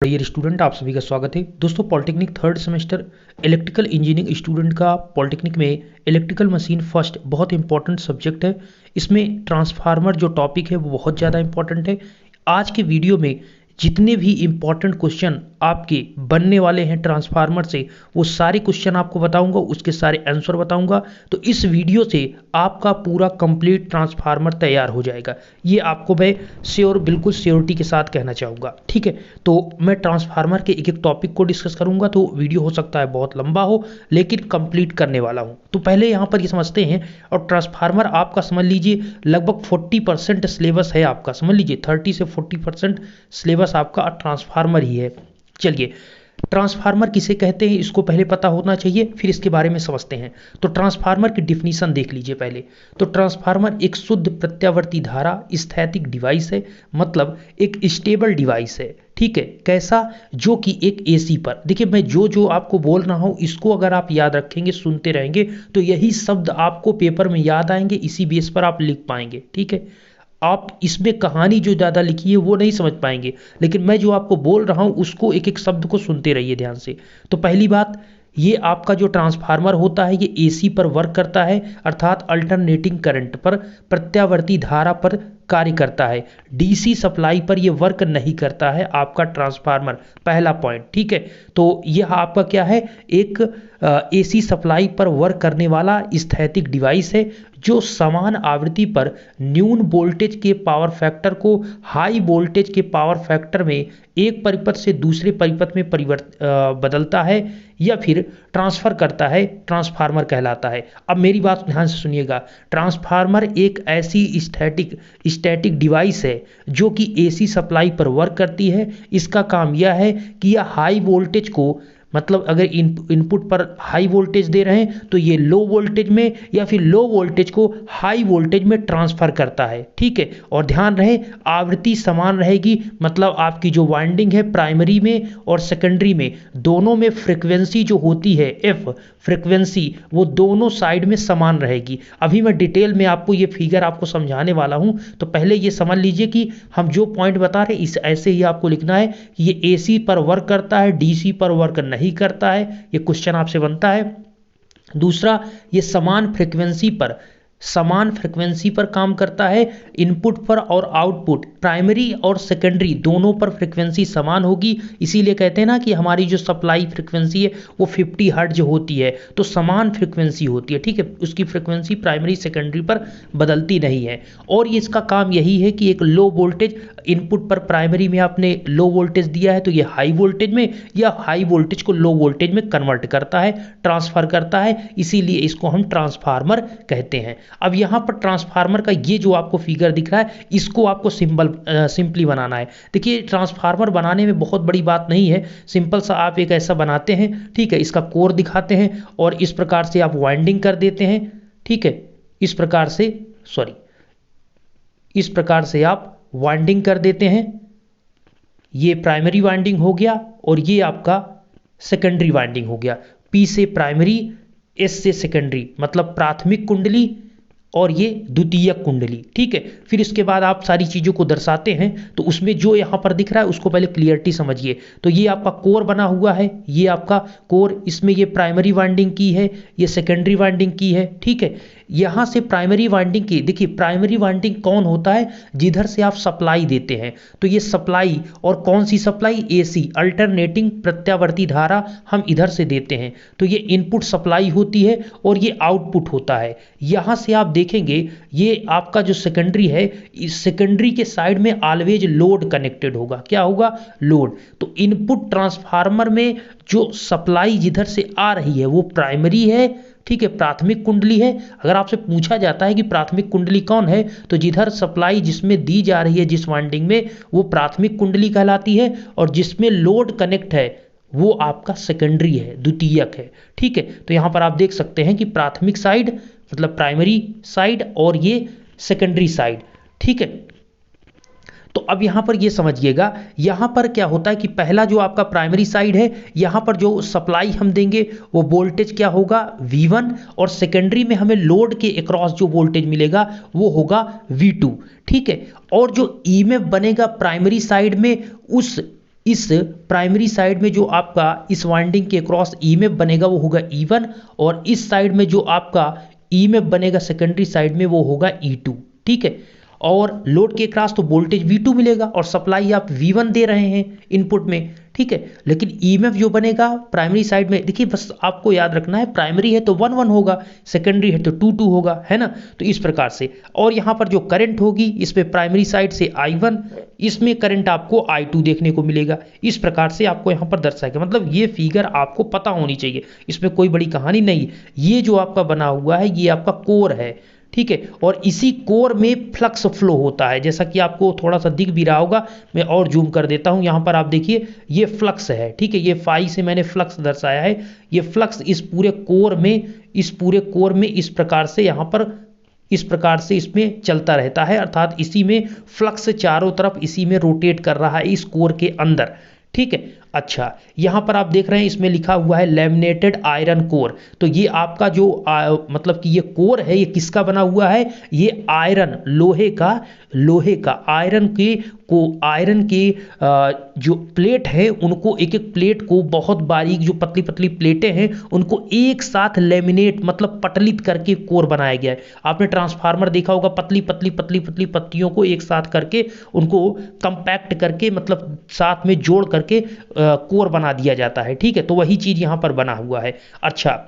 Dear student, आप सभी का स्वागत है। दोस्तों, polytechnic third semester electrical engineering student का पॉलिटेक्निक में इलेक्ट्रिकल मशीन फर्स्ट बहुत इंपॉर्टेंट सब्जेक्ट है। इसमें ट्रांसफार्मर जो टॉपिक है वो बहुत ज़्यादा इंपॉर्टेंट है। आज के वीडियो में जितने भी इंपॉर्टेंट क्वेश्चन आपके बनने वाले हैं ट्रांसफार्मर से, वो सारे क्वेश्चन आपको बताऊंगा, उसके सारे आंसर बताऊंगा। तो इस वीडियो से आपका पूरा कंप्लीट ट्रांसफार्मर तैयार हो जाएगा, ये आपको मैं बिल्कुल श्योरिटी के साथ कहना चाहूँगा। ठीक है, तो मैं ट्रांसफार्मर के एक एक टॉपिक को डिस्कस करूंगा, तो वीडियो हो सकता है बहुत लंबा हो, लेकिन कंप्लीट करने वाला हूँ। तो पहले यहाँ पर ये समझते हैं। और ट्रांसफार्मर आपका समझ लीजिए लगभग 40% सिलेबस है आपका, समझ लीजिए 30 से 40% सिलेबस आपका ट्रांसफार्मर ही है। चलिए, ट्रांसफार्मर किसे कहते हैं इसको पहले पता होना चाहिए, फिर इसके बारे में समझते हैं। तो ट्रांसफार्मर की डिफिनीशन देख लीजिए पहले। तो ट्रांसफार्मर एक शुद्ध प्रत्यावर्ती धारा स्थैतिक डिवाइस है, मतलब एक स्टेबल डिवाइस है। ठीक है, कैसा? जो कि एक एसी पर, देखिए मैं जो आपको बोल रहा हूं इसको अगर आप याद रखेंगे, सुनते रहेंगे, तो यही शब्द आपको पेपर में याद आएंगे, इसी बेस पर आप लिख पाएंगे। ठीक है, आप इसमें कहानी जो ज़्यादा लिखी है वो नहीं समझ पाएंगे, लेकिन मैं जो आपको बोल रहा हूँ उसको एक एक शब्द को सुनते रहिए ध्यान से। तो पहली बात, ये आपका जो ट्रांसफार्मर होता है ये एसी पर वर्क करता है, अर्थात अल्टरनेटिंग करंट पर, प्रत्यावर्ती धारा पर कार्य करता है। डीसी सप्लाई पर ये वर्क नहीं करता है आपका ट्रांसफार्मर, पहला पॉइंट। ठीक है, तो यह आपका क्या है, एक एसी सप्लाई पर वर्क करने वाला स्थैतिक डिवाइस है, जो समान आवृत्ति पर न्यून वोल्टेज के पावर फैक्टर को हाई वोल्टेज के पावर फैक्टर में एक परिपथ से दूसरे परिपथ में बदलता है या फिर ट्रांसफर करता है, ट्रांसफार्मर कहलाता है। अब मेरी बात ध्यान से सुनिएगा। ट्रांसफार्मर एक ऐसी स्टैटिक डिवाइस है जो कि एसी सप्लाई पर वर्क करती है। इसका काम यह है कि यह हाई वोल्टेज को, मतलब अगर इनपुट पर हाई वोल्टेज दे रहे हैं तो ये लो वोल्टेज में, या फिर लो वोल्टेज को हाई वोल्टेज में ट्रांसफर करता है। ठीक है, और ध्यान रहे आवृत्ति समान रहेगी, मतलब आपकी जो वाइंडिंग है प्राइमरी में और सेकेंडरी में, दोनों में फ्रीक्वेंसी जो होती है एफ फ्रीक्वेंसी, वो दोनों साइड में समान रहेगी। अभी मैं डिटेल में आपको ये फिगर आपको समझाने वाला हूं, तो पहले ये समझ लीजिए कि हम जो पॉइंट बता रहे हैं इस ऐसे ही आपको लिखना है कि ये एसी पर वर्क करता है, डीसी पर वर्क नहीं करता है। ये क्वेश्चन आपसे बनता है। दूसरा, ये समान फ्रीक्वेंसी पर काम करता है। इनपुट पर और आउटपुट, प्राइमरी और सेकेंडरी दोनों पर फ्रीक्वेंसी समान होगी। इसीलिए कहते हैं ना कि हमारी जो सप्लाई फ्रीक्वेंसी है वो 50 हर्ट्ज होती है, तो समान फ्रीक्वेंसी होती है। ठीक है, उसकी फ्रीक्वेंसी प्राइमरी सेकेंडरी पर बदलती नहीं है। और ये इसका काम यही है कि एक लो वोल्टेज इनपुट पर, प्राइमरी में आपने लो वोल्टेज दिया है तो ये हाई वोल्टेज में, या हाई वोल्टेज को लो वोल्टेज में कन्वर्ट करता है, ट्रांसफर करता है। इसीलिए इसको हम ट्रांसफार्मर कहते हैं। अब यहां पर ट्रांसफार्मर का ये जो आपको फिगर दिख रहा है, इसको आपको सिंपली बनाना है। देखिए, ट्रांसफार्मर बनाने में बहुत बड़ी बात नहीं है, सिंपल सा आप एक ऐसा बनाते हैं। ठीक है, इसका कोर दिखाते हैं और इस प्रकार से आप वाइंडिंग कर देते हैं। ठीक है, इस प्रकार से आप वाइंडिंग कर देते हैं। ये प्राइमरी वाइंडिंग हो गया और ये आपका सेकेंडरी वाइंडिंग हो गया। पी से प्राइमरी, एस से सेकेंडरी, मतलब प्राथमिक कुंडली और ये द्वितीयक कुंडली। ठीक है, फिर इसके बाद आप सारी चीज़ों को दर्शाते हैं, तो उसमें जो यहाँ पर दिख रहा है उसको पहले क्लियरिटी समझिए। तो ये आपका कोर बना हुआ है, ये आपका कोर, इसमें ये प्राइमरी वाइंडिंग की है, ये सेकेंडरी वाइंडिंग की है। ठीक है, यहाँ से प्राइमरी वाइंडिंग की, देखिए प्राइमरी वाइंडिंग कौन होता है, जिधर से आप सप्लाई देते हैं। तो ये सप्लाई, और कौन सी सप्लाई, एसी अल्टरनेटिंग प्रत्यावर्ती धारा हम इधर से देते हैं, तो ये इनपुट सप्लाई होती है और ये आउटपुट होता है। यहाँ से आप देखेंगे ये आपका जो सेकेंडरी है, इस सेकेंडरी के साइड में ऑलवेज लोड कनेक्टेड होगा। क्या होगा? लोड। तो इनपुट ट्रांसफार्मर में जो सप्लाई जिधर से आ रही है वो प्राइमरी है। ठीक है, प्राथमिक कुंडली है। अगर आपसे पूछा जाता है कि प्राथमिक कुंडली कौन है, तो जिधर सप्लाई जिसमें दी जा रही है जिस वाइंडिंग में, वो प्राथमिक कुंडली कहलाती है, और जिसमें लोड कनेक्ट है वो आपका सेकेंडरी है, द्वितीयक है। ठीक है, तो यहां पर आप देख सकते हैं कि प्राथमिक साइड मतलब प्राइमरी साइड और ये सेकेंडरी साइड। ठीक है, तो अब यहां पर ये समझिएगा, यहां पर क्या होता है कि पहला जो आपका प्राइमरी साइड है, यहां पर जो सप्लाई हम देंगे वो वोल्टेज क्या होगा, V1, और सेकेंडरी में हमें लोड के अक्रॉस जो वोल्टेज मिलेगा वो होगा V2। ठीक है, और जो ईएमएफ बनेगा प्राइमरी साइड में, उस इस प्राइमरी साइड में जो आपका इस वाइंडिंग के क्रॉस ईएमएफ बनेगा वो होगा E1, और इस साइड में जो आपका ईएमएफ बनेगा सेकेंडरी साइड में वो होगा E2। ठीक है, और लोड के क्रॉस तो वोल्टेज V2 मिलेगा और सप्लाई आप V1 दे रहे हैं इनपुट में। ठीक है, लेकिन ईएमएफ जो बनेगा प्राइमरी साइड में, देखिए बस आपको याद रखना है, प्राइमरी है तो 1 1 होगा, सेकेंडरी है तो 2 2 होगा, है ना। तो इस प्रकार से, और यहाँ पर जो करंट होगी इसमें प्राइमरी साइड से I1, इसमें करंट आपको I2 देखने को मिलेगा। इस प्रकार से आपको यहाँ पर दर्शाएगा, मतलब ये फिगर आपको पता होनी चाहिए, इसमें कोई बड़ी कहानी नहीं। ये जो आपका बना हुआ है ये आपका कोर है। ठीक है, और इसी कोर में फ्लक्स फ्लो होता है, जैसा कि आपको थोड़ा सा दिख भी रहा होगा, मैं और जूम कर देता हूं। यहां पर आप देखिए ये फ्लक्स है। ठीक है, ये फाई से मैंने फ्लक्स दर्शाया है। ये फ्लक्स इस पूरे कोर में इस प्रकार से यहां पर इस प्रकार से इसमें चलता रहता है, अर्थात इसी में फ्लक्स चारों तरफ इसी में रोटेट कर रहा है इस कोर के अंदर। ठीक है, अच्छा यहां पर आप देख रहे हैं इसमें लिखा हुआ है लैमिनेटेड आयरन कोर। तो ये आपका जो मतलब कि ये कोर है, ये किसका बना हुआ है? ये आयरन, लोहे का आयरन के जो प्लेट है उनको, एक एक प्लेट को बहुत बारीक, जो पतली पतली प्लेटें हैं उनको एक साथ लेमिनेट मतलब पटलित करके कोर बनाया गया है। आपने ट्रांसफार्मर देखा होगा, पतली पतली पतली पतली पत्तियों को एक साथ करके उनको कंपैक्ट करके मतलब साथ में जोड़ करके कोर बना दिया जाता है। ठीक है, तो वही चीज यहां पर बना हुआ है। अच्छा,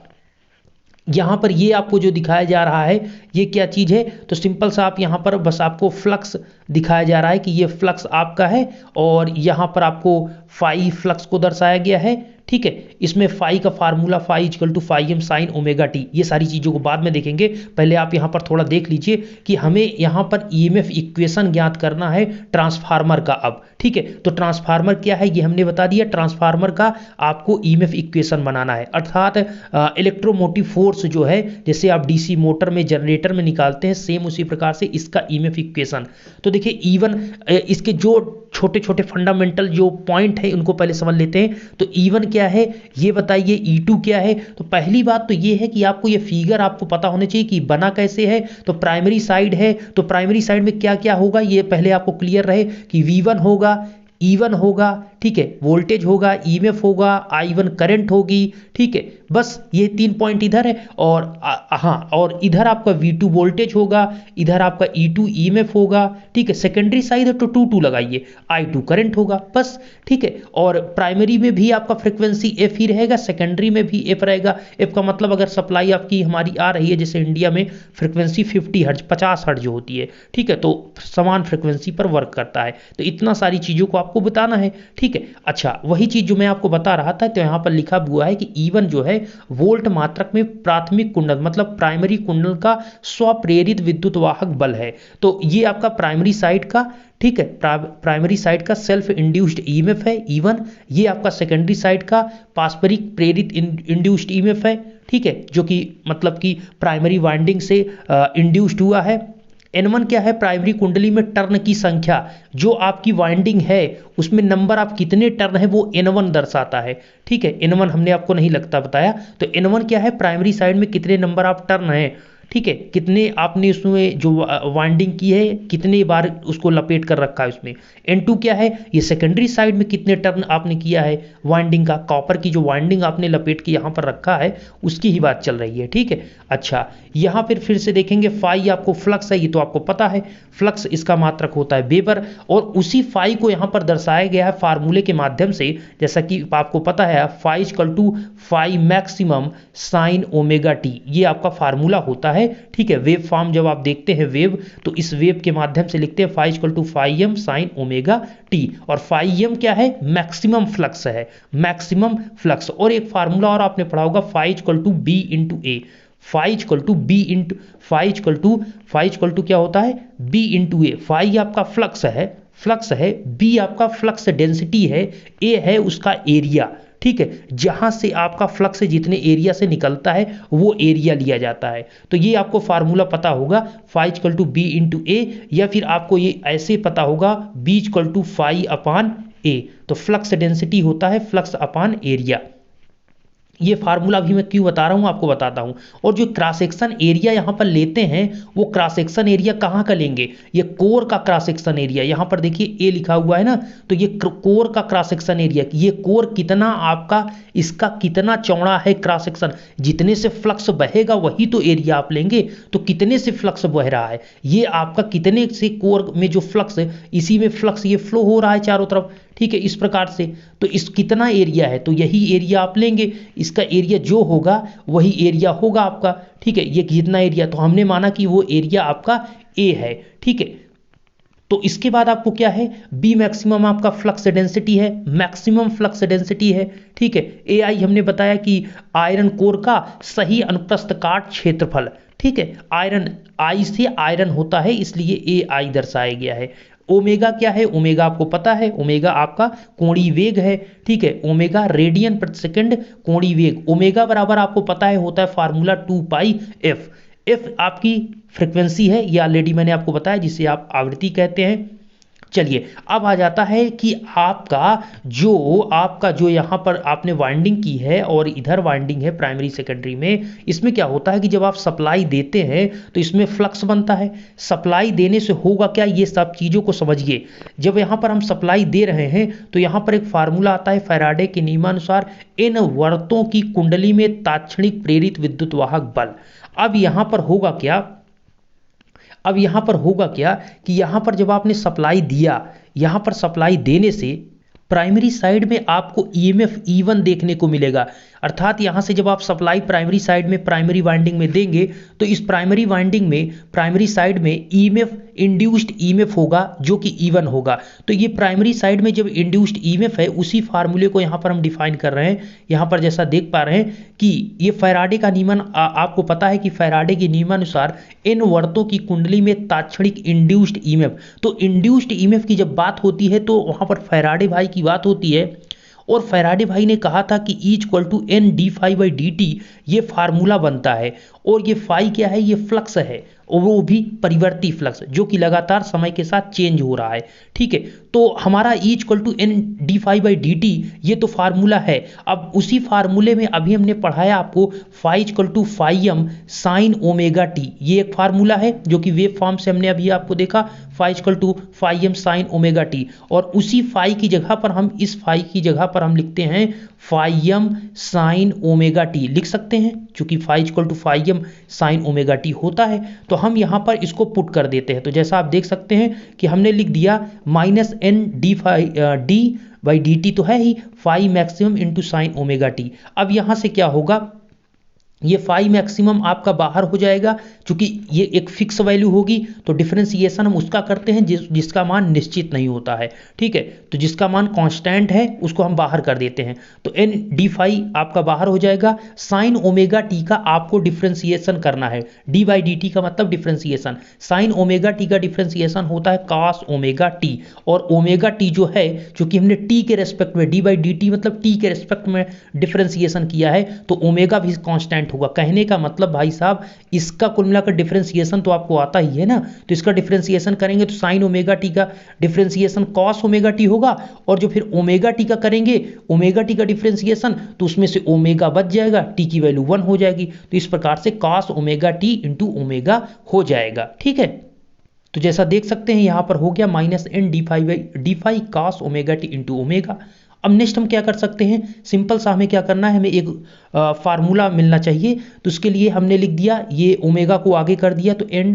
यहां पर ये आपको जो दिखाया जा रहा है ये क्या चीज है? तो सिंपल सा आप यहां पर बस आपको फ्लक्स दिखाया जा रहा है कि ये फ्लक्स आपका है, और यहां पर आपको फाई फ्लक्स को दर्शाया गया है। ठीक है, इसमें फाई का formula phi equal to phi M sine omega T, ये सारी चीजों को बाद में देखेंगे। पहले आप यहां पर थोड़ा देख लीजिए कि हमें यहां पर ईएमएफ इक्वेशन ज्ञात करना है ट्रांसफार्मर का। अब ठीक है, तो ट्रांसफार्मर क्या है ये हमने बता दिया। ट्रांसफार्मर का आपको ईएमएफ इक्वेशन बनाना है, अर्थात इलेक्ट्रोमोटिव फोर्स जो है, जैसे आप डीसी मोटर में, जनरेटर में निकालते हैं, सेम उसी प्रकार से इसका ईएमएफ इक्वेशन। तो देखिए E1, इसके जो छोटे छोटे फंडामेंटल जो पॉइंट है उनको पहले समझ लेते हैं। तो E1 क्या है ये बताइए, E2 क्या है? तो पहली बात तो ये है कि आपको ये फिगर आपको पता होने चाहिए कि बना कैसे है। तो प्राइमरी साइड है, तो प्राइमरी साइड में क्या क्या होगा ये पहले आपको क्लियर रहे कि V1 होगा, E1 होगा, ठीक है, वोल्टेज होगा, ईएमएफ होगा, I1 करंट होगी। ठीक है, बस ये 3 पॉइंट इधर है, और हाँ, और इधर आपका V2 वोल्टेज होगा, इधर आपका E2 ईएमएफ होगा। ठीक है, सेकेंडरी साइड है तो 2 2 लगाइए, I2 करंट होगा, बस। ठीक है, और प्राइमरी में भी आपका फ्रीक्वेंसी F ही रहेगा, सेकेंडरी में भी F रहेगा। F का मतलब अगर सप्लाई आपकी हमारी आ रही है, जैसे इंडिया में फ्रीक्वेंसी 50 हर्ट्ज 50 हर्ट्ज जो होती है, ठीक है, तो समान फ्रीक्वेंसी पर वर्क करता है। तो इतना सारी चीजों को आपको बताना है। ठीक है, अच्छा वही चीज जो मैं आपको बता रहा था, तो यहां पर लिखा हुआ है कि E1 जो है वोल्ट मात्रक में प्राथमिक कुंडल मतलब प्राइमरी कुंडल का स्वप्रेरित विद्युत वाहक बल है। तो ये आपका प्राइमरी साइड का, ठीक है, प्राइमरी साइड का सेल्फ इंड्यूस्ड ईएमएफ है E1। ये आपका सेकेंडरी साइड का पारस्परिक प्रेरित इंड्यूस्ड ईएमएफ है। ठीक है, जो कि मतलब कि प्राइमरी वाइंडिंग से इंड्यूस्ड हुआ है। N1 क्या है? प्राइमरी कुंडली में टर्न की संख्या, जो आपकी वाइंडिंग है उसमें नंबर आप कितने टर्न है वो N1 दर्शाता है। ठीक है, N1 हमने आपको नहीं लगता बताया, तो N1 क्या है? प्राइमरी साइड में कितने नंबर आप टर्न है, ठीक है, कितने आपने उसमें जो वाइंडिंग की है कितने बार उसको लपेट कर रखा है उसमें। N2 क्या है? ये सेकेंडरी साइड में कितने टर्न आपने किया है वाइंडिंग का, कॉपर की जो वाइंडिंग आपने लपेट के यहाँ पर रखा है उसकी ही बात चल रही है। ठीक है, अच्छा यहाँ फिर से देखेंगे, फाई आपको फ्लक्स है, ये तो आपको पता है, फ्लक्स इसका मात्रक होता है वेबर, और उसी फाई को यहाँ पर दर्शाया गया है फार्मूले के माध्यम से, जैसा कि आपको पता है phi equal to phi maximum sine omega T, ये आपका फार्मूला होता है। ठीक है, वेव फॉर्म जब आप देखते हैं वेव, तो इस वेव के माध्यम से लिखते हैं phi equal to phi M sine omega T, और फाई एम क्या है? मैक्सिमम फ्लक्स है, मैक्सिमम फ्लक्स। और एक फार्मूला और आपने पढ़ा होगा, phi equal to B into A, phi equal to B into phi equal to क्या होता है? B into A. फाई आपका फ्लक्स है, बी आपका फ्लक्स डेंसिटी है, ए है उसका एरिया। ठीक है, जहां से आपका फ्लक्स जितने एरिया से निकलता है वो एरिया लिया जाता है। तो ये आपको फार्मूला पता होगा, phi equal to B into A, या फिर आपको ये ऐसे पता होगा, B equal to phi upon A. तो फ्लक्स डेंसिटी होता है फ्लक्स अपान एरिया। ये फार्मूला भी मैं क्यों बता रहा हूँ आपको बताता हूँ। और जो क्रॉस सेक्शन एरिया यहाँ पर लेते हैं वो क्रॉस सेक्शन एरिया कहाँ का लेंगे, ये कोर का क्रॉस सेक्शन एरिया, यहाँ पर देखिए ए लिखा हुआ है ना, तो ये कोर का क्रॉस सेक्शन एरिया, ये कोर कितना आपका, इसका कितना चौड़ा है क्रॉस सेक्शन, जितने से फ्लक्स बहेगा वही तो एरिया आप लेंगे। तो कितने से फ्लक्स बह रहा है, ये आपका कितने से कोर में जो फ्लक्स है, इसी में फ्लक्स ये फ्लो हो रहा है चारों तरफ, ठीक है, इस प्रकार से। तो इस कितना एरिया है, तो यही एरिया आप लेंगे, इसका एरिया जो होगा वही एरिया होगा आपका, ठीक है। ये कितना एरिया, तो हमने माना कि वो एरिया आपका ए है, ठीक है। तो इसके बाद आपको क्या है, बी मैक्सिमम आपका फ्लक्स डेंसिटी है, मैक्सिमम फ्लक्स डेंसिटी है, ठीक है। ए आई हमने बताया कि आयरन कोर का सही अनुप्रस्थ काट क्षेत्रफल, ठीक है, आयरन आई से आयरन होता है इसलिए ए आई दर्शाया गया है। ओमेगा क्या है, ओमेगा आपको पता है, ओमेगा आपका कोणीय वेग है, ठीक है, ओमेगा रेडियन प्रति सेकंड कोणीय वेग, ओमेगा बराबर आपको पता है होता है फार्मूला 2 पाई एफ, एफ आपकी फ्रीक्वेंसी है, ये ऑलरेडी मैंने आपको बताया, जिसे आप आवृत्ति कहते हैं। चलिए अब आ जाता है कि आपका जो यहाँ पर आपने वाइंडिंग की है और इधर वाइंडिंग है प्राइमरी सेकेंडरी में, इसमें क्या होता है कि जब आप सप्लाई देते हैं तो इसमें फ्लक्स बनता है। सप्लाई देने से होगा क्या, ये सब चीज़ों को समझिए। जब यहाँ पर हम सप्लाई दे रहे हैं तो यहाँ पर एक फार्मूला आता है फैराडे के नियमानुसार, इन वर्तों की कुंडली में तात्क्षणिक प्रेरित विद्युत वाहक बल। अब यहाँ पर होगा क्या, अब यहाँ पर होगा क्या कि यहाँ पर जब आपने सप्लाई दिया, यहाँ पर सप्लाई देने से प्राइमरी साइड में आपको ईएमएफ E1 देखने को मिलेगा। अर्थात यहाँ से जब आप सप्लाई प्राइमरी साइड में प्राइमरी वाइंडिंग में देंगे तो इस प्राइमरी वाइंडिंग में प्राइमरी साइड में ईएमएफ इंड्यूस्ड ईएमएफ होगा जो कि E1 होगा। तो ये प्राइमरी साइड में जब इंड्यूस्ड ईएमएफ है उसी फार्मूले को यहाँ पर हम डिफाइन कर रहे हैं। यहाँ पर जैसा देख पा रहे हैं कि ये फैराडे का नियमन आपको पता है कि फैराडे के नियमानुसार इन वर्तों की कुंडली में तात्क्षणिक इंड्यूस्ड ईएमएफ, तो इंड्यूस्ड ईएमएफ की जब बात होती है तो वहाँ पर फैराडे भाई की बात होती है। और फैराडे भाई ने कहा था कि E = N d∅dt ये फार्मूला बनता है। और ये फाई क्या है, ये फ्लक्स है और वो भी परिवर्ती फ्लक्स जो कि लगातार समय के साथ चेंज हो रहा है, ठीक है। तो हमारा E = N d∅dt ये तो फार्मूला है। अब उसी फार्मूले में अभी हमने पढ़ाया आपको फाई = φm sin ωt, ये एक फार्मूला है जो कि वेव फॉर्म से हमने अभी आपको देखा, फाई = φm sin ωt। और उसी फाई की जगह पर हम इस फाई की जगह पर हम लिखते हैं φm sin ωt लिख सकते हैं, क्योंकि फाई = φm sin ωt होता है। तो हम यहाँ पर इसको पुट कर देते हैं। तो जैसा आप देख सकते हैं कि हमने लिख दिया -N d∅dt तो है ही, phi maximum into sine ωt। अब यहाँ से क्या होगा, ये फाई मैक्सिमम आपका बाहर हो जाएगा, क्योंकि ये एक फिक्स वैल्यू होगी। तो डिफरेंशिएशन हम उसका करते हैं जिसका मान निश्चित नहीं होता है, ठीक है। तो जिसका मान कांस्टेंट है उसको हम बाहर कर देते हैं। तो N d∅ आपका बाहर हो जाएगा। साइन ωt का आपको डिफरेंशिएशन करना है, d/dt का मतलब डिफरेंशिएशन, साइन ωt का डिफरेंशिएशन होता है cos ωt। और ωt जो है, क्योंकि हमने t के रेस्पेक्ट में d/dt मतलब t के रेस्पेक्ट में डिफरेंशिएशन किया है, तो ओमेगा भी कांस्टेंट होगा। कहने का मतलब भाई साहब, इसका कुल मिलाकर डिफरेंशिएशन तो आपको आता ही है ना, तो इसका डिफरेंशिएशन करेंगे तो साइन ωt का डिफरेंशिएशन cos ωt होगा। और जो फिर ωt का करेंगे, ωt का डिफरेंशिएशन, तो उसमें से ओमेगा बच जाएगा, t की वैल्यू 1 हो जाएगी। तो इस प्रकार से cos ωt इंटू ओमेगा हो जाएगा, ठीक है। तो जैसा देख सकते हैं यहाँ पर हो गया -N d∅ cos ωt into omega. अब नेक्स्ट हम क्या कर सकते हैं, सिंपल सा हमें क्या करना है, हमें एक फार्मूला मिलना चाहिए। तो उसके लिए हमने लिख दिया, ये ओमेगा को आगे कर दिया तो N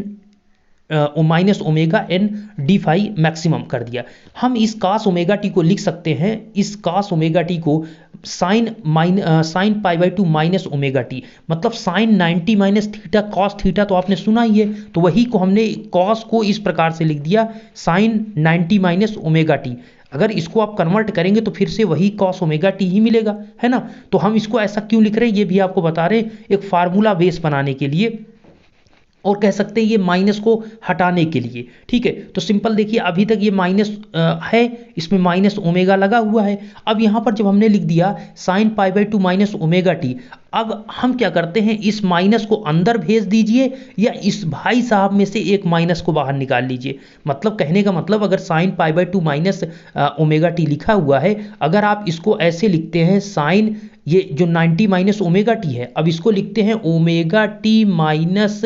-N d∅ मैक्सिमम कर दिया। हम इस cos ωt को लिख सकते हैं, इस cos ωt को sin π/2 -ωt, मतलब sin 90 - थीटा cos थीटा तो आपने सुना ही है, तो वही को हमने cos को इस प्रकार से लिख दिया sin 90 - ωt। अगर इसको आप कन्वर्ट करेंगे तो फिर से वही cos ωt ही मिलेगा, है ना। तो हम इसको ऐसा क्यों लिख रहे हैं ये भी आपको बता रहे हैं, एक फार्मूला बेस बनाने के लिए, और कह सकते हैं ये माइनस को हटाने के लिए, ठीक है। तो सिंपल देखिए, अभी तक ये माइनस है, इसमें माइनस ओमेगा लगा हुआ है। अब यहाँ पर जब हमने लिख दिया साइन π/2 -ωt, अब हम क्या करते हैं, इस माइनस को अंदर भेज दीजिए या इस भाई साहब में से एक माइनस को बाहर निकाल लीजिए। मतलब कहने का मतलब, अगर साइन π/2 -ωt लिखा हुआ है, अगर आप इसको ऐसे लिखते हैं साइन ये जो 90 माइनस ओमेगा टी है, अब इसको लिखते हैं ओमेगा टी माइनस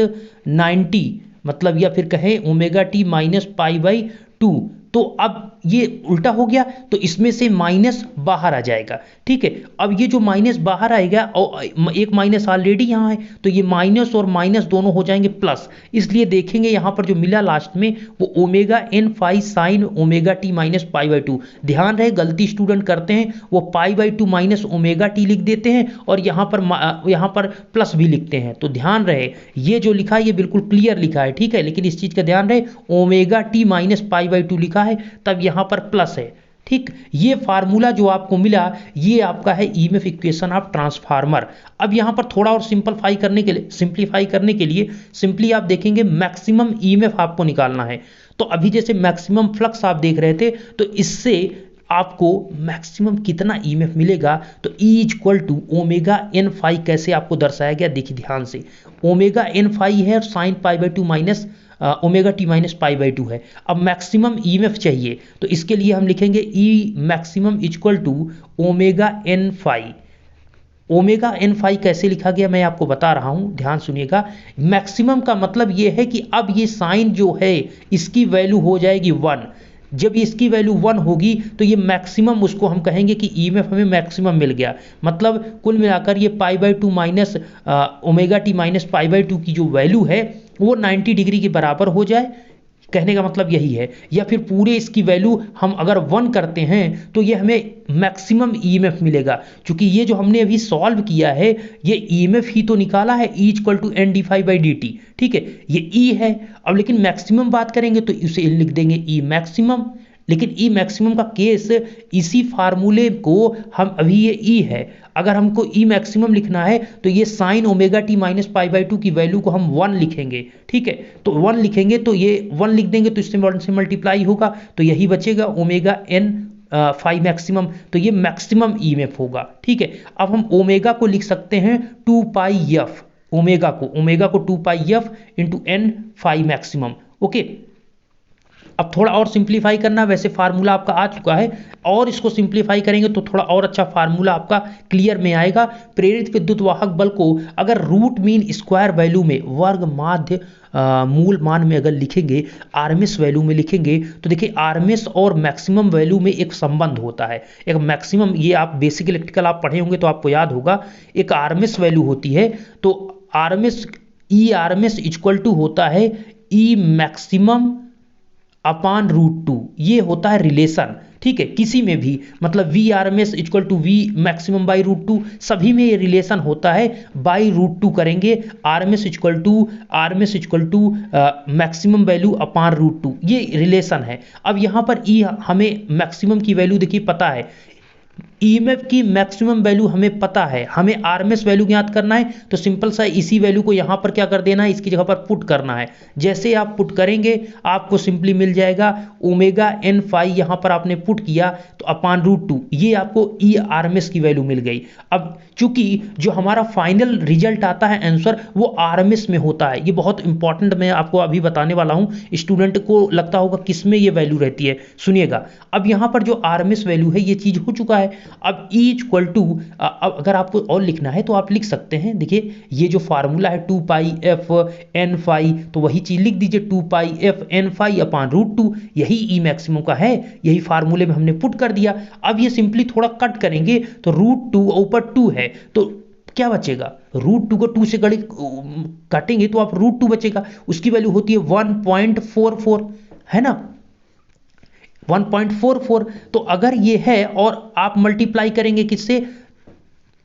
90, मतलब या फिर कहें omega T minus pi by 2। तो अब ये उल्टा हो गया, तो इसमें से माइनस बाहर आ जाएगा। ठीक है, अब ये जो माइनस बाहर आएगा और एक माइनस ऑलरेडी यहाँ है, तो ये माइनस और माइनस दोनों हो जाएंगे प्लस। इसलिए देखेंगे यहाँ पर जो मिला लास्ट में वो omega N phi sine omega T minus pi by 2। ध्यान रहे, गलती स्टूडेंट करते हैं, वो pi by 2 minus omega T लिख देते हैं और यहाँ पर प्लस भी लिखते हैं। तो ध्यान रहे, ये जो लिखा है ये बिल्कुल क्लियर लिखा है, ठीक है, लेकिन इस चीज का ध्यान रहे, omega T minus pi by 2 लिखा है, तब यहाँ पर प्लस है। ठीक, ये फार्मूला जो आपको मिला ये आपका है ईएमएफ इक्वेशन ऑफ ट्रांसफार्मर। अब यहाँ पर थोड़ा और सिंप्लीफाई करने के लिए सिंपली आप देखेंगे मैक्सिमम ईएमएफ आपको निकालना है। तो अभी जैसे मैक्सिमम फ्लक्स आप देख रहे थे, तो इससे आपको मैक्सिमम कितना ईएमएफ मिलेगा, तो E equal to omega N phi कैसे आपको दर्शाया गया, देखिए ध्यान से, ओमेगा एन फाई है और sine pi by 2 minus omega T minus pi by 2 है। अब मैक्सिमम ईएमएफ चाहिए, तो इसके लिए हम लिखेंगे E maximum equal to omega N phi. Omega N phi कैसे लिखा गया मैं आपको बता रहा हूं, ध्यान सुनिएगा। मैक्सिमम का मतलब यह है कि अब ये साइन जो है इसकी वैल्यू हो जाएगी 1। जब इसकी वैल्यू 1 होगी तो ये मैक्सिमम, उसको हम कहेंगे कि ईएमएफ हमें मैक्सिमम मिल गया। मतलब कुल मिलाकर ये पाई by 2 minus omega T minus pi by 2 की जो वैल्यू है वो 90 डिग्री के बराबर हो जाए, कहने का मतलब यही है। या फिर पूरे इसकी वैल्यू हम अगर 1 करते हैं तो ये हमें मैक्सिमम ईएमएफ मिलेगा। क्योंकि ये जो हमने अभी सॉल्व किया है ये ईएमएफ ही तो निकाला है, E equal to N D phi by D T. ठीक है, ये E है। अब लेकिन मैक्सिमम बात करेंगे तो इसे लिख देंगे E मैक्सिमम। लेकिन E मैक्सिमम का केस, इसी फार्मूले को हम अभी, ये E है, अगर हमको E मैक्सिमम लिखना है तो ये sign omega T minus pi by 2 की वैल्यू को हम 1 लिखेंगे। ठीक है, तो 1 लिखेंगे तो ये 1 लिख देंगे तो इससे 1 से मल्टीप्लाई होगा, तो यही बचेगा ओमेगा एन फाई मैक्सिमम, तो ये मैक्सिमम ईएमएफ होगा। ठीक है, अब हम ओमेगा को लिख सकते हैं 2 पाई एफ, ओमेगा को 2 pi F into N phi maximum. Okay, अब थोड़ा और सिंप्लीफाई करना, वैसे फार्मूला आपका आ चुका है, और इसको सिंप्लीफाई करेंगे तो थोड़ा और अच्छा फार्मूला आपका क्लियर में आएगा। प्रेरित विद्युत वाहक बल को अगर रूट मीन स्क्वायर वैल्यू में, वर्ग माध्य मूल मान में अगर लिखेंगे, आरएमएस वैल्यू में लिखेंगे, तो देखिए आरएमएस और मैक्सिमम वैल्यू में एक संबंध होता है। एक मैक्सिमम, ये आप बेसिक इलेक्ट्रिकल आप पढ़े होंगे तो आपको याद होगा, एक आरएमएस वैल्यू होती है, तो RMS E RMS equal to होता है ई मैक्सिमम अपान रूट 2, ये होता है रिलेशन। ठीक है, किसी में भी, मतलब V R M S equal to V maximum by root 2, सभी में ये रिलेशन होता है। बाई रूट 2 करेंगे, R M S equal to maximum value upon root 2, ये रिलेशन है। अब यहाँ पर ई हमें मैक्सिमम की वैल्यू देखिए पता है, ईएमएफ की मैक्सिमम वैल्यू हमें पता है, हमें आरएमएस वैल्यू ज्ञात करना है, तो सिंपल सा इसी वैल्यू को यहाँ पर क्या कर देना है, इसकी जगह पर पुट करना है। जैसे आप पुट करेंगे आपको सिंपली मिल जाएगा ओमेगा एन फाई, यहाँ पर आपने पुट किया तो अपान रूट 2, ये आपको ई आरएमएस की वैल्यू मिल गई। अब चूंकि जो हमारा फाइनल रिजल्ट आता है आंसर वो आरएमएस में होता है, ये बहुत इंपॉर्टेंट मैं आपको अभी बताने वाला हूँ, स्टूडेंट को लगता होगा किस में ये वैल्यू रहती है, सुनिएगा। अब यहाँ पर जो आरएमएस वैल्यू है ये चीज हो चुका है। अब E इक्वल टू, अब अगर आपको और लिखना है तो आप लिख सकते हैं, देखिए ये जो फार्मूला है 2 पाई एफ एन फाई, तो वही चीज लिख दीजिए 2 pi F N phi upon root 2, यही E मैक्सिमम का है, यही फार्मूले में हमने पुट कर दिया। अब ये सिंपली थोड़ा कट करेंगे तो रूट 2 ऊपर 2 है, तो क्या बचेगा, रूट 2 को 2 से काटेंगे तो आप रूट 2 बचेगा, उसकी वैल्यू होती है 1.44, है ना, 1.44। तो अगर ये है और आप मल्टीप्लाई करेंगे किससे,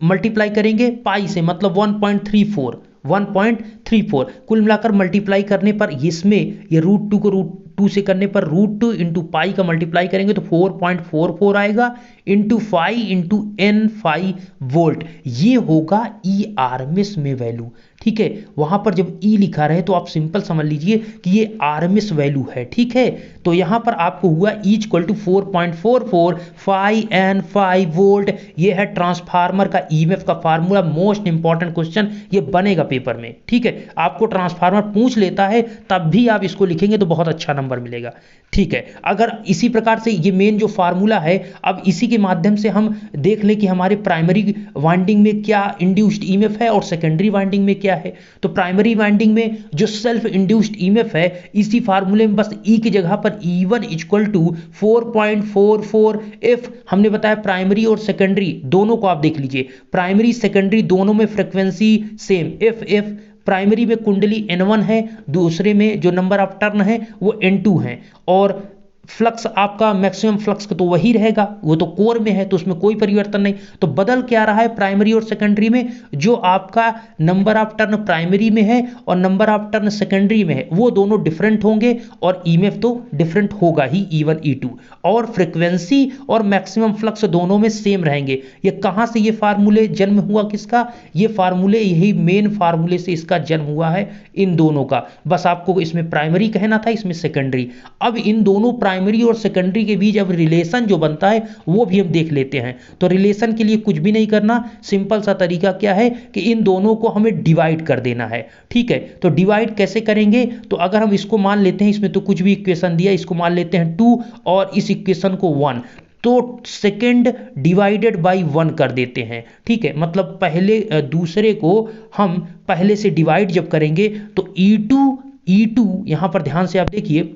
मल्टीप्लाई करेंगे पाई से, मतलब 1.34, कुल मिलाकर मल्टीप्लाई करने पर इसमें ये रूट 2 को रूट 2 से करने पर रूट 2 इंटू पाई का मल्टीप्लाई करेंगे तो 4.44 आएगा, into phi into N phi volt, ये होगा ई आरएमएस में वैल्यू। ठीक है, वहां पर जब ई लिखा रहे तो आप सिंपल समझ लीजिए कि ये आरएमएस वैल्यू है। ठीक है, तो यहां पर आपको हुआ E equal to 4.44 phi N phi volt, ये है ट्रांसफार्मर का ईएमएफ का फार्मूला। मोस्ट इंपॉर्टेंट क्वेश्चन ये बनेगा पेपर में। ठीक है, आपको ट्रांसफार्मर पूछ लेता है तब भी आप इसको लिखेंगे तो बहुत अच्छा नंबर मिलेगा। ठीक है, अगर इसी प्रकार से ये मेन जो फार्मूला है, अब इसी के के माध्यम से हम देख लें कि हमारे प्राइमरी वाइंडिंग में क्या इंड्यूस्ड ईएमएफ है और सेकेंडरी वाइंडिंग में क्या है। तो प्राइमरी वाइंडिंग में जो सेल्फ इंड्यूस्ड ईएमएफ है, इसी फार्मूले में बस ई की जगह पर E1 इक्वल टू 4.44 F हमने बताया। प्राइमरी और सेकेंडरी दोनों को आप देख लीजिए, प्राइमरी सेकेंडरी दोनों में फ्रीक्वेंसी सेम F। प्राइमरी में कुंडली N1 है, दूसरे में जो नंबर ऑफ टर्न है वो N2 है, और फ्लक्स आपका मैक्सिमम फ्लक्स तो वही रहेगा, वो तो कोर में है, तो उसमें कोई परिवर्तन नहीं। तो बदल क्या रहा है प्राइमरी और सेकेंडरी में, जो आपका नंबर ऑफ टर्न प्राइमरी में है और नंबर ऑफ टर्न सेकेंडरी में है वो दोनों डिफरेंट होंगे, और ईएमएफ तो डिफरेंट होगा ही E1 E2, और फ्रीक्वेंसी और मैक्सिमम फ्लक्स दोनों में सेम रहेंगे। ये कहां से ये फार्मूले जन्म हुआ, किसका, ये फार्मूले यही मेन फार्मूले से इसका जन्म हुआ है, इन दोनों का। बस आपको इसमें प्राइमरी कहना था, इसमें सेकेंडरी। अब इन दोनों प्राइमरी और सेकेंडरी के बीच अब रिलेशन जो बनता है वो भी हम देख लेते हैं। तो रिलेशन के लिए कुछ भी नहीं करना, सिंपल सा तरीका क्या है कि इन दोनों को हमें डिवाइड कर देना है। ठीक है, तो डिवाइड कैसे करेंगे, तो अगर हम इसको मान लेते हैं, इसमें तो कुछ भी इक्वेशन दिया, इसको मान लेते हैं 2 और इस इक्वेशन को 1, तो सेकेंड डिवाइडेड बाय 1 कर देते हैं। ठीक है, मतलब पहले दूसरे को हम पहले से डिवाइड जब करेंगे तो E2 यहां पर ध्यान से आप देखिए,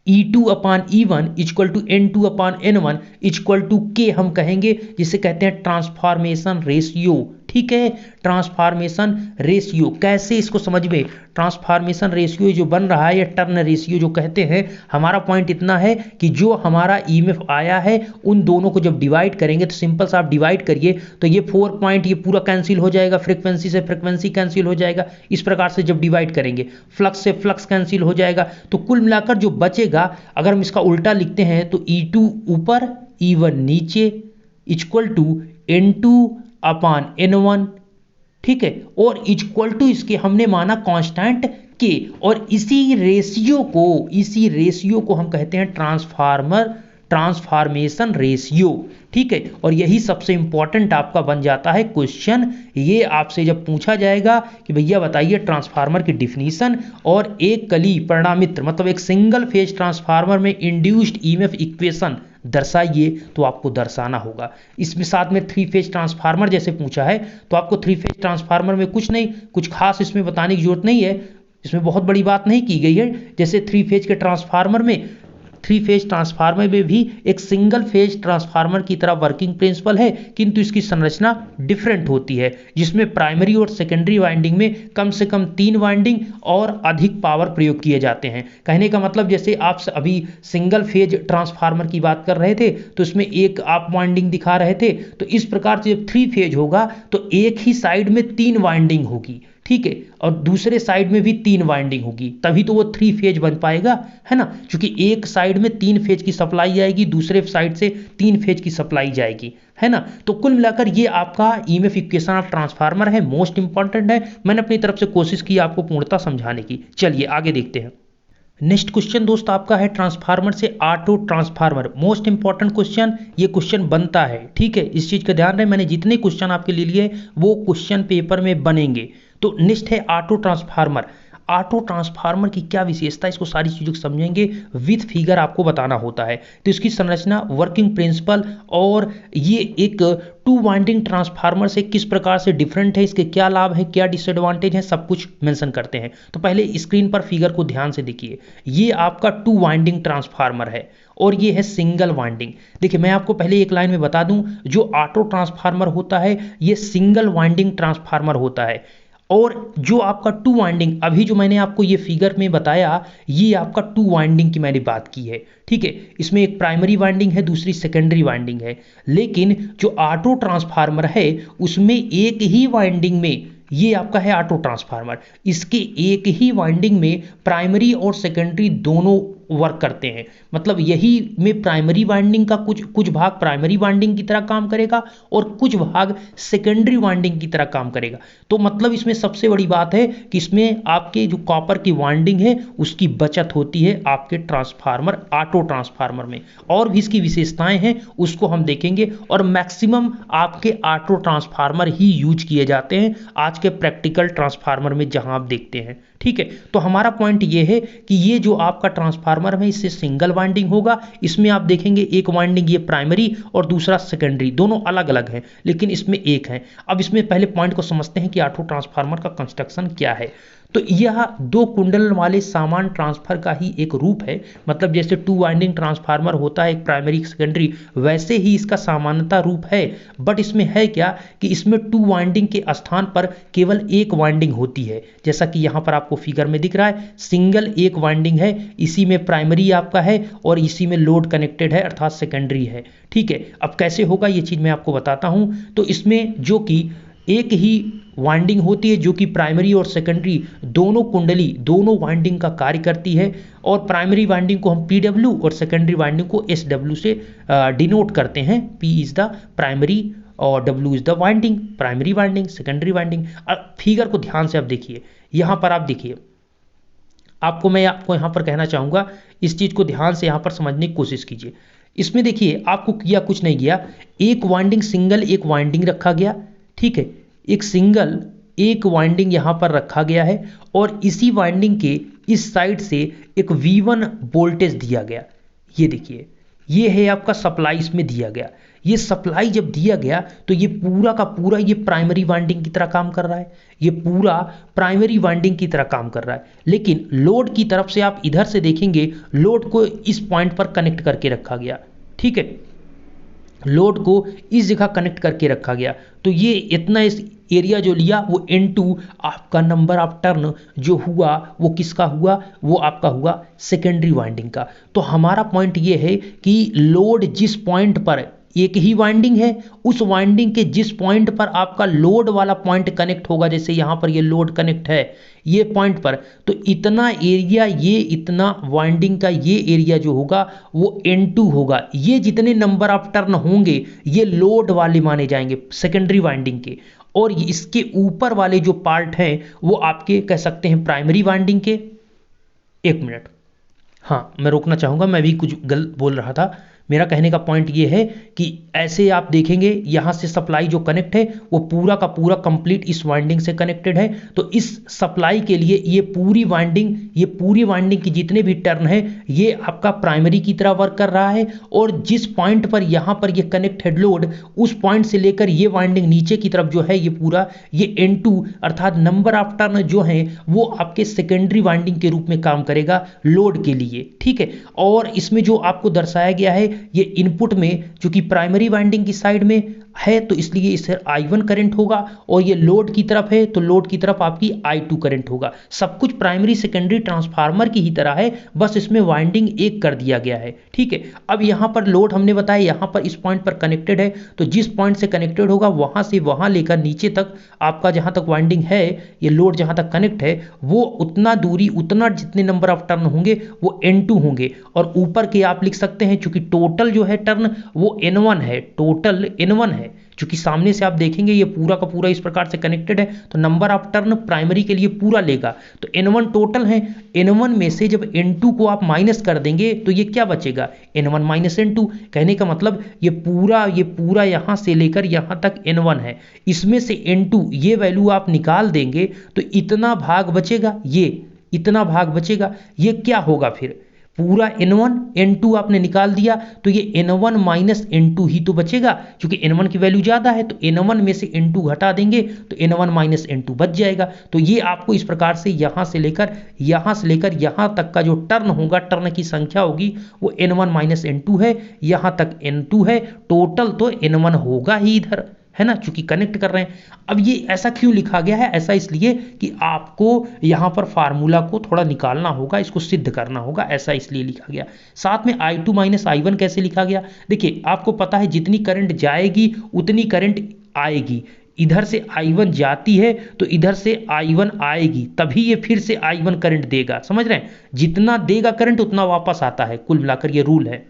E2 upon E1 equal to N2 upon N1 equal to K हम कहेंगे, जिसे कहते हैं ट्रांसफॉर्मेशन रेशियो। ठीक है, ट्रांसफॉर्मेशन रेशियो कैसे, इसको समझ में। ट्रांसफॉर्मेशन रेशियो जो बन रहा है या टर्न रेशियो जो कहते हैं, हमारा पॉइंट इतना है कि जो हमारा ईएमएफ आया है उन दोनों को जब डिवाइड करेंगे, तो सिंपल सा आप डिवाइड करिए तो ये 4 पॉइंट ये पूरा कैंसिल हो जाएगा, फ्रीक्वेंसी से फ्रीक्वेंसी कैंसिल हो जाएगा। इस प्रकार से जब डिवाइड करेंगे, फ्लक्स से फ्लक्स कैंसिल हो जाएगा, तो कुल मिलाकर जो बचेगा, अगर हम इसका उल्टा लिखते हैं तो E2 ऊपर E1 नीचे equal to N2 upon N1। ठीक है, और इक्वल टू इसके हमने माना कांस्टेंट K, और इसी रेशियो को हम कहते हैं ट्रांसफॉर्मेशन रेशियो। ठीक है, और यही सबसे इंपॉर्टेंट आपका बन जाता है क्वेश्चन। ये आपसे जब पूछा जाएगा कि भैया बताइए ट्रांसफार्मर की डिफिनीशन और एक कली परिणामित्र, मतलब एक सिंगल फेज ट्रांसफार्मर में इंड्यूस्ड ईएमएफ इक्वेशन दर्शाइए, तो आपको दर्शाना होगा। इसमें साथ में 3 फेज ट्रांसफार्मर जैसे पूछा है, तो आपको 3 फेज ट्रांसफार्मर में कुछ खास इसमें बताने की जरूरत नहीं है, इसमें बहुत बड़ी बात नहीं की गई है। जैसे 3 फेज के ट्रांसफार्मर में, 3 फेज ट्रांसफार्मर में भी एक सिंगल फेज ट्रांसफार्मर की तरह वर्किंग प्रिंसिपल है, किंतु इसकी संरचना डिफरेंट होती है, जिसमें प्राइमरी और सेकेंडरी वाइंडिंग में कम से कम 3 वाइंडिंग और अधिक पावर प्रयोग किए जाते हैं। कहने का मतलब, जैसे आप अभी सिंगल फेज ट्रांसफार्मर की बात कर रहे थे तो इसमें एक आप वाइंडिंग दिखा रहे थे, तो इस प्रकार से जब 3 फेज होगा तो एक ही साइड में 3 वाइंडिंग होगी। ठीक है, और दूसरे साइड में भी 3 वाइंडिंग होगी, तभी तो वो 3 फेज बन पाएगा, है ना, क्योंकि एक साइड में 3 फेज की सप्लाई जाएगी, दूसरे साइड से 3 फेज की सप्लाई जाएगी, है ना। तो कुल मिलाकर ये आपका ईएमएफ इक्वेशन ऑफ ट्रांसफार्मर है, मोस्ट इंपॉर्टेंट है। मैंने अपनी तरफ से कोशिश की आपको पूर्णता समझाने की। चलिए आगे देखते हैं। नेक्स्ट क्वेश्चन दोस्त आपका है ट्रांसफार्मर से auto transformer, most important question ये क्वेश्चन बनता है। ठीक है, इस चीज का ध्यान रहे, मैंने जितने क्वेश्चन आपके लिए लिए वो क्वेश्चन पेपर में बनेंगे। तो नेक्स्ट है ऑटो ट्रांसफार्मर। ऑटो ट्रांसफार्मर की क्या विशेषता, इसको सारी चीज़ों को समझेंगे, विथ फिगर आपको बताना होता है। तो इसकी संरचना, वर्किंग प्रिंसिपल, और ये एक 2 वाइंडिंग ट्रांसफार्मर से किस प्रकार से डिफरेंट है, इसके क्या लाभ है, क्या डिसएडवांटेज है, सब कुछ मेंशन करते हैं। तो पहले स्क्रीन पर फिगर को ध्यान से देखिए, ये आपका 2 वाइंडिंग ट्रांसफार्मर है और ये है सिंगल वाइंडिंग। देखिए मैं आपको पहले एक लाइन में बता दूं, जो ऑटो ट्रांसफार्मर होता है ये सिंगल वाइंडिंग ट्रांसफार्मर होता है, और जो आपका 2 वाइंडिंग, अभी जो मैंने आपको ये फिगर में बताया, ये आपका 2 वाइंडिंग की मैंने बात की है। ठीक है, इसमें एक प्राइमरी वाइंडिंग है, दूसरी सेकेंडरी वाइंडिंग है। लेकिन जो ऑटो ट्रांसफार्मर है उसमें एक ही वाइंडिंग में, ये आपका है ऑटो ट्रांसफार्मर, इसके एक ही वाइंडिंग में प्राइमरी और सेकेंडरी दोनों वर्क करते हैं। मतलब यही में प्राइमरी वाइंडिंग का कुछ भाग प्राइमरी वाइंडिंग की तरह काम करेगा और कुछ भाग सेकेंडरी वाइंडिंग की तरह काम करेगा। तो मतलब इसमें सबसे बड़ी बात है कि इसमें आपके जो कॉपर की वाइंडिंग है उसकी बचत होती है आपके ट्रांसफार्मर, ऑटो ट्रांसफार्मर में। और भी इसकी विशेषताएं हैं उसको हम देखेंगे, और मैक्सिमम आपके ऑटो ट्रांसफार्मर ही यूज किए जाते हैं आज के प्रैक्टिकल ट्रांसफार्मर में जहां आप देखते हैं। ठीक है। तो हमारा पॉइंट ये है कि ये जो आपका ट्रांसफार्मर है इससे सिंगल वाइंडिंग होगा। इसमें आप देखेंगे एक वाइंडिंग ये प्राइमरी और दूसरा सेकेंडरी, दोनों अलग अलग हैं लेकिन इसमें एक है। अब इसमें पहले पॉइंट को समझते हैं कि ऑटो ट्रांसफार्मर का कंस्ट्रक्शन क्या है। तो यह दो कुंडल वाले सामान ट्रांसफर का ही एक रूप है। मतलब जैसे टू वाइंडिंग ट्रांसफार्मर होता है एक प्राइमरी सेकेंडरी, वैसे ही इसका सामान्यता रूप है। बट इसमें है क्या कि इसमें टू वाइंडिंग के स्थान पर केवल एक वाइंडिंग होती है, जैसा कि यहाँ पर आपको फिगर में दिख रहा है, सिंगल एक वाइंडिंग है, इसी में प्राइमरी आपका है और इसी में लोड कनेक्टेड है अर्थात सेकेंडरी है। ठीक है, अब कैसे होगा ये चीज़ मैं आपको बताता हूँ। तो इसमें जो कि एक ही वाइंडिंग होती है जो कि प्राइमरी और सेकेंडरी दोनों कुंडली दोनों वाइंडिंग का कार्य करती है, और प्राइमरी वाइंडिंग को हम PW और सेकेंडरी वाइंडिंग को SW से डिनोट करते हैं। P इज द प्राइमरी और W is the winding, primary winding secondary winding. अब फिगर को ध्यान से आप देखिए, यहाँ पर आप देखिए, मैं आपको यहाँ पर कहना चाहूँगा, इस चीज़ को ध्यान से यहाँ पर समझने की कोशिश कीजिए। इसमें देखिए आपको किया कुछ नहीं गया, एक वाइंडिंग सिंगल एक वाइंडिंग रखा गया, ठीक है, एक सिंगल एक वाइंडिंग यहाँ पर रखा गया है और इसी वाइंडिंग के इस साइड से एक V1 वोल्टेज दिया गया। ये देखिए, ये है आपका सप्लाई इसमें दिया गया। ये सप्लाई जब दिया गया तो ये पूरा का पूरा ये प्राइमरी वाइंडिंग की तरह काम कर रहा है, ये पूरा प्राइमरी वाइंडिंग की तरह काम कर रहा है। लेकिन लोड की तरफ से आप इधर से देखेंगे, लोड को इस पॉइंट पर कनेक्ट करके रखा गया, ठीक है, लोड को इस जगह कनेक्ट करके रखा गया। तो ये इतना इस एरिया जो लिया वो N2 आपका नंबर ऑफ टर्न जो हुआ वो किसका हुआ, वो आपका हुआ सेकेंडरी वाइंडिंग का। तो हमारा पॉइंट ये है कि लोड जिस पॉइंट पर एक ही वाइंडिंग है, उस वाइंडिंग के जिस पॉइंट पर आपका लोड वाला पॉइंट कनेक्ट होगा, जैसे यहाँ पर ये लोड कनेक्ट है ये पॉइंट पर, तो इतना एरिया, ये इतना वाइंडिंग का ये एरिया जो होगा वो N2 होगा। ये जितने नंबर ऑफ टर्न होंगे ये लोड वाले माने जाएंगे सेकेंडरी वाइंडिंग के, और इसके ऊपर वाले जो पार्ट हैं वो आपके कह सकते हैं प्राइमरी वाइंडिंग के। एक मिनट, हाँ मैं रोकना चाहूँगा, मैं भी कुछ गलत बोल रहा था। मेरा कहने का पॉइंट ये है कि ऐसे आप देखेंगे यहाँ से सप्लाई जो कनेक्ट है वो पूरा का पूरा कंप्लीट इस वाइंडिंग से कनेक्टेड है। तो इस सप्लाई के लिए ये पूरी वाइंडिंग की जितने भी टर्न है ये आपका प्राइमरी की तरह वर्क कर रहा है, और जिस पॉइंट पर यहाँ पर ये कनेक्टेड लोड, उस पॉइंट से लेकर ये वाइंडिंग नीचे की तरफ जो है ये पूरा ये N2 अर्थात नंबर ऑफ टर्न जो है वो आपके सेकेंडरी वाइंडिंग के रूप में काम करेगा लोड के लिए, ठीक है। और इसमें जो आपको दर्शाया गया है ये इनपुट में चूंकि प्राइमरी वाइंडिंग की साइड में है तो इसलिए इसे I1 करंट होगा, और ये लोड की तरफ है तो लोड की तरफ आपकी I2 करंट होगा। सब कुछ प्राइमरी सेकेंडरी ट्रांसफार्मर की ही तरह है, बस इसमें वाइंडिंग एक कर दिया गया है, ठीक है। अब यहाँ पर लोड हमने बताया यहाँ पर इस पॉइंट पर कनेक्टेड है, तो जिस पॉइंट से कनेक्टेड होगा वहां से वहां लेकर नीचे तक आपका जहां तक वाइंडिंग है, ये लोड जहां तक कनेक्ट है वो उतना दूरी, उतना जितने नंबर ऑफ टर्न होंगे वो N2 होंगे। और ऊपर के आप लिख सकते हैं चूंकि टोटल जो है टर्न वो N1 है, टोटल N1 है, चूंकि सामने से आप देखेंगे ये पूरा का पूरा इस प्रकार से कनेक्टेड है तो नंबर ऑफ टर्न प्राइमरी के लिए पूरा लेगा। तो N1 टोटल है, N1 में से जब N2 को आप माइनस कर देंगे तो ये क्या बचेगा, N1 माइनस N2। कहने का मतलब ये पूरा यहां से लेकर यहां तक N1 है, इसमें से N2 ये वैल्यू आप निकाल देंगे तो इतना भाग बचेगा, ये इतना भाग बचेगा। ये क्या होगा फिर, पूरा N1 N2 आपने निकाल दिया तो ये N1 माइनस N2 ही तो बचेगा, क्योंकि N1 की वैल्यू ज़्यादा है तो N1 में से N2 घटा देंगे तो N1 माइनस N2 बच जाएगा। तो ये आपको इस प्रकार से यहाँ से लेकर यहाँ तक का जो टर्न होगा, टर्न की संख्या होगी वो N1 माइनस N2 है, यहाँ तक N2 है, टोटल तो N1 होगा ही इधर, है ना, चूंकि कनेक्ट कर रहे हैं। अब ये ऐसा क्यों लिखा गया है, ऐसा इसलिए कि आपको यहां पर फार्मूला को थोड़ा निकालना होगा, इसको सिद्ध करना होगा, ऐसा इसलिए लिखा गया। साथ में I2 माइनस I1 कैसे लिखा गया, देखिए आपको पता है जितनी करंट जाएगी उतनी करंट आएगी। इधर से I1 जाती है तो इधर से I1 आएगी, तभी ये फिर से I1 करंट देगा, समझ रहे हैं, जितना देगा करंट उतना वापस आता है, कुल मिलाकर ये रूल है।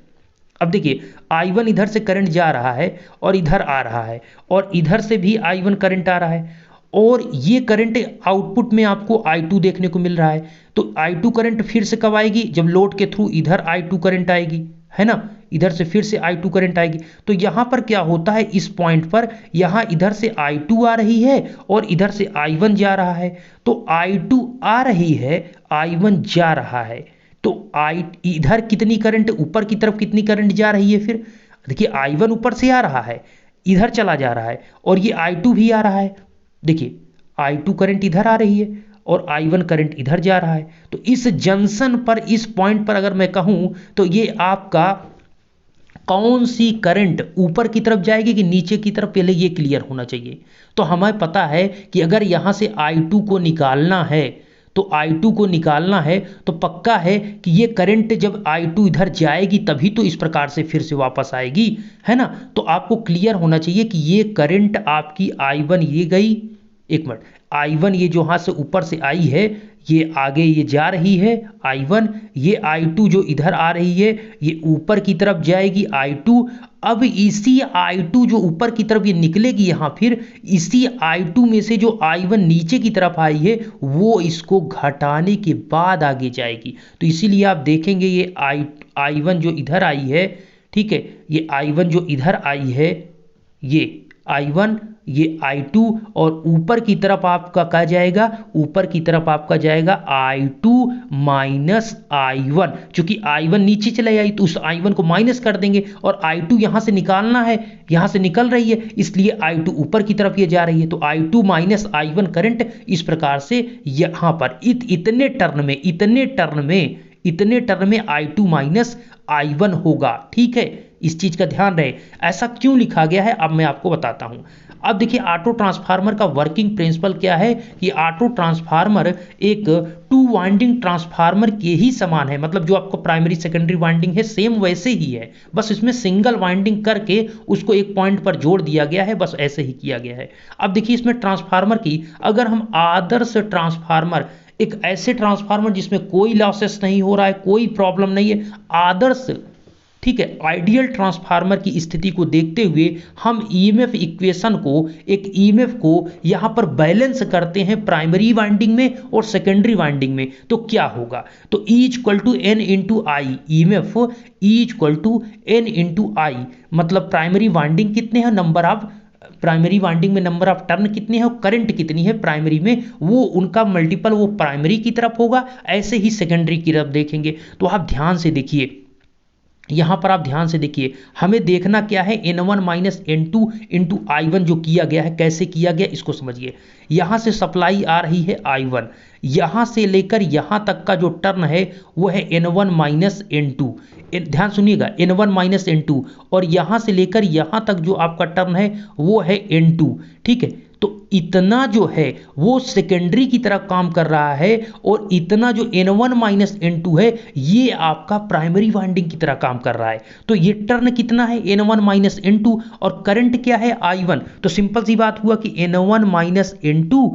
अब देखिए I1 इधर से करंट जा रहा है और इधर आ रहा है, और इधर से भी I1 करंट आ रहा है, और ये करंट आउटपुट में आपको I2 देखने को मिल रहा है। तो I2 करंट फिर से कब आएगी, जब लोड के थ्रू इधर I2 करंट आएगी, है ना, इधर से फिर से I2 करंट आएगी। तो यहाँ पर क्या होता है, इस पॉइंट पर यहाँ इधर से I2 आ रही है और इधर से I1 जा रहा है। तो I2 आ रही है, I1 जा रहा है। तो इधर कितनी करंट, ऊपर की तरफ कितनी करंट जा रही है, फिर देखिए I1 ऊपर से आ रहा है, इधर चला जा रहा है, और ये I2 भी आ रहा है। देखिए I2 करंट इधर आ रही है और I1 करंट इधर जा रहा है। तो इस जंक्शन पर, इस पॉइंट पर अगर मैं कहूं तो ये आपका कौन सी करंट ऊपर की तरफ जाएगी कि नीचे की तरफ, पहले ये क्लियर होना चाहिए। तो हमें पता है कि अगर यहां से I2 को निकालना है, तो I2 को निकालना है तो पक्का है कि ये करंट जब I2 इधर जाएगी तभी तो इस प्रकार से फिर से वापस आएगी, है ना। तो आपको क्लियर होना चाहिए कि ये करंट आपकी I1 ये गई, एक मिनट, I1 ये जो हाथ से ऊपर से आई है, ये आगे ये जा रही है I1, ये I2 जो इधर आ रही है ये ऊपर की तरफ जाएगी I2। अब इसी I2 जो ऊपर की तरफ ये निकलेगी यहाँ, फिर इसी I2 में से जो I1 नीचे की तरफ आई है वो इसको घटाने के बाद आगे जाएगी। तो इसीलिए आप देखेंगे ये I1 जो इधर आई है, ठीक है, ये I1 जो इधर आई है, ये I1, ये I2, और ऊपर की तरफ आपका क्या जाएगा, ऊपर की तरफ आपका जाएगा I2 माइनस I1। चूंकि I1 नीचे चले आई तो उस I1 को माइनस कर देंगे, और I2 यहां से निकालना है, यहां से निकल रही है, इसलिए I2 ऊपर की तरफ ये जा रही है। तो I2 माइनस I1 करंट इस प्रकार से यहां पर इतने टर्न में I2 माइनस I1 होगा। ठीक है, इस चीज का ध्यान रहे। ऐसा क्यों लिखा गया है अब मैं आपको बताता हूं। अब देखिए ऑटो ट्रांसफार्मर का वर्किंग प्रिंसिपल क्या है कि ऑटो ट्रांसफार्मर एक टू वाइंडिंग ट्रांसफार्मर के ही समान है, मतलब जो आपको प्राइमरी सेकेंडरी वाइंडिंग है सेम वैसे ही है, बस इसमें सिंगल वाइंडिंग करके उसको एक पॉइंट पर जोड़ दिया गया है, बस ऐसे ही किया गया है। अब देखिए इसमें ट्रांसफार्मर की, अगर हम आदर्श ट्रांसफार्मर, एक ऐसे ट्रांसफार्मर जिसमें कोई लॉसेस नहीं हो रहा है, कोई प्रॉब्लम नहीं है, आदर्श, ठीक है, आइडियल ट्रांसफार्मर की स्थिति को देखते हुए हम ईएमएफ इक्वेशन को, एक ईएमएफ को यहां पर बैलेंस करते हैं प्राइमरी वाइंडिंग में और सेकेंडरी वाइंडिंग में। तो क्या होगा, तो E equal to N into I, EMF E equal to N into I, मतलब प्राइमरी वाइंडिंग कितने हैं, नंबर ऑफ प्राइमरी वाइंडिंग में नंबर ऑफ टर्न कितने हैं और करंट कितनी है प्राइमरी में, वो उनका मल्टीपल वो प्राइमरी की तरफ होगा, ऐसे ही सेकेंडरी की तरफ देखेंगे। तो आप ध्यान से देखिए, यहां पर आप ध्यान से देखिए, हमें देखना क्या है, N1 minus N2 into I1 जो किया गया है, कैसे किया गया इसको समझिए। यहां से सप्लाई आ रही है I1, यहां से लेकर यहां तक का जो टर्न है वो है N1 माइनस N2, ध्यान सुनिएगा, N1 माइनस N2, और यहां से लेकर यहां तक जो आपका टर्न है वो है N2। ठीक है, तो इतना जो है वो सेकेंडरी की तरह काम कर रहा है, और इतना जो N1 माइनस N2 है ये आपका प्राइमरी वाइंडिंग की तरह काम कर रहा है। तो ये टर्न कितना है, N1 माइनस N2, और करंट क्या है, I1। तो सिंपल सी बात हुआ कि N1 minus N2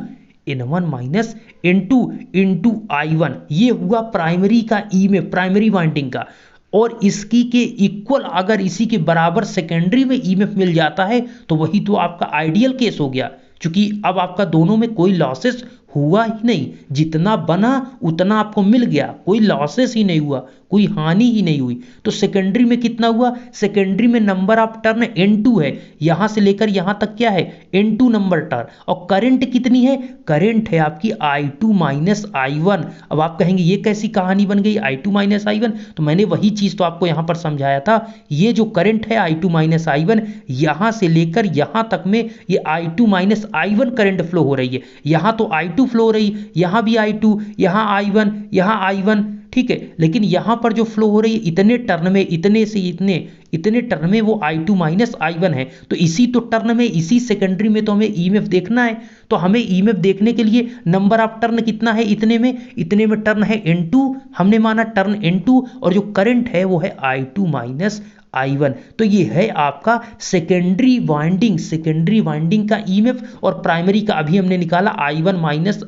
into I1, ये हुआ प्राइमरी का ई में, प्राइमरी वाइंडिंग का, और इसकी के इक्वल अगर इसी के बराबर सेकेंडरी में ईएमएफ मिल जाता है तो वही तो आपका आइडियल केस हो गया, क्योंकि अब आपका दोनों में कोई लॉसेस हुआ ही नहीं, जितना बना उतना आपको मिल गया, कोई लॉसेस ही नहीं हुआ, कोई हानि ही नहीं हुई। तो सेकेंडरी में कितना हुआ, सेकेंडरी में नंबर ऑफ टर्न N2 है, यहां से लेकर यहां तक क्या है N2 नंबर टर्न, और करंट कितनी है, करंट है आपकी I2 माइनस I1। अब आप कहेंगे ये कैसी कहानी बन गई I2 माइनस I1, तो मैंने वही चीज तो आपको यहां पर समझाया था। ये जो करंट है I2 माइनस I1, यहां से लेकर यहां तक में ये I2 minus I1 current flow हो रही है, यहां तो I2 फ्लो हो रही, यहां भी I2, यहां I1, यहां I1, ठीक है, लेकिन यहां पर जो फ्लो हो रही है इतने टर्न में, इतने से इतने टर्न में वो I2 माइनस I1 है। तो इसी तो टर्न में, इसी सेकेंडरी में तो हमें ईएमएफ देखना है। तो हमें ईएमएफ देखने के लिए नंबर ऑफ टर्न कितना है, इतने में टर्न है N2, हमने माना टर्न N2, और जो करंट है वो है I2 माइनस I1। तो ये है आपका सेकेंडरी वाइंडिंग का ईएमएफ, और प्राइमरी का अभी हमने निकाला I1 minus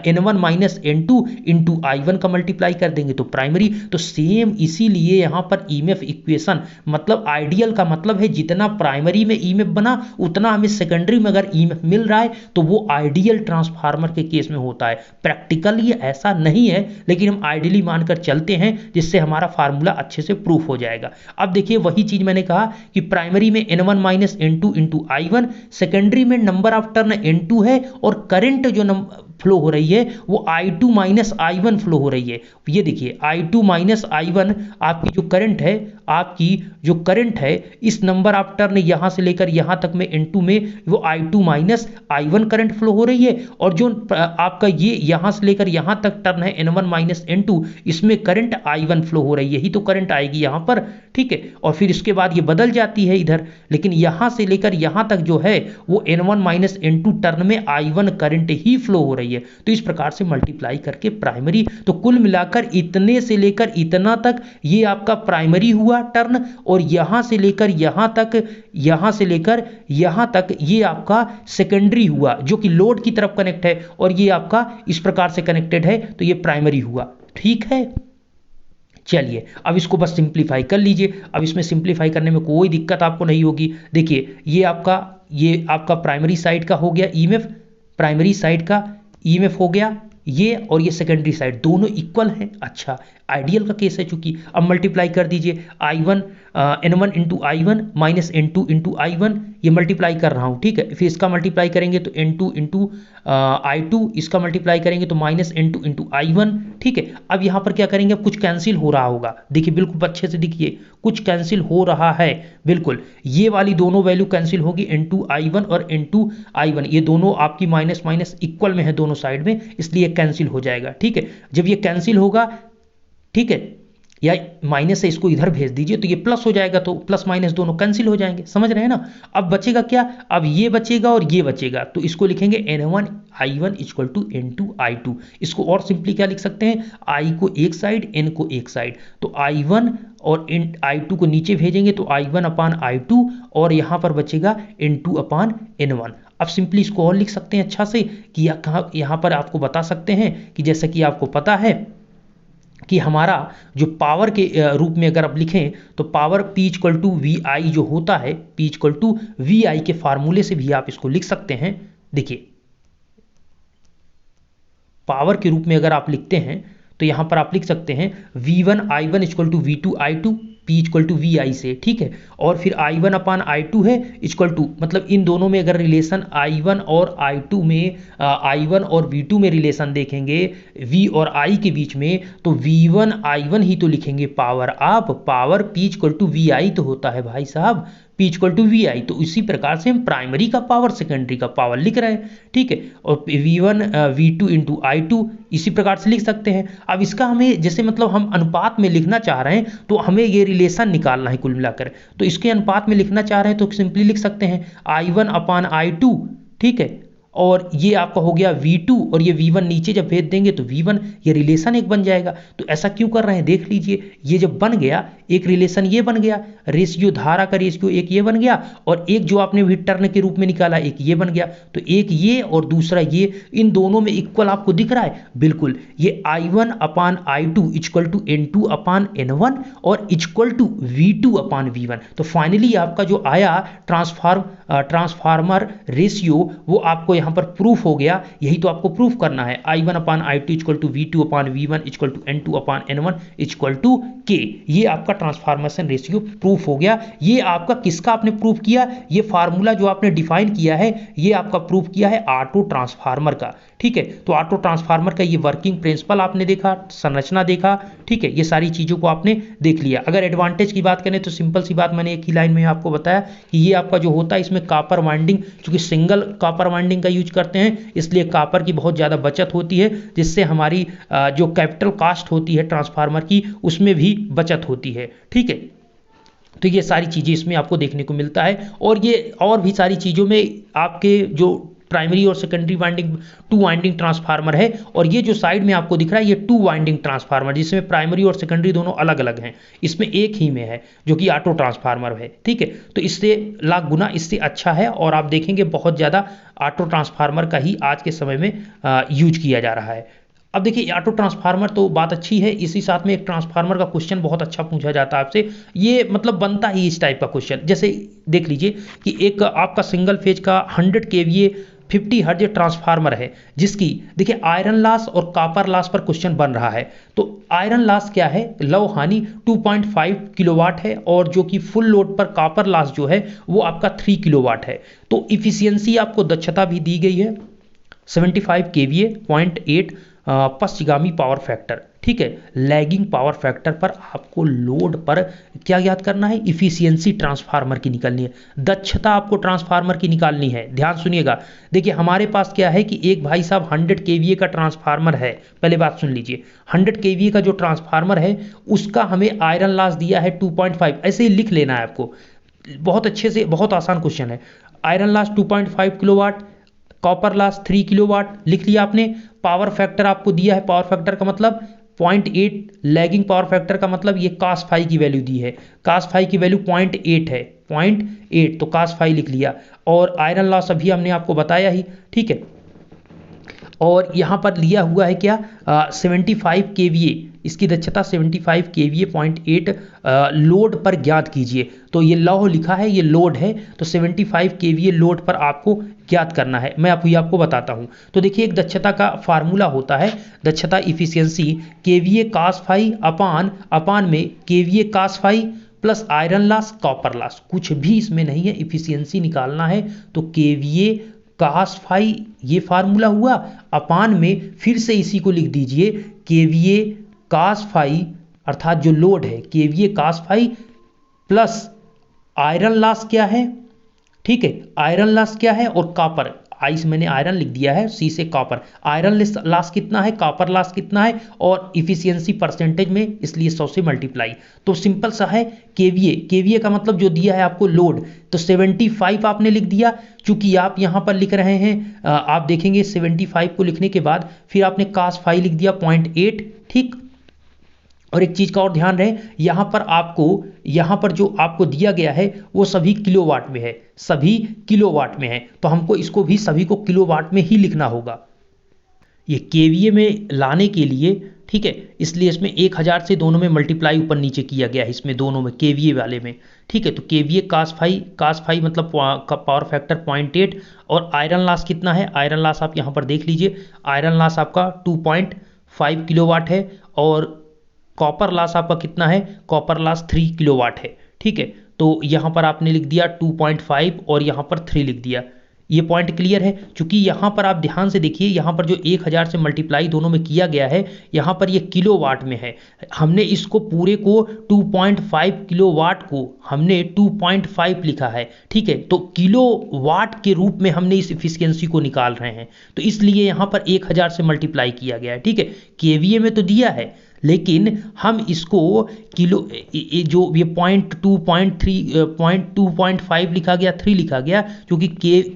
N1 minus N2 into I1 का मल्टीप्लाई कर देंगे तो प्राइमरी। तो सेम इसीलिए यहां पर ईएमएफ इक्वेशन, मतलब आइडियल का मतलब है जितना प्राइमरी में ईएमएफ बना उतना हमें सेकेंडरी में अगर ईएमएफ मिल रहा है तो वो आइडियल ट्रांसफार्मर के केस में होता है। प्रैक्टिकली ऐसा नहीं है, लेकिन हम आइडियली मानकर चलते हैं जिससे हमारा फार्मूला अच्छे से प्रूफ हो जाएगा। अब देखिए वही चीज मैंने कहा कि प्राइमरी में N1 minus N2 into I1, secondary में नंबर ऑफ टर्न N2 है और करंट जो फ्लो हो रही है वो I2 माइनस I1 फ्लो हो रही है। ये देखिए I2 माइनस I1 आपकी जो करंट है इस नंबर ऑफ टर्न यहां से लेकर यहां तक में N2 में वो I2 minus I1 current flow हो रही है, और जो आपका ये यहां से लेकर यहां तक टर्न है N1 माइनस N2, इसमें करंट I1 फ्लो हो रही है, यही तो करंट आएगी यहां पर, ठीक है। और फिर इसके बाद ये बदल जाती है इधर, लेकिन यहां से लेकर यहां तक जो है वो N1 माइनस N2 टर्न में I1 करंट ही फ्लो हो रही है। तो इस प्रकार से मल्टीप्लाई करके प्राइमरी, तो कुल मिलाकर इतने से लेकर इतना तक ये आपका प्राइमरी हुआ टर्न, और यहां से लेकर यहां तक ये आपका सेकेंडरी हुआ जो कि लोड की तरफ कनेक्ट है, और ये आपका इस प्रकार से कनेक्टेड है, तो ये प्राइमरी हुआ, ठीक है। चलिए अब इसको बस सिंप्लीफाई कर लीजिए। अब इसमें सिंप्लीफाई करने में कोई दिक्कत आपको नहीं होगी। देखिए ये आपका प्राइमरी साइड का हो गया ईएमएफ, प्राइमरी साइड का ईएमएफ हो गया ये, और ये सेकेंडरी साइड दोनों इक्वल हैं। अच्छा आइडियल का केस है चूंकि। अब मल्टीप्लाई कर दीजिए I1 N1 into I1 minus N2 into I1, ये मल्टीप्लाई कर रहा हूँ, ठीक है। फिर इसका मल्टीप्लाई करेंगे तो N2 इंटू I2, इसका मल्टीप्लाई करेंगे तो माइनस N2 इंटू I1, ठीक है। अब यहाँ पर क्या करेंगे, अब कुछ कैंसिल हो रहा होगा, देखिए बिल्कुल अच्छे से दिखिए, कुछ कैंसिल हो रहा है, बिल्कुल ये वाली दोनों वैल्यू कैंसिल होगी, N2 I1 और N2 I1, ये दोनों आपकी माइनस माइनस इक्वल में है दोनों साइड में, इसलिए कैंसिल हो जाएगा, ठीक है। जब ये कैंसिल होगा, ठीक है, या माइनस से इसको इधर भेज दीजिए तो ये प्लस हो जाएगा, तो प्लस माइनस दोनों कैंसिल हो जाएंगे, समझ रहे हैं ना। अब बचेगा क्या, अब ये बचेगा और ये बचेगा, तो इसको लिखेंगे N1 I1 equal to N2 I2। इसको और सिंपली क्या लिख सकते हैं, I को एक साइड, N को एक साइड, तो I1 और I2 को नीचे भेजेंगे तो I1 अपान I2, और यहाँ पर बचेगा N2 अपान N1। अब सिंपली इसको और लिख सकते हैं अच्छा से कि यहाँ पर आपको बता सकते हैं कि जैसा कि आपको पता है कि हमारा जो पावर के रूप में अगर आप लिखें तो power P equal to VI जो होता है, P इक्वल टू VI के फार्मूले से भी आप इसको लिख सकते हैं। देखिए पावर के रूप में अगर आप लिखते हैं तो यहां पर आप लिख सकते हैं V1 I1 equal to V2 I2, P equal to VI से, ठीक है। और फिर I1 अपान I2 है इक्वल टू, मतलब इन दोनों में अगर रिलेशन I1 और I2 में I1 और V2 में रिलेशन देखेंगे V और I के बीच में, तो V1 I1 ही तो लिखेंगे पावर। आप power P equal to VI तो होता है भाई साहब, P इक्वल टू VI, तो इसी प्रकार से हम प्राइमरी का पावर सेकेंडरी का पावर लिख रहे हैं, ठीक है। और V1 V2 इंटू I2 इसी प्रकार से लिख सकते हैं। अब इसका हमें जैसे मतलब हम अनुपात में लिखना चाह रहे हैं तो हमें ये रिलेशन निकालना है कुल मिलाकर, तो इसके अनुपात में लिखना चाह रहे हैं तो सिंपली लिख सकते हैं I1 अपान I2, ठीक है, और ये आपका हो गया V2, और ये V1 नीचे जब भेज देंगे तो V1, ये रिलेशन एक बन जाएगा। तो ऐसा क्यों कर रहे हैं देख लीजिए, ये जब बन गया एक रिलेशन ये बन गया, रेशियो धारा का रेशियो एक ये बन गया, और एक जो आपने भी टर्न के रूप में निकाला एक ये बन गया, तो एक ये और दूसरा ये, इन दोनों में इक्वल आपको दिख रहा है, बिल्कुल ये I1 upon I2 equal to N2 upon N1 और equal to V2 upon V1। तो फाइनली आपका जो आया ट्रांसफार्मर रेशियो वो आपको यहाँ पर प्रूफ हो गया। यही तो आपको प्रूफ करना है, I1 upon I2 equal to V2 upon V1 equal to N2 upon N1 equal to K। ये आपका ट्रांसफॉर्मेशन रेशियो प्रूफ हो गया। ये आपका किसका आपने प्रूफ किया, ये फार्मूला जो आपने डिफाइन किया है ये आपका प्रूफ किया है ऑटो ट्रांसफार्मर का, ठीक है। तो ऑटो ट्रांसफार्मर का ये वर्किंग प्रिंसिपल आपने देखा, संरचना देखा, ठीक है, ये सारी चीजों को आपने देख लिया। अगर एडवांटेज की बात करें तो सिंपल सी बात मैंने एक ही लाइन में आपको बताया कि ये आपका जो होता है इसमें कॉपर वाइंडिंग, चूंकि सिंगल कॉपर वाइंडिंग का यूज करते हैं इसलिए कॉपर की बहुत ज्यादा बचत होती है, जिससे हमारी जो कैपिटल कॉस्ट होती है ट्रांसफार्मर की उसमें भी बचत होती है, ठीक है। तो ये सारी चीजें इसमें आपको देखने को मिलता है, और ये और भी सारी चीजों में आपके जो प्राइमरी और सेकेंडरी वाइंडिंग 2 वाइंडिंग ट्रांसफार्मर है, और ये जो साइड में आपको दिख रहा है ये 2 वाइंडिंग ट्रांसफार्मर, जिसमें प्राइमरी और सेकेंडरी दोनों अलग अलग हैं, इसमें एक ही में है जो कि ऑटो ट्रांसफार्मर है, ठीक है। तो इससे लाख गुना इससे अच्छा है, और आप देखेंगे बहुत ज़्यादा ऑटो ट्रांसफार्मर का ही आज के समय में यूज किया जा रहा है। अब देखिए ऑटो ट्रांसफार्मर तो बात अच्छी है, इसी साथ में एक ट्रांसफार्मर का क्वेश्चन बहुत अच्छा पूछा जाता है आपसे, ये मतलब बनता ही इस टाइप का क्वेश्चन। जैसे देख लीजिए कि एक आपका सिंगल फेज का 100 kVA 50 हर्ट्ज ट्रांसफार्मर है, जिसकी देखिए आयरन लॉस और कॉपर लॉस पर क्वेश्चन बन रहा है। तो आयरन लॉस क्या है, लौ हानि 2.5 किलोवाट है, और जो कि फुल लोड पर कॉपर लॉस जो है वो आपका 3 किलोवाट है। तो इफिशियंसी आपको दक्षता भी दी गई है 75 केवीए 0.8 पश्चिगामी पावर फैक्टर, ठीक है। लैगिंग पावर फैक्टर पर आपको लोड पर क्या याद करना है, इफिशियंसी ट्रांसफार्मर की निकालनी है, दक्षता आपको ट्रांसफार्मर की निकालनी है। ध्यान सुनिएगा, देखिए हमारे पास क्या है कि एक भाई साहब 100 केवीए का ट्रांसफार्मर है, पहले बात सुन लीजिए, 100 केवीए का जो ट्रांसफार्मर है उसका हमें आयरन लॉस दिया है 2.5, ऐसे ही लिख लेना है आपको, बहुत अच्छे से, बहुत आसान क्वेश्चन है। Iron loss 2.5 kilowatt, copper loss 3 kilowatt लिख लिया आपने। पावर फैक्टर आपको दिया है, पावर फैक्टर का मतलब 0.8, लैगिंग पावर फैक्टर का मतलब ये कास फाई की वैल्यू दी है, कास फाई की वैल्यू 0.8 है, 0.8, तो कास फाई लिख लिया। और आयरन लॉस अभी हमने आपको बताया ही, ठीक है। और यहाँ पर लिया हुआ है क्या, 75 केवीए, इसकी दक्षता 75 केवीए 0.8 लोड पर ज्ञात कीजिए। तो ये लौ लिखा है, ये लोड है, तो 75 केवीए लोड पर आपको ज्ञात करना है। मैं आपको बताता हूँ। तो देखिए एक दक्षता का फार्मूला होता है, दक्षता efficiency KVA cos phi upon में KVA cos phi plus iron loss copper loss, कुछ भी इसमें नहीं है, इफिशियंसी निकालना है तो केवीए कास फाई ये फार्मूला हुआ, अपान में फिर से इसी को लिख दीजिए केवीए कास फाई, अर्थात जो लोड है KVA cos phi plus iron loss क्या है, ठीक है, आयरन लॉस क्या है, और कॉपर, आई से मैंने आयरन लिख दिया है, सी से कॉपर, आयरन लॉस कितना है, कॉपर लॉस कितना है, और इफिशियंसी परसेंटेज में, इसलिए 100 से मल्टीप्लाई। तो सिंपल सा है, केवीए, केवीए का मतलब जो दिया है आपको लोड, तो 75 आपने लिख दिया। चूंकि आप यहां पर लिख रहे हैं, आप देखेंगे 75 को लिखने के बाद फिर आपने कास फाई लिख दिया 0.8, ठीक। और एक चीज का और ध्यान रहे, यहां पर जो आपको दिया गया है वो सभी किलोवाट में है, सभी किलोवाट में है, तो हमको इसको भी सभी को किलोवाट में ही लिखना होगा। ये केवीए में लाने के लिए, ठीक है, इसलिए इसमें 1000 से दोनों में मल्टीप्लाई ऊपर नीचे किया गया है, इसमें दोनों में केवीए वाले में, ठीक है। तो केवीए कास फाई मतलब पावर फैक्टर 0.8, और आयरन लॉस कितना है, आयरन लॉस आप यहाँ पर देख लीजिए, आयरन लॉस आपका 2.5 किलोवाट है, और कॉपर लॉस आपका कितना है, कॉपर लॉस 3 किलोवाट है, ठीक है। तो यहाँ पर आपने लिख दिया 2.5 और यहाँ पर 3 लिख दिया, ये पॉइंट क्लियर है। क्योंकि यहाँ पर आप ध्यान से देखिए, यहाँ पर जो 1000 से मल्टीप्लाई दोनों में किया गया है, यहाँ पर ये किलोवाट में है, हमने इसको पूरे को 2.5 किलोवाट को हमने 2.5 लिखा है, ठीक है। तो किलोवाट के रूप में हमने इस इफिशियंसी को निकाल रहे हैं, तो इसलिए यहाँ पर 1000 से मल्टीप्लाई किया गया है, ठीक है। केवीए में तो दिया है, लेकिन हम इसको किलो, जो ये 2.5 लिखा गया, 3 लिखा गया, क्योंकि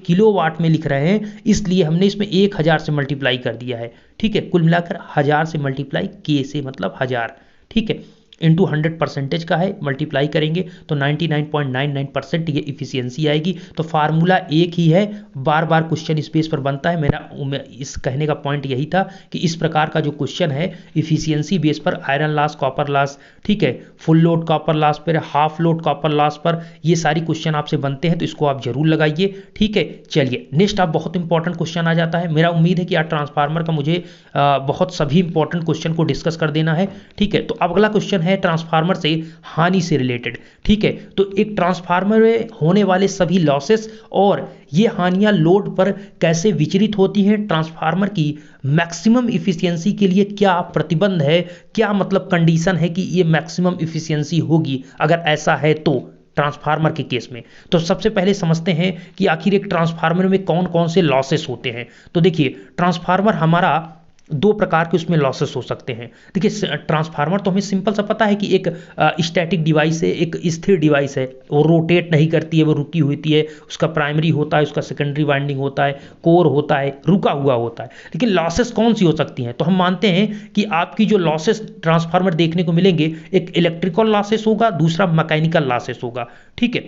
किलोवाट में लिख रहे हैं, इसलिए हमने इसमें 1000 से मल्टीप्लाई कर दिया है, ठीक है। कुल मिलाकर 1000 से मल्टीप्लाई, के से मतलब 1000, ठीक है, इंटू 100% का है, मल्टीप्लाई करेंगे तो 99.99% ये इफिशियंसी आएगी। तो फार्मूला एक ही है, बार बार क्वेश्चन इस बेस पर बनता है। मेरा इस कहने का पॉइंट यही था कि इस प्रकार का जो क्वेश्चन है इफिशियंसी बेस पर, आयरन लॉस कॉपर लॉस, ठीक है, फुल लोड कॉपर लॉस पर, हाफ लोड कॉपर लॉस पर, ये सारी क्वेश्चन आपसे बनते हैं, तो इसको आप जरूर लगाइए, ठीक है। चलिए नेक्स्ट, आप बहुत इंपॉर्टेंट क्वेश्चन आ जाता है। मेरा उम्मीद है कि आज ट्रांसफार्मर का मुझे बहुत सभी इंपॉर्टेंट क्वेश्चन को डिस्कस कर देना है, ठीक है। तो अब अगला क्वेश्चन है ट्रांसफार्मर से हानि से रिलेटेड, ठीक है। तो एक ट्रांसफार्मर में होने वाले सभी लॉसेस और ये हानियां लोड पर कैसे विचरित होती हैं, ट्रांसफार्मर की मैक्सिमम इफिशियंसी के लिए क्या प्रतिबंध है, क्या मतलब कंडीशन है कि ये मैक्सिमम इफिशियंसी होगी अगर ऐसा है तो ट्रांसफार्मर के केस में। तो सबसे पहले समझते हैं कि आखिर एक ट्रांसफार्मर में कौन कौन से लॉसेस होते हैं। तो देखिए ट्रांसफार्मर हमारा दो प्रकार के उसमें लॉसेस हो सकते हैं। देखिए ट्रांसफार्मर तो हमें सिंपल सा पता है कि एक स्टैटिक डिवाइस है, एक स्थिर डिवाइस है, वो रोटेट नहीं करती है, वो रुकी होती है, उसका प्राइमरी होता है, उसका सेकेंडरी वाइंडिंग होता है, कोर होता है, रुका हुआ होता है। लेकिन लॉसेस कौन सी हो सकती हैं, तो हम मानते हैं कि आपकी जो लॉसेस ट्रांसफार्मर देखने को मिलेंगे, एक इलेक्ट्रिकल लॉसेस होगा, दूसरा मैकेनिकल लॉसेस होगा, ठीक है।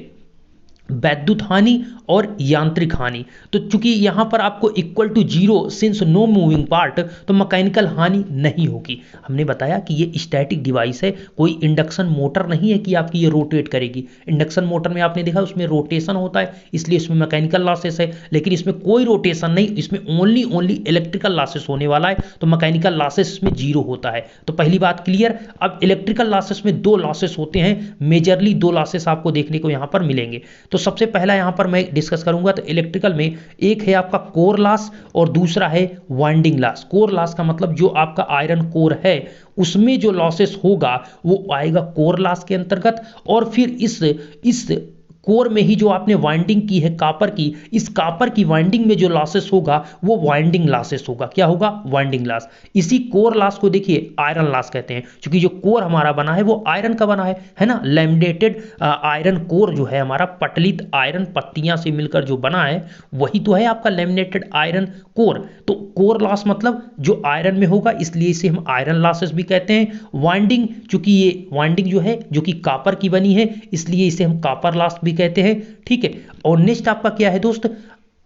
वैद्युत हानि और यांत्रिक हानि। तो चूंकि यहां पर आपको equal to zero since no moving part, तो मैकेनिकल हानि नहीं होगी। हमने बताया कि ये स्टैटिक डिवाइस है, कोई इंडक्शन मोटर नहीं है कि आपकी ये रोटेट करेगी। इंडक्शन मोटर में आपने देखा उसमें रोटेशन होता है, इसलिए इसमें मैकेनिकल लॉसेस है, लेकिन इसमें कोई रोटेशन नहीं, इसमें ओनली इलेक्ट्रिकल लॉसेस होने वाला है, तो मैकेनिकल लॉसेस इसमें जीरो होता है। तो पहली बात क्लियर। अब इलेक्ट्रिकल लॉसेस में दो लॉसेस होते हैं, मेजरली दो लॉसेस आपको देखने को यहां पर मिलेंगे। तो सबसे पहला यहां पर मैं डिस्कस करूंगा, तो इलेक्ट्रिकल में एक है आपका कोर लॉस और दूसरा है वाइंडिंग लॉस। कोर लॉस का मतलब जो आपका आयरन कोर है उसमें जो लॉसेस होगा वो आएगा कोर लॉस के अंतर्गत। और फिर इस कोर में ही जो आपने वाइंडिंग की है कॉपर की, इस कॉपर की वाइंडिंग में जो लॉसेस होगा वो वाइंडिंग लॉसेस होगा। क्या होगा? Winding loss. इसी कोर लॉस को देखिए आयरन लॉस कहते हैं, क्योंकि जो कोर हमारा बना है वो आयरन का बना है ना। लैमिनेटेड आयरन कोर जो है हमारा, पटलित आयरन पत्तियां से मिलकर जो बना है वही तो है आपका लैमिनेटेड आयरन कोर। तो कोर लॉस मतलब जो आयरन में होगा, इसलिए इसे हम आयरन लॉसेस भी कहते हैं। वाइंडिंग, चूंकि ये वाइंडिंग जो है जो कि कॉपर की बनी है, इसलिए इसे हम कॉपर लॉस भी कहते हैं। ठीक है। और नेक्स्ट आपका क्या है दोस्त?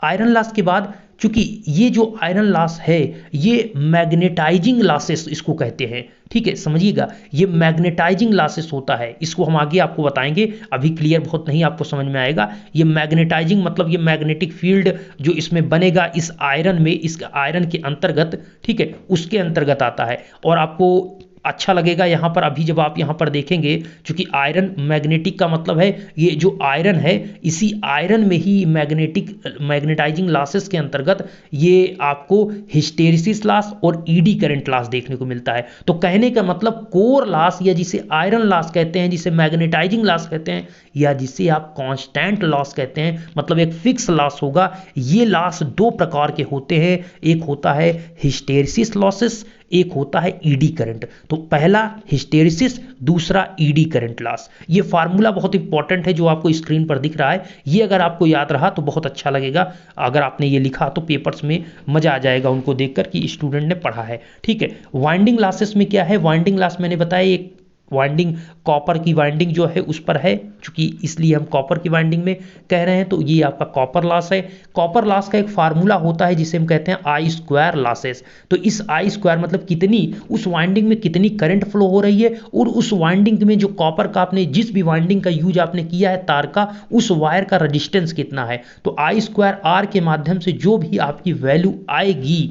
आयरन लॉस के बाद, चूंकि ये जो आयरन लॉस है ये मैग्नेटाइजिंग लॉसेस इसको कहते हैं। ठीक है, समझिएगा, ये मैग्नेटाइजिंग लॉसेस होता है, इसको हम आगे आपको बताएंगे, अभी क्लियर बहुत नहीं आपको समझ में आएगा। ये मैग्नेटाइजिंग मतलब ये मैग्नेटिक फील्ड जो इसमें बनेगा इस आयरन में, इस आयरन के अंतर्गत, ठीक है, उसके अंतर्गत आता है। और आपको अच्छा लगेगा यहाँ पर, अभी जब आप यहाँ पर देखेंगे, क्योंकि आयरन मैग्नेटिक का मतलब है ये जो आयरन है, इसी आयरन में ही मैग्नेटाइजिंग लॉसेस के अंतर्गत ये आपको हिस्टेरिसिस लॉस और ईडी करंट लॉस देखने को मिलता है। तो कहने का मतलब कोर लॉस, या जिसे आयरन लॉस कहते हैं, जिसे मैग्नेटाइजिंग लॉस कहते हैं, या जिसे आप कांस्टेंट लॉस कहते हैं, मतलब एक फिक्स लॉस होगा। ये लॉस दो प्रकार के होते हैं, एक होता है हिस्टेरिसिस लॉसेस, एक होता है ईडी करंट। तो पहला हिस्टेरिसिस, दूसरा ईडी करंट लॉस। ये फार्मूला बहुत इंपॉर्टेंट है जो आपको स्क्रीन पर दिख रहा है, ये अगर आपको याद रहा तो बहुत अच्छा लगेगा। अगर आपने ये लिखा तो पेपर्स में मजा आ जाएगा उनको देखकर कि स्टूडेंट ने पढ़ा है। ठीक है। वाइंडिंग लॉसेस में क्या है? वाइंडिंग लॉस मैंने बताया, एक वाइंडिंग कॉपर की वाइंडिंग जो है उस पर है, क्योंकि इसलिए हम कॉपर की वाइंडिंग में कह रहे हैं। तो ये आपका कॉपर लॉस है। कॉपर लॉस का एक फार्मूला होता है जिसे हम कहते हैं आई स्क्वायर लॉसेस। तो इस आई स्क्वायर मतलब कितनी, उस वाइंडिंग में कितनी करंट फ्लो हो रही है, और उस वाइंडिंग में जो कॉपर का आपने जिस भी वाइंडिंग का यूज आपने किया है तार का, उस वायर का रजिस्टेंस कितना है। तो आई स्क्वायर आर के माध्यम से जो भी आपकी वैल्यू आएगी,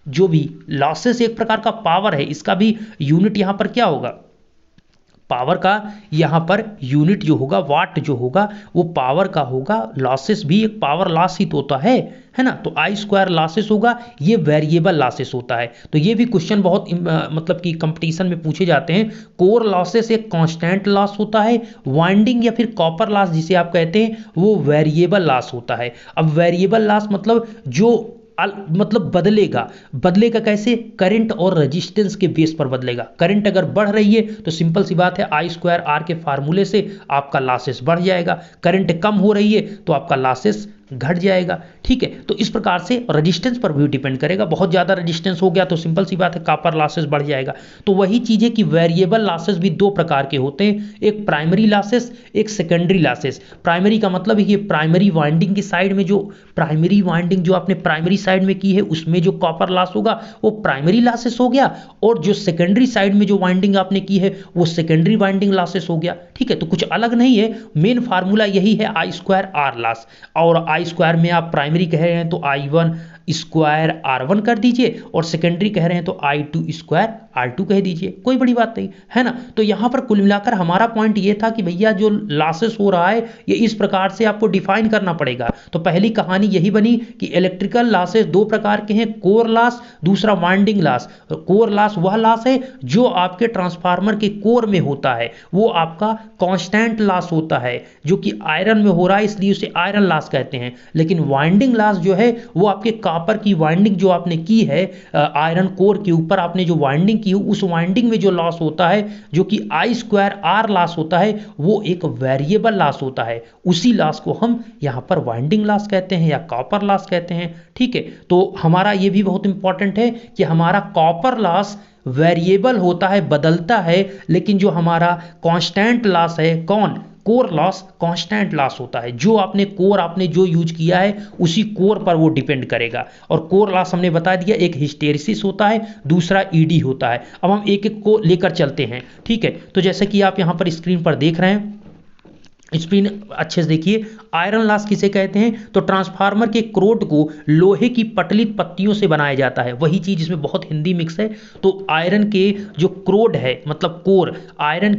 जो भी लॉसेस एक प्रकार का पावर है, इसका भी यूनिट यहां पर क्या होगा? पावर का यहाँ पर यूनिट जो होगा, वाट जो होगा, वो पावर का होगा। लॉसेस भी एक पावर लॉस ही तो होता है ना। तो आई स्क्वायर लॉसेस होगा, ये वेरिएबल लॉसेस होता है। तो ये भी क्वेश्चन बहुत मतलब कि कंपटीशन में पूछे जाते हैं। कोर लॉसेस एक कांस्टेंट लॉस होता है, वाइंडिंग या फिर कॉपर लॉस जिसे आप कहते हैं वो वेरिएबल लॉस होता है। अब वेरिएबल लॉस मतलब जो मतलब बदलेगा कैसे? करंट और रेजिस्टेंस के बेस पर बदलेगा। करंट अगर बढ़ रही है तो सिंपल सी बात है, आई स्क्वायर आर के फार्मूले से आपका लॉसेस बढ़ जाएगा। करंट कम हो रही है तो आपका लॉसेस घट जाएगा। ठीक है। तो इस प्रकार से रेजिस्टेंस पर भी डिपेंड करेगा, बहुत ज्यादा रेजिस्टेंस हो गया तो सिंपल सी बात है कॉपर लॉसेस बढ़ जाएगा। तो वही चीज है कि वेरिएबल लॉसेस भी दो प्रकार के होते हैं, एक प्राइमरी लॉसेस, एक सेकेंडरी लॉसेस। प्राइमरी का मतलब है कि प्राइमरी वाइंडिंग की साइड में जो प्राइमरी वाइंडिंग जो आपने प्राइमरी साइड में की है उसमें जो कॉपर लॉस होगा वो प्राइमरी लॉसेस हो गया, और जो सेकेंडरी साइड में जो वाइंडिंग आपने की है वो सेकेंडरी वाइंडिंग लॉसेस हो गया। ठीक है। तो कुछ अलग नहीं है, मेन फार्मूला यही है आई स्क्वायर आर लॉस। और आई स्क्वायर में आप प्राइमरी कह रहे हैं तो I1 स्क्वायर R1 कर दीजिए, और सेकेंडरी कह रहे हैं तो I2 स्क्वायर R2 कह दीजिए, कोई बड़ी बात नहीं है ना। तो यहां पर कुल मिलाकर हमारा पॉइंट ये था कि भैया जो लॉसेस हो रहा है ये इस प्रकार से आपको डिफाइन करना पड़ेगा। तो पहली कहानी यही बनी कि इलेक्ट्रिकल लॉसेस दो प्रकार के हैं, कोर लॉस, दूसरा वाइंडिंग लॉस। कोर लॉस वह लॉस है जो आपके ट्रांसफार्मर के कोर में होता है, वो आपका कांस्टेंट लॉस होता है जो कि आयरन में हो रहा है, इसलिए उसे आयरन लॉस कहते हैं। लेकिन वाइंडिंग लॉस जो है वो आपके कॉपर की वाइंडिंग जो आपने की है आयरन कोर के ऊपर, आपने जो वाइंडिंग की उस वाइंडिंग में जो लॉस होता है जो कि आई स्क्वायर आर लॉस होता है, वो एक वेरिएबल लॉस होता है। उसी लॉस को हम यहां पर वाइंडिंग लॉस कहते हैं या कॉपर लॉस कहते हैं। ठीक है। तो हमारा ये भी बहुत इंपॉर्टेंट है कि हमारा कॉपर लॉस वेरिएबल होता है, बदलता है, लेकिन जो हमारा कांस्टेंट लॉस है, कौन? कोर लॉस कांस्टेंट लॉस होता है, जो आपने जो यूज किया है उसी कोर पर वो डिपेंड करेगा। और कोर लॉस हमने बता दिया, एक हिस्टेरिसिस होता है, दूसरा ईडी होता है। अब हम एक एक को लेकर चलते हैं, ठीक है। तो जैसे कि आप यहां पर स्क्रीन पर देख रहे हैं, स्क्रीन अच्छे से देखिए, आयरन लॉस किसे कहते हैं? तो ट्रांसफार्मर के क्रोड को लोहे की पटलित पत्तियों से बनाया जाता है। वही चीज इसमें बहुत हिंदी मिक्स है। तो आयरन के जो क्रोड है, मतलब कोर, आयरन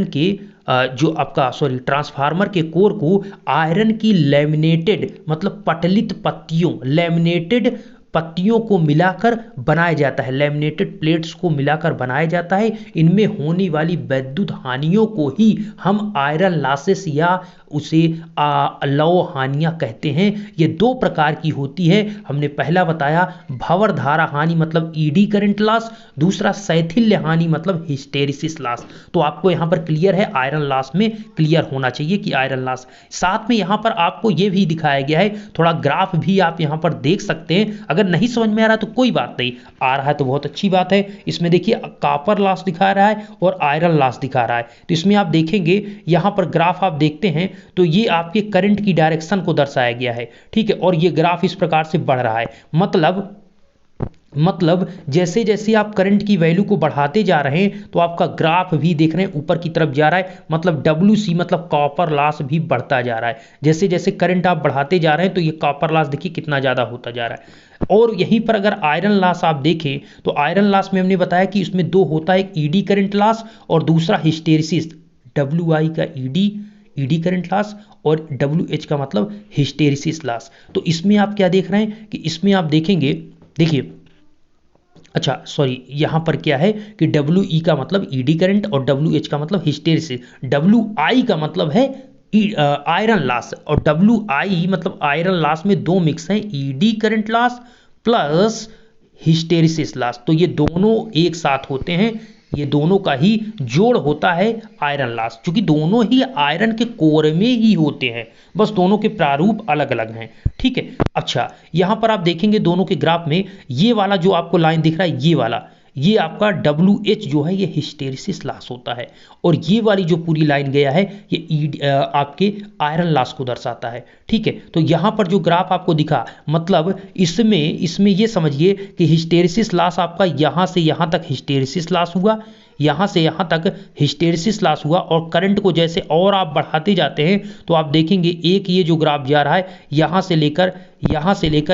के जो आपका ट्रांसफार्मर के कोर को आयरन की लैमिनेटेड, मतलब पटलित पत्तियों को मिलाकर बनाया जाता है, लैमिनेटेड प्लेट्स को मिलाकर बनाया जाता है। इनमें होने वाली विद्युत हानियों को ही हम आयरन लॉसेस या उसे लौ हानियां कहते हैं। ये दो प्रकार की होती है। हमने पहला बताया भंवर धारा हानि मतलब ईडी करंट लॉस, दूसरा शैथिल्य हानि मतलब हिस्टेरिसिस लॉस। तो आपको यहां पर क्लियर है, आयरन लॉस में क्लियर होना चाहिए कि आयरन लॉस। साथ में यहां पर आपको यह भी दिखाया गया है, थोड़ा ग्राफ भी आप यहां पर देख सकते हैं। अगर नहीं समझ में आ रहा तो कोई बात नहीं, आ रहा है तो बहुत अच्छी बात है। इसमें देखिए कॉपर लॉस दिखा रहा है और आयरन लॉस दिखा रहा है। तो इसमें आप देखेंगे, यहां पर ग्राफ आप देखते हैं तो ये आपके करंट की डायरेक्शन को दर्शाया गया है, ठीक है। और ये ग्राफ इस प्रकार से बढ़ रहा है, मतलब जैसे जैसे आप करंट की वैल्यू को बढ़ाते जा रहे हैं तो आपका ग्राफ भी देख रहे हैं ऊपर की तरफ जा रहा है, मतलब WC मतलब कॉपर लॉस भी बढ़ता जा रहा है। जैसे जैसे करंट आप बढ़ाते जा रहे हैं तो ये कॉपर लॉस देखिए कितना ज्यादा होता जा रहा है। और यहीं पर अगर आयरन लॉस आप देखें तो आयरन लॉस में हमने बताया कि इसमें दो होता है, एक ईडी करंट लॉस और दूसरा हिस्टेरिसिस। WI का ईडी करंट लॉस और WH का मतलब हिस्टेरिसिस लॉस। तो इसमें आप क्या देख रहे हैं कि इसमें आप देखेंगे, देखिए यहां पर क्या है कि WE का मतलब ईडी करंट और WH का मतलब हिस्टेरिसिस। WI का मतलब है आयरन लॉस और WI मतलब आयरन लॉस में दो मिक्स हैं, eddy current loss plus hysteresis loss. तो ये दोनों एक साथ होते हैं, ये दोनों का ही जोड़ होता है आयरन लॉस, क्योंकि दोनों ही आयरन के कोर में ही होते हैं, बस दोनों के प्रारूप अलग अलग हैं, ठीक है। अच्छा, यहां पर आप देखेंगे दोनों के ग्राफ में ये वाला जो आपको लाइन दिख रहा है, ये वाला, ये आपका WH जो है ये हिस्टेरिसिस लॉस होता है, और ये वाली जो पूरी लाइन गया है ये आपके आयरन लॉस को दर्शाता है, ठीक है। तो यहां पर जो ग्राफ आपको दिखा, मतलब इसमें ये समझिए कि हिस्टेरिसिस लॉस आपका यहां से यहां तक हिस्टेरिसिस लॉस हुआ, यहां से यहां तक हिस्टेरिसिस लॉस हुआ, और करंट को जैसे और आप बढ़ाते जाते हैं तो आप देखेंगे एक ये जो ग्राफ जा रहा है यहां से लेकर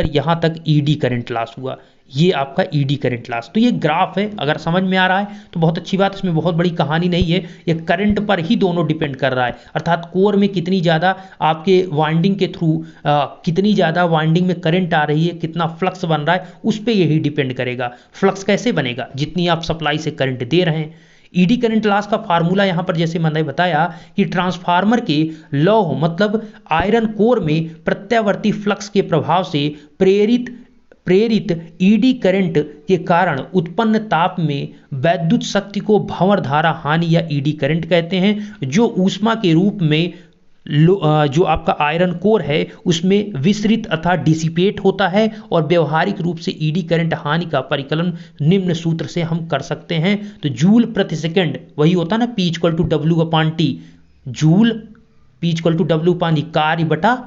यहां तक ईडी करंट लॉस हुआ, ये आपका ईडी करंट लॉस। तो ये ग्राफ है, अगर समझ में आ रहा है तो बहुत अच्छी बात, इसमें बहुत बड़ी कहानी नहीं है, ये करंट पर ही दोनों डिपेंड कर रहा है, अर्थात कोर में कितनी ज़्यादा आपके वाइंडिंग के थ्रू कितनी ज़्यादा वाइंडिंग में करंट आ रही है, कितना फ्लक्स बन रहा है, उस पर यही डिपेंड करेगा। फ्लक्स कैसे बनेगा? जितनी आप सप्लाई से करंट दे रहे हैं। ईडी करंट लॉस का फार्मूला यहां पर जैसे मैंने बताया कि ट्रांसफार्मर के लौह मतलब आयरन कोर में प्रत्यावर्ती फ्लक्स के प्रभाव से प्रेरित ईडी करंट के कारण उत्पन्न ताप में वैद्युत शक्ति को भंवर धारा हानि या ईडी करंट कहते हैं, जो ऊष्मा के रूप में जो आपका आयरन कोर है उसमें विसरित अथवा डिसिपेट होता है। और व्यवहारिक रूप से ईडी करंट हानि का परिकलन निम्न सूत्र से हम कर सकते हैं। तो जूल प्रति सेकंड वही होता है ना, P = W/T, joule P = W/T,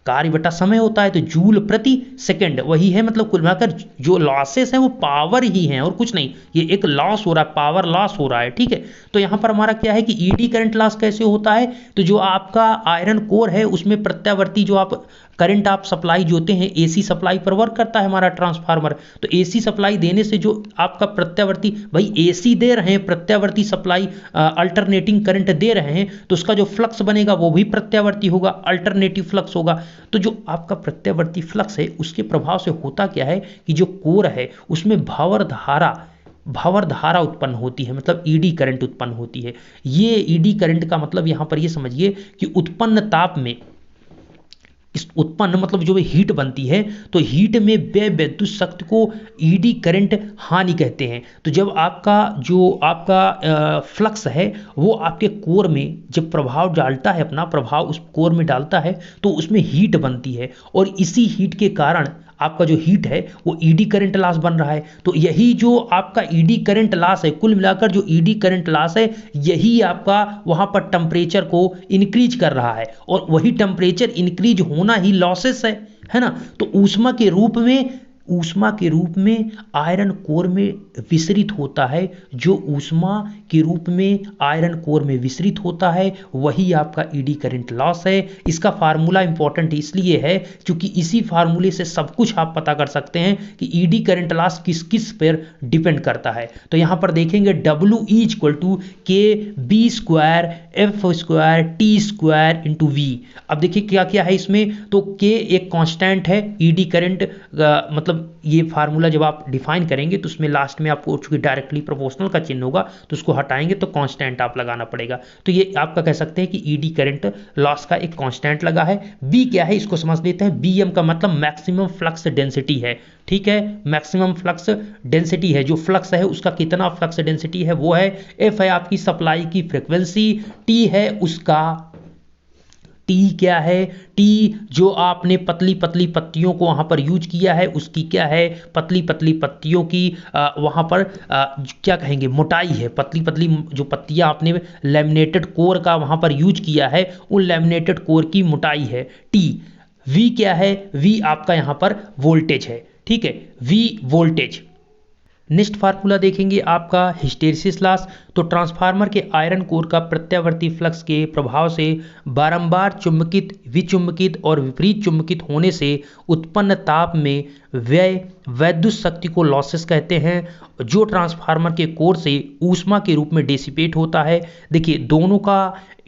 कार्य बटा समय होता है, तो जूल प्रति सेकंड वही है। मतलब कुल मिलाकर जो लॉसेस हैं वो पावर ही हैं और कुछ नहीं, ये एक लॉस हो रहा है, पावर लॉस हो रहा है, ठीक है। तो यहां पर हमारा क्या है कि ईडी करंट लॉस कैसे होता है, तो जो आपका आयरन कोर है उसमें प्रत्यावर्ती जो आप करंट आप सप्लाई जोते हैं, AC सप्लाई पर वर्क करता है हमारा ट्रांसफार्मर। तो AC सप्लाई देने से जो आपका प्रत्यावर्ती, भाई AC दे रहे हैं, प्रत्यावर्ती सप्लाई अल्टरनेटिंग करंट दे रहे हैं, तो उसका जो फ्लक्स बनेगा वो भी प्रत्यावर्ती होगा, अल्टरनेटिव फ्लक्स होगा। तो जो आपका प्रत्यावर्ती फ्लक्स है उसके प्रभाव से होता क्या है कि जो कोर है उसमें भंवर धारा उत्पन्न होती है, मतलब ईडी करंट उत्पन्न होती है। ये ईडी करंट का मतलब यहां पर ये समझिए कि उत्पन्न ताप में उत्पन्न मतलब जो हीट बनती है, तो हीट में विद्युत शक्ति को ईडी करंट हानि कहते हैं। तो जब आपका फ्लक्स है वो आपके कोर में जब प्रभाव डालता है, अपना प्रभाव उस कोर में डालता है, तो उसमें हीट बनती है, और इसी हीट के कारण आपका जो हीट है वो ईडी करंट लॉस बन रहा है। तो यही जो आपका ईडी करंट लॉस है, कुल मिलाकर जो ईडी करंट लॉस है, यही आपका वहां पर टेम्परेचर को इंक्रीज कर रहा है, और वही टेम्परेचर इंक्रीज होना ही लॉसेस है ना। तो ऊष्मा के रूप में आयरन कोर में विसरित होता है, जो ऊष्मा के रूप में आयरन कोर में विसरित होता है वही आपका ईडी करंट लॉस है। इसका फार्मूला इंपॉर्टेंट इसलिए है क्योंकि इसी फार्मूले से सब कुछ आप पता कर सकते हैं कि ईडी करंट लॉस किस किस पर डिपेंड करता है। तो यहां पर देखेंगे W = KB² F² T² into V। अब देखिए क्या क्या है इसमें, तो K एक कांस्टेंट है, ईडी करंट मतलब ये फार्मूला जब आप डिफाइन करेंगे तो उसमें लास्ट में आपको चूंकि डायरेक्टली प्रोपोर्शनल का चिन्ह होगा तो उसको हटाएंगे तो कांस्टेंट आप लगाना पड़ेगा। तो ये आपका कह सकते हैं कि ईडी करंट लॉस का एक कांस्टेंट लगा है। बी क्या है इसको समझ लेते हैं। बीएम का मतलब मैक्सिमम फ्लक्स डेंसिटी है, ठीक है, मैक्सिमम फ्लक्स डेंसिटी है, जो फ्लक्स है उसका कितना फ्लक्स डेंसिटी है वो है। एफ है आपकी सप्लाई की फ्रीक्वेंसी, टी है उसका, टी क्या है, टी जो आपने पतली पतली पत्तियों को वहां पर यूज किया है उसकी क्या है, पतली पतली पत्तियों की वहां पर क्या कहेंगे मोटाई है, पतली पतली जो पत्तियां आपने लैमिनेटेड कोर का वहां पर यूज किया है उन लैमिनेटेड कोर की मोटाई है टी। वी क्या है, वी आपका यहां पर वोल्टेज है, ठीक है, वी वोल्टेज। नेक्स्ट फार्मूला देखेंगे आपका हिस्टेरिसिस लॉस। तो ट्रांसफार्मर के आयरन कोर का प्रत्यावर्ती फ्लक्स के प्रभाव से बारंबार चुंबकित, विचुंबकित और विपरीत चुंबकित होने से उत्पन्न ताप में व्यय वैद्युत शक्ति को लॉसेस कहते हैं, जो ट्रांसफार्मर के कोर से ऊष्मा के रूप में डिसिपेट होता है। देखिए दोनों का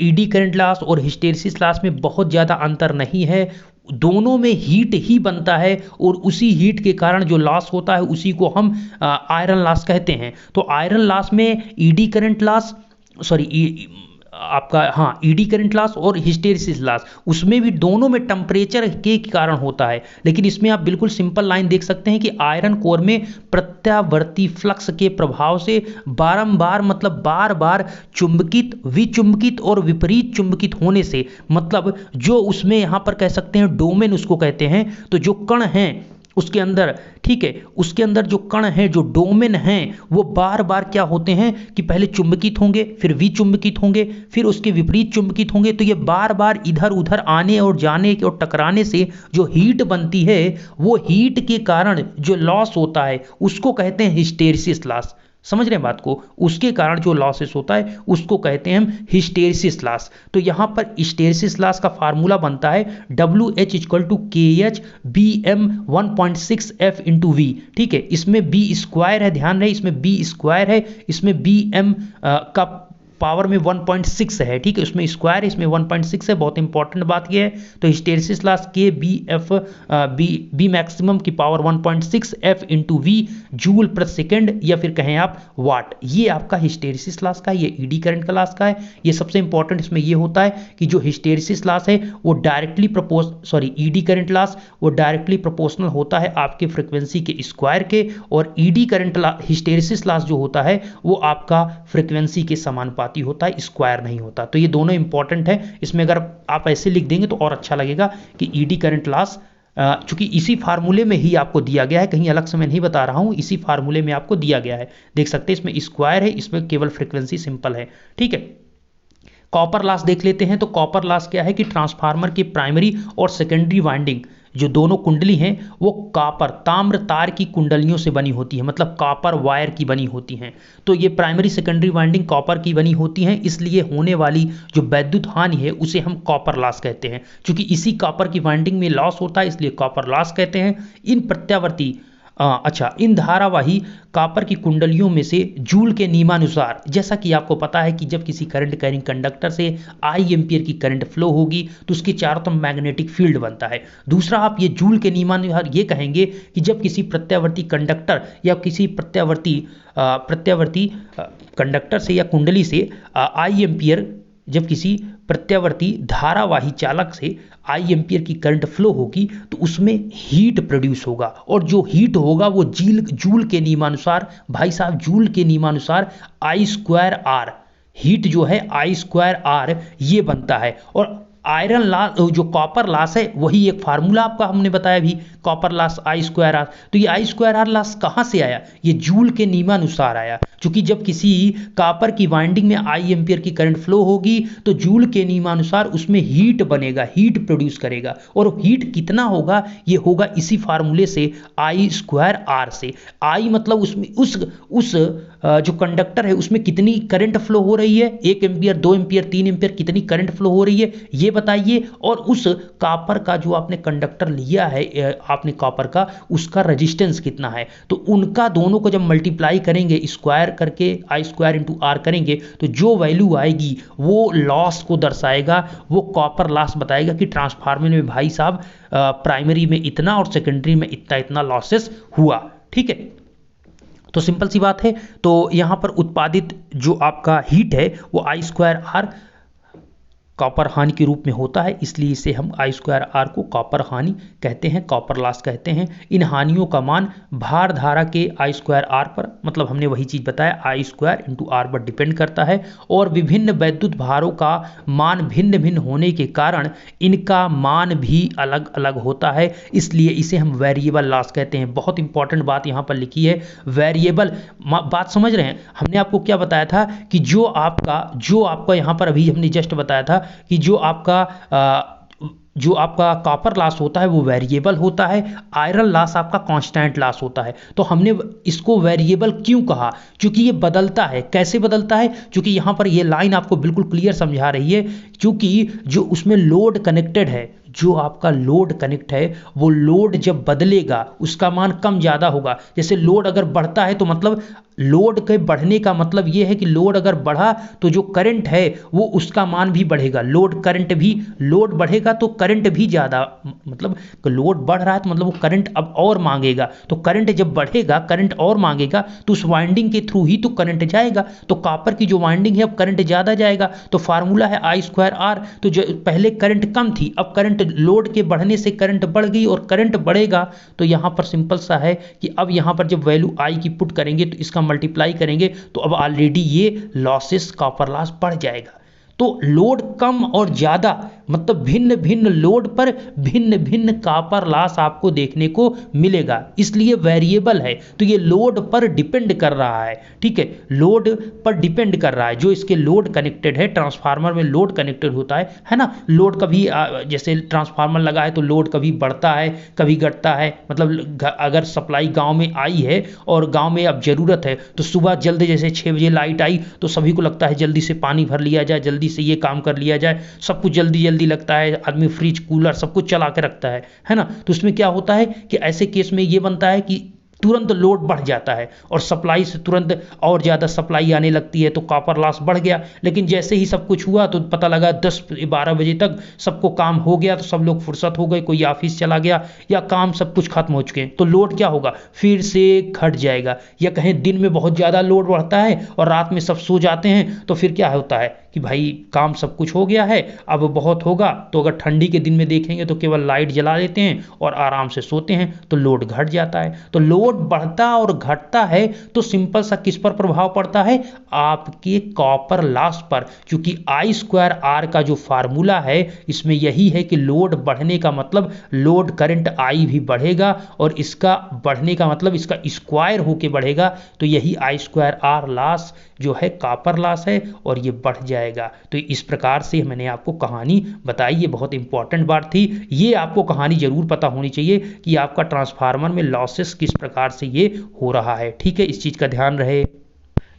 ईडी करंट लॉस और हिस्टेरिसिस लॉस में बहुत ज़्यादा अंतर नहीं है, दोनों में हीट ही बनता है और उसी हीट के कारण जो लॉस होता है उसी को हम आयरन लॉस कहते हैं। तो आयरन लॉस में ईडी करंट लॉस, सॉरी आपका हाँ ईडी करंट लॉस और हिस्टेरिसिस लॉस, उसमें भी दोनों में टेम्परेचर के कारण होता है, लेकिन इसमें आप बिल्कुल सिंपल लाइन देख सकते हैं कि आयरन कोर में प्रत्यावर्ती फ्लक्स के प्रभाव से बारंबार मतलब बार बार चुंबकित, विचुंबकित और विपरीत चुंबकित होने से, मतलब जो उसमें यहां पर कह सकते हैं डोमेन उसको कहते हैं, तो जो कण हैं उसके अंदर, ठीक है, उसके अंदर जो कण हैं जो डोमेन हैं वो बार बार क्या होते हैं कि पहले चुंबकित होंगे, फिर विचुंबकित होंगे, फिर उसके विपरीत चुंबकित होंगे। तो ये बार बार इधर उधर आने और जाने और टकराने से जो हीट बनती है वो हीट के कारण जो लॉस होता है उसको कहते हैं हिस्टेरिसिस लॉस। समझ रहे हैं बात को, उसके कारण जो लॉसेस होता है उसको कहते हैं हम हिस्टेरिसिस लॉस। तो यहां पर हिस्टेरिसिस लॉस का फार्मूला बनता है WH = KH BM 1.6F × V, ठीक है, इसमें B² है, ध्यान रहे इसमें B² है, इसमें BM का पावर में 1.6 है, ठीक है, उसमें स्क्वायर, इसमें 1.6 है, बहुत इंपॉर्टेंट बात यह है। तो हिस्टेरिसिस लॉस बी मैक्सिमम की पावर 1.6 F × V जूल प्रति सेकंड, या फिर कहें आप वाट, ये आपका हिस्टेरिसिस लॉस का, ये ईडी करंट का लॉस का है। ये सबसे इंपॉर्टेंट इसमें ये होता है कि जो हिस्टेरिसिस लॉस है वो डायरेक्टली ईडी करंट लॉस वो डायरेक्टली प्रोपोर्शनल होता है आपके फ्रीक्वेंसी के स्क्वायर के, और ईडी करंट हिस्टेरिसिस लॉस जो होता है वो आपका फ्रीक्वेंसी के समानुपाती होता है, स्क्वायर नहीं होता। तो ये दोनों इंपॉर्टेंट है, इसमें अगर आप ऐसे लिख देंगे तो और अच्छा लगेगा कि ईडी करंट लॉस, चूंकि इसी फार्मूले में ही आपको दिया गया है, कहीं अलग से मैं नहीं बता रहा हूं, इसी फार्मूले में आपको दिया गया है, देख सकते हैं इसमें स्क्वायर है, इसमें केवल फ्रीक्वेंसी सिंपल है, ठीक है। कॉपर लॉस देख लेते हैं। तो कॉपर लॉस क्या है कि ट्रांसफार्मर की प्राइमरी और सेकेंडरी वाइंडिंग जो दोनों कुंडली हैं वो कॉपर ताम्र तार की कुंडलियों से बनी होती है, मतलब कॉपर वायर की बनी होती हैं। तो ये प्राइमरी सेकेंडरी वाइंडिंग कॉपर की बनी होती हैं, इसलिए होने वाली जो वैद्युत हानि है उसे हम कॉपर लॉस कहते हैं। क्योंकि इसी कॉपर की वाइंडिंग में लॉस होता है इसलिए कॉपर लॉस कहते हैं। इन प्रत्यावर्ती इन धारावाही कॉपर की कुंडलियों में से जूल के नियमानुसार, जैसा कि आपको पता है कि जब किसी करंट कैरिंग कंडक्टर से I एम्पियर की करंट फ्लो होगी तो उसके चारों तरफ मैग्नेटिक फील्ड बनता है। दूसरा आप ये जूल के नियमानुसार ये कहेंगे कि जब किसी प्रत्यावर्ती कंडक्टर या किसी प्रत्यावर्ती कंडक्टर से या कुंडली से I एम्पियर, जब किसी प्रत्यावर्ती धारावाही चालक से I एम्पियर की करंट फ्लो होगी तो उसमें हीट प्रोड्यूस होगा, और जो हीट होगा वो जूल के नियमानुसार, भाई साहब जूल के नियमानुसार I² R, हीट जो है I² R ये बनता है। और आयरन लॉस, जो कॉपर लॉस है वही एक फार्मूला आपका हमने बताया भी, copper loss I square R. तो ये आई स्क्वायर आर लॉस कहाँ से आया, ये जूल के नियमानुसार आया, क्योंकि जब किसी कॉपर की वाइंडिंग में आई एम्पियर की करंट फ्लो होगी तो जूल के नियमानुसार उसमें हीट बनेगा, हीट प्रोड्यूस करेगा, और हीट कितना होगा, ये होगा इसी फार्मूले से आई स्क्वायर आर से। आई मतलब उसमें उस जो कंडक्टर है उसमें कितनी करंट फ्लो हो रही है, 1 एम्पियर, 2 एम्पियर, 3 एम्पियर, कितनी करंट फ्लो हो रही है ये बताइए, और उस कॉपर का जो आपने कंडक्टर लिया है आपने कॉपर का, उसका रेजिस्टेंस कितना है। तो उनका दोनों को जब मल्टीप्लाई करेंगे स्क्वायर करके, आई स्क्वायर इंटू आर करेंगे, तो जो वैल्यू आएगी वो लॉस को दर्शाएगा, वो कॉपर लॉस बताएगा कि ट्रांसफार्मर में भाई साहब प्राइमरी में इतना और सेकेंडरी में इतना इतना लॉसेस हुआ। ठीक है, तो सिंपल सी बात है। तो यहां पर उत्पादित जो आपका हीट है वो आई स्क्वायर आर कॉपर हानि के रूप में होता है, इसलिए इसे हम आई स्क्वायर आर को कॉपर हानि कहते हैं, कॉपर लॉस कहते हैं। इन हानियों का मान भार धारा के आई स्क्वायर आर पर, मतलब हमने वही चीज बताया, आई स्क्वायर इंटू आर पर डिपेंड करता है, और विभिन्न वैद्युत भारों का मान भिन्न भिन्न होने के कारण इनका मान भी अलग अलग होता है, इसलिए इसे हम वेरिएबल लॉस कहते हैं। बहुत इंपॉर्टेंट बात यहाँ पर लिखी है, वेरिएबल। बात समझ रहे हैं, हमने आपको क्या बताया था कि जो आपका यहाँ पर अभी हमने जस्ट बताया था कि जो आपका कॉपर लॉस होता है वो वेरिएबल होता है, आयरन लॉस आपका कांस्टेंट लॉस होता है। तो हमने इसको वेरिएबल क्यों कहा, क्योंकि ये बदलता है। कैसे बदलता है, क्योंकि यहाँ पर ये लाइन आपको बिल्कुल क्लियर समझा रही है, क्योंकि जो उसमें लोड कनेक्टेड है, जो आपका लोड कनेक्ट है वो लोड जब बदलेगा उसका मान कम ज़्यादा होगा। जैसे लोड अगर बढ़ता है तो मतलब लोड के बढ़ने का मतलब ये है कि लोड अगर बढ़ा तो जो करंट है वो उसका मान भी बढ़ेगा, लोड बढ़ेगा तो करंट भी ज़्यादा, मतलब लोड बढ़ रहा है तो मतलब वो करंट अब और मांगेगा, तो करंट जब बढ़ेगा, करंट और मांगेगा तो उस वाइंडिंग के थ्रू ही तो करंट जाएगा। तो कॉपर की जो वाइंडिंग है अब करंट ज़्यादा जाएगा, तो फार्मूला है आई स्क्वायर आर। तो जो पहले करंट कम थी, अब करंट लोड के बढ़ने से करंट बढ़ गई, और करंट बढ़ेगा तो यहां पर सिंपल सा है कि अब यहां पर जब वैल्यू आई की पुट करेंगे तो इसका मल्टीप्लाई करेंगे तो अब ऑलरेडी ये लॉसेस, कॉपर लॉस बढ़ जाएगा। तो लोड कम और ज्यादा मतलब भिन्न भिन्न लोड पर भिन्न भिन्न कॉपर लॉस आपको देखने को मिलेगा, इसलिए वेरिएबल है। तो ये लोड पर डिपेंड कर रहा है, ठीक है, लोड पर डिपेंड कर रहा है। जो इसके लोड कनेक्टेड है, ट्रांसफार्मर में लोड कनेक्टेड होता है ना, लोड कभी जैसे ट्रांसफार्मर लगा है तो लोड कभी बढ़ता है कभी घटता है। मतलब अगर सप्लाई गांव में आई है और गांव में अब जरूरत है तो सुबह जल्दी, जैसे 6 बजे लाइट आई तो सभी को लगता है जल्दी से पानी भर लिया जाए, जल्दी से ये काम कर लिया जाए, सब कुछ जल्दी जल्दी लगता है, आदमी फ्रिज कूलर सब कुछ चला के रखता है ना। तो उसमें क्या होता है कि ऐसे केस में ये बनता है कि तुरंत लोड बढ़ जाता है और सप्लाई से तुरंत और ज़्यादा सप्लाई आने लगती है, तो कॉपर लॉस बढ़ गया। लेकिन जैसे ही सब कुछ हुआ तो पता लगा 10-12 बजे तक सबको काम हो गया, तो सब लोग फुर्सत हो गए, कोई ऑफिस चला गया या काम सब कुछ खत्म हो चुके हैं, तो लोड क्या होगा, फिर से घट जाएगा। या कहें दिन में बहुत ज़्यादा लोड बढ़ता है और रात में सब सो जाते हैं, तो फिर क्या होता है कि भाई काम सब कुछ हो गया है, अब बहुत होगा, तो अगर ठंडी के दिन में देखेंगे तो केवल लाइट जला लेते हैं और आराम से सोते हैं, तो लोड घट जाता है। तो लोड बढ़ता और घटता है तो सिंपल सा किस पर प्रभाव पड़ता है, आपके कॉपर लॉस पर, क्योंकि आई स्क्वायर आर का जो फार्मूला है इसमें यही है कि लोड बढ़ने का मतलब लोड करंट आई भी बढ़ेगा, और इसका बढ़ने का मतलब इसका स्क्वायर होके बढ़ेगा, तो यही आई स्क्वायर आर लॉस जो है कॉपर लॉस है, और ये बढ़ जाएगा। तो इस प्रकार से मैंने आपको कहानी बताई, ये बहुत इंपॉर्टेंट बात थी, ये आपको कहानी जरूर पता होनी चाहिए कि आपका ट्रांसफार्मर में लॉसेस किस प्रकार से ये हो रहा है, ठीक है, इस चीज का ध्यान रहे।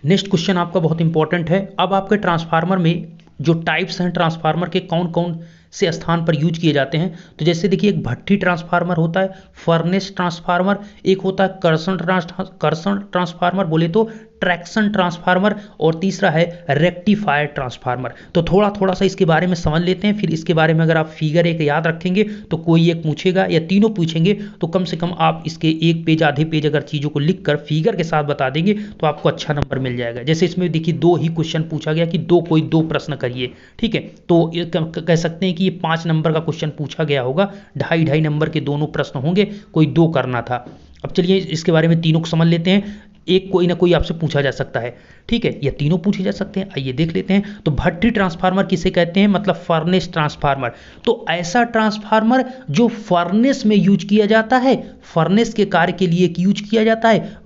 नेक्स्ट क्वेश्चन आपका बहुत इंपॉर्टेंट है। अब आपके ट्रांसफार्मर में जो टाइप्स हैं ट्रांसफार्मर के, कौन कौन से स्थान पर यूज किए जाते हैं, तो जैसे देखिए एक भट्ठी ट्रांसफार्मर होता है, फर्नेस ट्रांसफार्मर, एक होता है कर्षण ट्रांसफार्मर बोले तो ट्रैक्शन ट्रांसफार्मर, और तीसरा है रेक्टिफायर ट्रांसफार्मर। तो थोड़ा थोड़ा सा इसके बारे में समझ लेते हैं, फिर इसके बारे में अगर आप फिगर एक याद रखेंगे तो कोई एक पूछेगा या तीनों पूछेंगे तो कम से कम आप इसके एक पेज आधे पेज अगर चीज़ों को लिख कर फिगर के साथ बता देंगे तो आपको अच्छा नंबर मिल जाएगा। जैसे इसमें देखिए 2 ही क्वेश्चन पूछा गया कि कोई दो प्रश्न करिए, ठीक है, तो कह सकते हैं कि ये 5 नंबर का क्वेश्चन पूछा गया होगा, 2.5 नंबर के दोनों प्रश्न होंगे, कोई 2 करना था। अब चलिए इसके बारे में तीनों को समझ लेते हैं। एक कोई ना कोई आपसे पूछा जा सकता है, ठीक है, या तीनों पूछे जा सकते हैं। आइए देख लेते हैं। तो भट्ठी ट्रांसफार्मर किसे कहते हैं, मतलब फर्नेस ट्रांसफार्मर। तो ऐसा ट्रांसफार्मर जो फर्नेस में यूज किया जाता है, फर्नेस के कार्य के लिए यूज किया जाता है,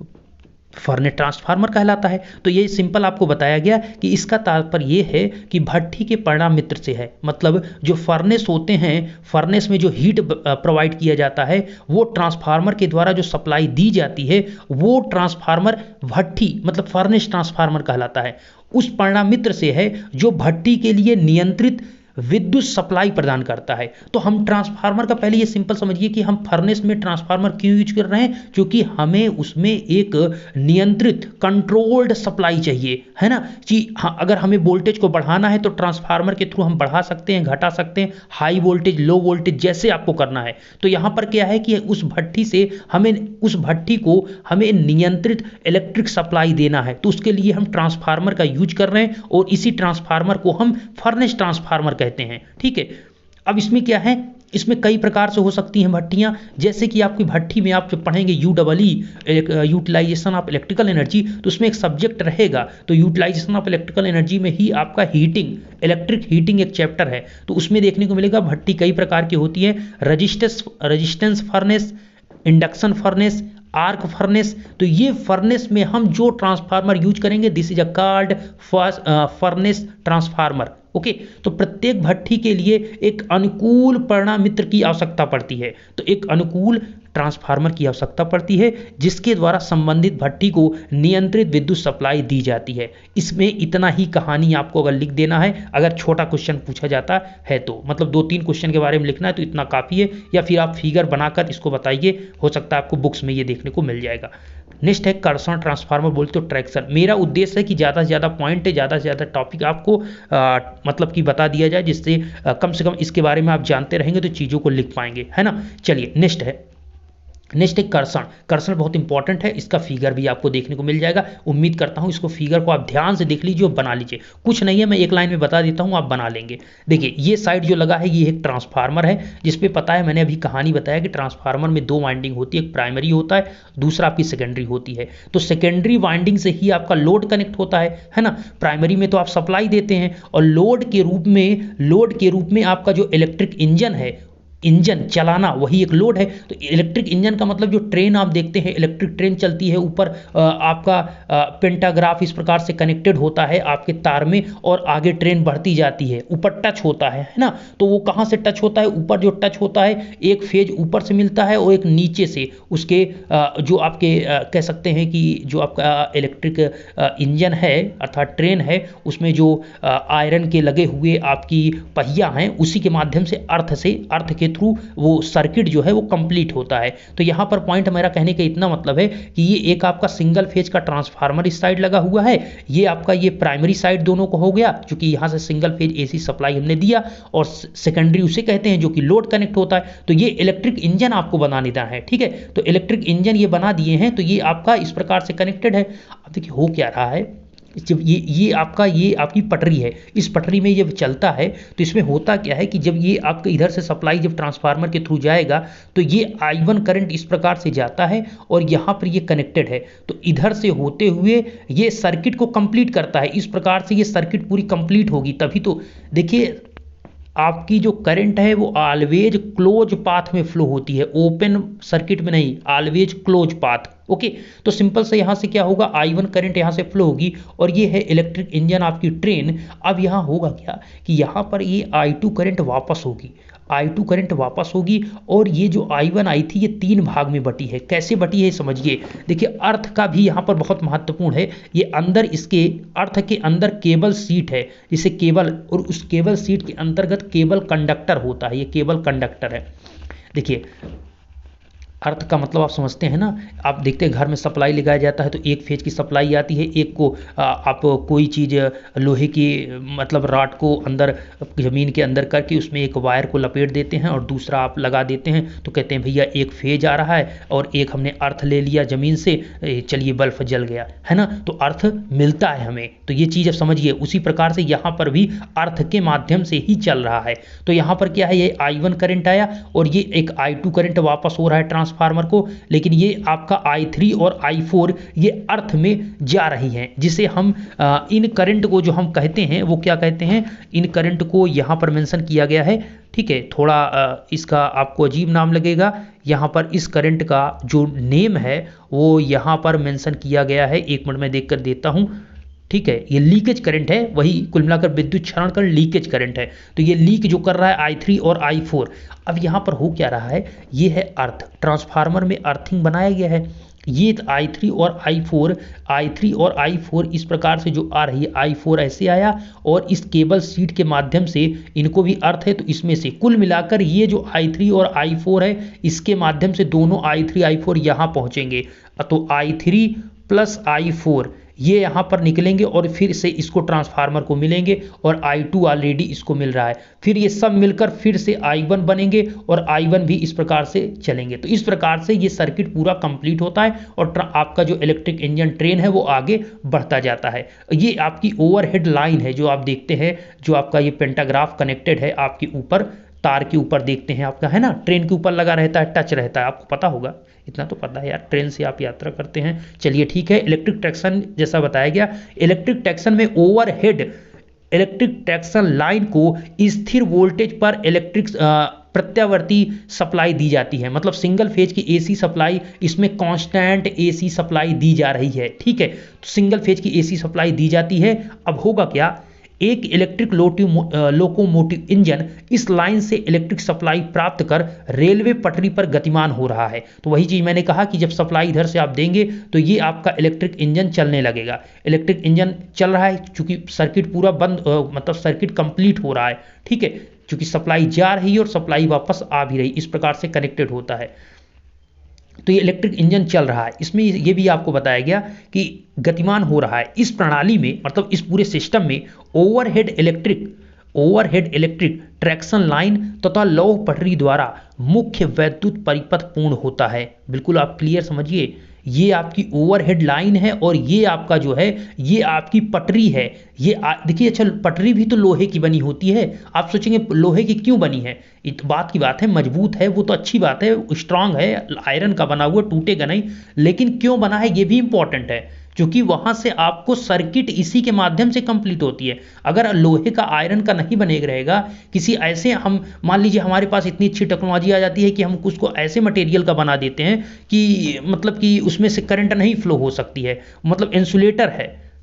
फर्नेस ट्रांसफार्मर कहलाता है। तो ये सिंपल आपको बताया गया कि इसका तात्पर्य ये है कि भट्ठी के परिणाम मित्र से है, मतलब जो फर्नेस होते हैं, फर्नेस में जो हीट प्रोवाइड किया जाता है, वो ट्रांसफार्मर के द्वारा जो सप्लाई दी जाती है, वो ट्रांसफार्मर भट्ठी मतलब फर्नेस ट्रांसफार्मर कहलाता है। उस परिणाम मित्र से है जो भट्ठी के लिए नियंत्रित विद्युत सप्लाई प्रदान करता है। तो हम ट्रांसफार्मर का पहले ये सिंपल समझिए कि हम फर्नेस में ट्रांसफार्मर क्यों यूज कर रहे हैं, क्योंकि हमें उसमें एक नियंत्रित कंट्रोल्ड सप्लाई चाहिए, है ना, कि हाँ, अगर हमें वोल्टेज को बढ़ाना है तो ट्रांसफार्मर के थ्रू हम बढ़ा सकते हैं, घटा सकते हैं, हाई वोल्टेज, लो वोल्टेज, जैसे आपको करना है। तो यहाँ पर क्या है कि उस भट्ठी से उस भट्ठी को हमें नियंत्रित इलेक्ट्रिक सप्लाई देना है, तो उसके लिए हम ट्रांसफार्मर का यूज कर रहे हैं, और इसी ट्रांसफार्मर को हम फर्नेस ट्रांसफार्मर कहते हैं, ठीक है। अब इसमें क्या है, इसमें कई प्रकार से हो सकती हैं भट्टियां, जैसे कि आपकी भट्टी में आप जो पढ़ेंगे यूटिलाइजेशन ऑफ इलेक्ट्रिकल एनर्जी, तो उसमें एक सब्जेक्ट रहेगा। तो यूटिलाइजेशन ऑफ इलेक्ट्रिकल एनर्जी में ही आपका हीटिंग, इलेक्ट्रिक हीटिंग एक चैप्टर है, तो उसमें देखने को मिलेगा भट्टी कई प्रकार की होती है, resistance furnace, induction furnace, arc furnace. तो ये फर्नेस में हम जो ट्रांसफार्मर यूज करेंगे, this is a called furnace transformer, okay. तो प्रत्येक भट्ठी के लिए एक अनुकूल परिणाम मित्र की आवश्यकता पड़ती है, तो एक अनुकूल ट्रांसफार्मर की आवश्यकता पड़ती है, जिसके द्वारा संबंधित भट्ठी को नियंत्रित विद्युत सप्लाई दी जाती है। इसमें इतना ही कहानी आपको अगर लिख देना है, अगर छोटा क्वेश्चन पूछा जाता है तो, मतलब 2-3 क्वेश्चन के बारे में लिखना है तो इतना काफ़ी है, या फिर आप फिगर बनाकर इसको बताइए, हो सकता है आपको बुक्स में ये देखने को मिल जाएगा। नेक्स्ट है कर्षण ट्रांसफार्मर, बोलते हो ट्रैक्शन। मेरा उद्देश्य है कि ज़्यादा से ज़्यादा पॉइंट है, ज़्यादा से ज़्यादा टॉपिक आपको मतलब कि बता दिया जाए, जिससे कम से कम इसके बारे में आप जानते रहेंगे तो चीज़ों को लिख पाएंगे, है ना। चलिए नेक्स्ट है कर्षण। कर्षण बहुत इंपॉर्टेंट है, इसका फिगर भी आपको देखने को मिल जाएगा। उम्मीद करता हूं इसको फिगर को आप ध्यान से देख लीजिए और बना लीजिए, कुछ नहीं है, मैं एक लाइन में बता देता हूं, आप बना लेंगे। देखिए ये साइड जो लगा है, ये एक ट्रांसफार्मर है, जिसपे पता है, मैंने अभी कहानी बताया कि ट्रांसफार्मर में 2 वाइंडिंग होती है, एक प्राइमरी होता है, दूसरा आपकी सेकेंडरी होती है। तो सेकेंडरी वाइंडिंग से ही आपका लोड कनेक्ट होता है ना। प्राइमरी में तो आप सप्लाई देते हैं, और लोड के रूप में आपका जो इलेक्ट्रिक इंजन है, इंजन चलाना वही एक लोड है। तो इलेक्ट्रिक इंजन का मतलब जो ट्रेन आप देखते हैं, इलेक्ट्रिक ट्रेन चलती है, ऊपर आपका पेंटाग्राफ इस प्रकार से कनेक्टेड होता है आपके तार में, और आगे ट्रेन बढ़ती जाती है, ऊपर टच होता है ना। तो वो कहाँ से टच होता है, ऊपर जो टच होता है, एक फेज ऊपर से मिलता है और एक नीचे से, उसके जो आपके कह सकते हैं कि जो आपका इलेक्ट्रिक इंजन है अर्थात ट्रेन है, उसमें जो आयरन के लगे हुए आपकी पहिया हैं, उसी के माध्यम से अर्थ के थ्रू वो सर्किट जो है वो कंप्लीट होता है। तो यहाँ पर पॉइंट मेरा कहने का इतना मतलब है कि ये एक आपका सिंगल फेज का ट्रांसफार्मर इस साइड लगा हुआ है, ये आपका ये प्राइमरी साइड दोनों को हो गया, क्योंकि यहाँ से सिंगल फेज एसी सप्लाई हमने दिया, और सेकेंडरी उसे कहते हैं जो कि लोड कनेक्ट होता है। तो ये इलेक्ट्रिक इंजन आपको बना देना है, ठीक है। तो इलेक्ट्रिक इंजन ये बना दिए हैं, तो ये आपका इस प्रकार से कनेक्टेड है। अब देखिए हो क्या रहा है, जब ये आपकी पटरी है, इस पटरी में जब चलता है तो इसमें होता क्या है कि जब ये आपके इधर से सप्लाई जब ट्रांसफार्मर के थ्रू जाएगा, तो ये I1 करंट इस प्रकार से जाता है, और यहाँ पर ये कनेक्टेड है, तो इधर से होते हुए ये सर्किट को कंप्लीट करता है। इस प्रकार से ये सर्किट पूरी कंप्लीट होगी, तभी तो देखिए आपकी जो करंट है वो ऑलवेज क्लोज पाथ में फ्लो होती है, ओपन सर्किट में नहीं, ऑलवेज क्लोज पाथ, ओके। तो सिंपल से यहाँ से क्या होगा, I1 करंट यहाँ से फ्लो होगी, और ये है इलेक्ट्रिक इंजन आपकी ट्रेन। अब यहाँ होगा क्या कि यहाँ पर ये I2 करंट वापस होगी, I2 करंट वापस होगी, और ये जो I1 आई थी ये 3 भाग में बटी है। कैसे बटी है समझिए, देखिए अर्थ का भी यहाँ पर बहुत महत्वपूर्ण है। ये अंदर इसके अर्थ के अंदर केबल सीट है, जिसे केबल, और उस केबल सीट के अंतर्गत केबल कंडक्टर होता है, ये केबल कंडक्टर है। देखिए अर्थ का मतलब आप समझते हैं ना, आप देखते हैं घर में सप्लाई लगाया जाता है तो एक फेज की सप्लाई आती है, एक को आप कोई चीज़ लोहे की मतलब रॉड को अंदर ज़मीन के अंदर करके उसमें एक वायर को लपेट देते हैं और दूसरा आप लगा देते हैं, तो कहते हैं भैया एक फेज आ रहा है और एक हमने अर्थ ले लिया ज़मीन से, चलिए बल्ब जल गया, है ना। तो अर्थ मिलता है हमें, तो ये चीज़ आप समझिए। उसी प्रकार से यहाँ पर भी अर्थ के माध्यम से ही चल रहा है। तो यहाँ पर क्या है, ये I1 करंट आया और ये एक I2 करंट वापस हो रहा है ट्रांसफार्मर ट्रांसफार्मर को, लेकिन ये आपका I3 और I4 ये अर्थ में जा रही हैं, जिसे हम इन करंट को जो हम कहते हैं वो क्या कहते हैं, इन करंट को यहाँ पर मेंशन किया गया है। ठीक है, थोड़ा इसका आपको अजीब नाम लगेगा, यहाँ पर इस करंट का जो नेम है वो यहाँ पर मेंशन किया गया है। एक मिनट में देख कर देता हूँ। ठीक है, ये लीकेज करंट है, वही कुल मिलाकर विद्युत क्षरण करंट लीकेज करंट है। तो ये लीक जो कर रहा है I3 और I4। अब यहाँ पर हो क्या रहा है, ये है अर्थ, ट्रांसफार्मर में अर्थिंग बनाया गया है। ये I3 और I4 इस प्रकार से जो आ रही है, I4 ऐसे आया और इस केबल सीट के माध्यम से इनको भी अर्थ है, तो इसमें से कुल मिलाकर ये जो I3 और I4 है, इसके माध्यम से दोनों I3 I4 यहाँ पहुँचेंगे। तो I3 प्लस I4 ये यहाँ पर निकलेंगे और फिर से इसको ट्रांसफार्मर को मिलेंगे, और I2 ऑलरेडी इसको मिल रहा है। फिर ये सब मिलकर फिर से I1 बनेंगे और I1 भी इस प्रकार से चलेंगे। तो इस प्रकार से ये सर्किट पूरा कंप्लीट होता है और आपका जो इलेक्ट्रिक इंजन ट्रेन है वो आगे बढ़ता जाता है। ये आपकी ओवरहेड लाइन है जो आप देखते हैं, जो आपका ये पेंटाग्राफ कनेक्टेड है आपके ऊपर, तार के ऊपर देखते हैं आपका, है ना, ट्रेन के ऊपर लगा रहता है, टच रहता है, आपको पता होगा, इतना तो पता है यार, ट्रेन से आप यात्रा करते हैं। चलिए ठीक है, इलेक्ट्रिक ट्रैक्शन जैसा बताया गया, इलेक्ट्रिक ट्रैक्शन में ओवरहेड इलेक्ट्रिक ट्रैक्शन लाइन को स्थिर वोल्टेज पर इलेक्ट्रिक प्रत्यावर्ती सप्लाई दी जाती है, मतलब सिंगल फेज की एसी सप्लाई, इसमें कांस्टेंट एसी सप्लाई दी जा रही है। ठीक है, तो सिंगल फेज की एसी सप्लाई दी जाती है। अब होगा क्या, एक इलेक्ट्रिक लोकोमोटिव इंजन इस लाइन से इलेक्ट्रिक सप्लाई प्राप्त कर रेलवे पटरी पर गतिमान हो रहा है। तो वही चीज मैंने कहा कि जब सप्लाई इधर से आप देंगे तो ये आपका इलेक्ट्रिक इंजन चलने लगेगा। इलेक्ट्रिक इंजन चल रहा है चूंकि सर्किट पूरा बंद मतलब सर्किट कंप्लीट हो रहा है। ठीक है, चूंकि सप्लाई जा रही है और सप्लाई वापस आ भी रही, इस प्रकार से कनेक्टेड होता है। तो ये इलेक्ट्रिक इंजन चल रहा है, इसमें ये भी आपको बताया गया कि गतिमान हो रहा है। इस प्रणाली में, मतलब इस पूरे सिस्टम में ओवरहेड इलेक्ट्रिक ट्रैक्शन लाइन तथा लौह पटरी द्वारा मुख्य वैद्युत परिपथ पूर्ण होता है। बिल्कुल आप क्लियर समझिए, ये आपकी ओवरहेड लाइन है और ये आपका जो है ये आपकी पटरी है। ये देखिए, अच्छा पटरी भी तो लोहे की बनी होती है। आप सोचेंगे लोहे की क्यों बनी है, बात की बात है, मजबूत है वो तो अच्छी बात है, स्ट्रांग है, आयरन का बना हुआ, टूटेगा नहीं, लेकिन क्यों बना है ये भी इंपॉर्टेंट है, क्योंकि वहां से आपको सर्किट इसी के माध्यम से कंप्लीट होती है। अगर लोहे का आयरन का नहीं बने रहेगा, किसी ऐसे, हम मान लीजिए हमारे पास इतनी अच्छी टेक्नोलॉजी आ जाती है कि हम उसको ऐसे मटेरियल का बना देते हैं कि मतलब कि उसमें से करंट नहीं फ्लो हो सकती है, मतलब इंसुलेटर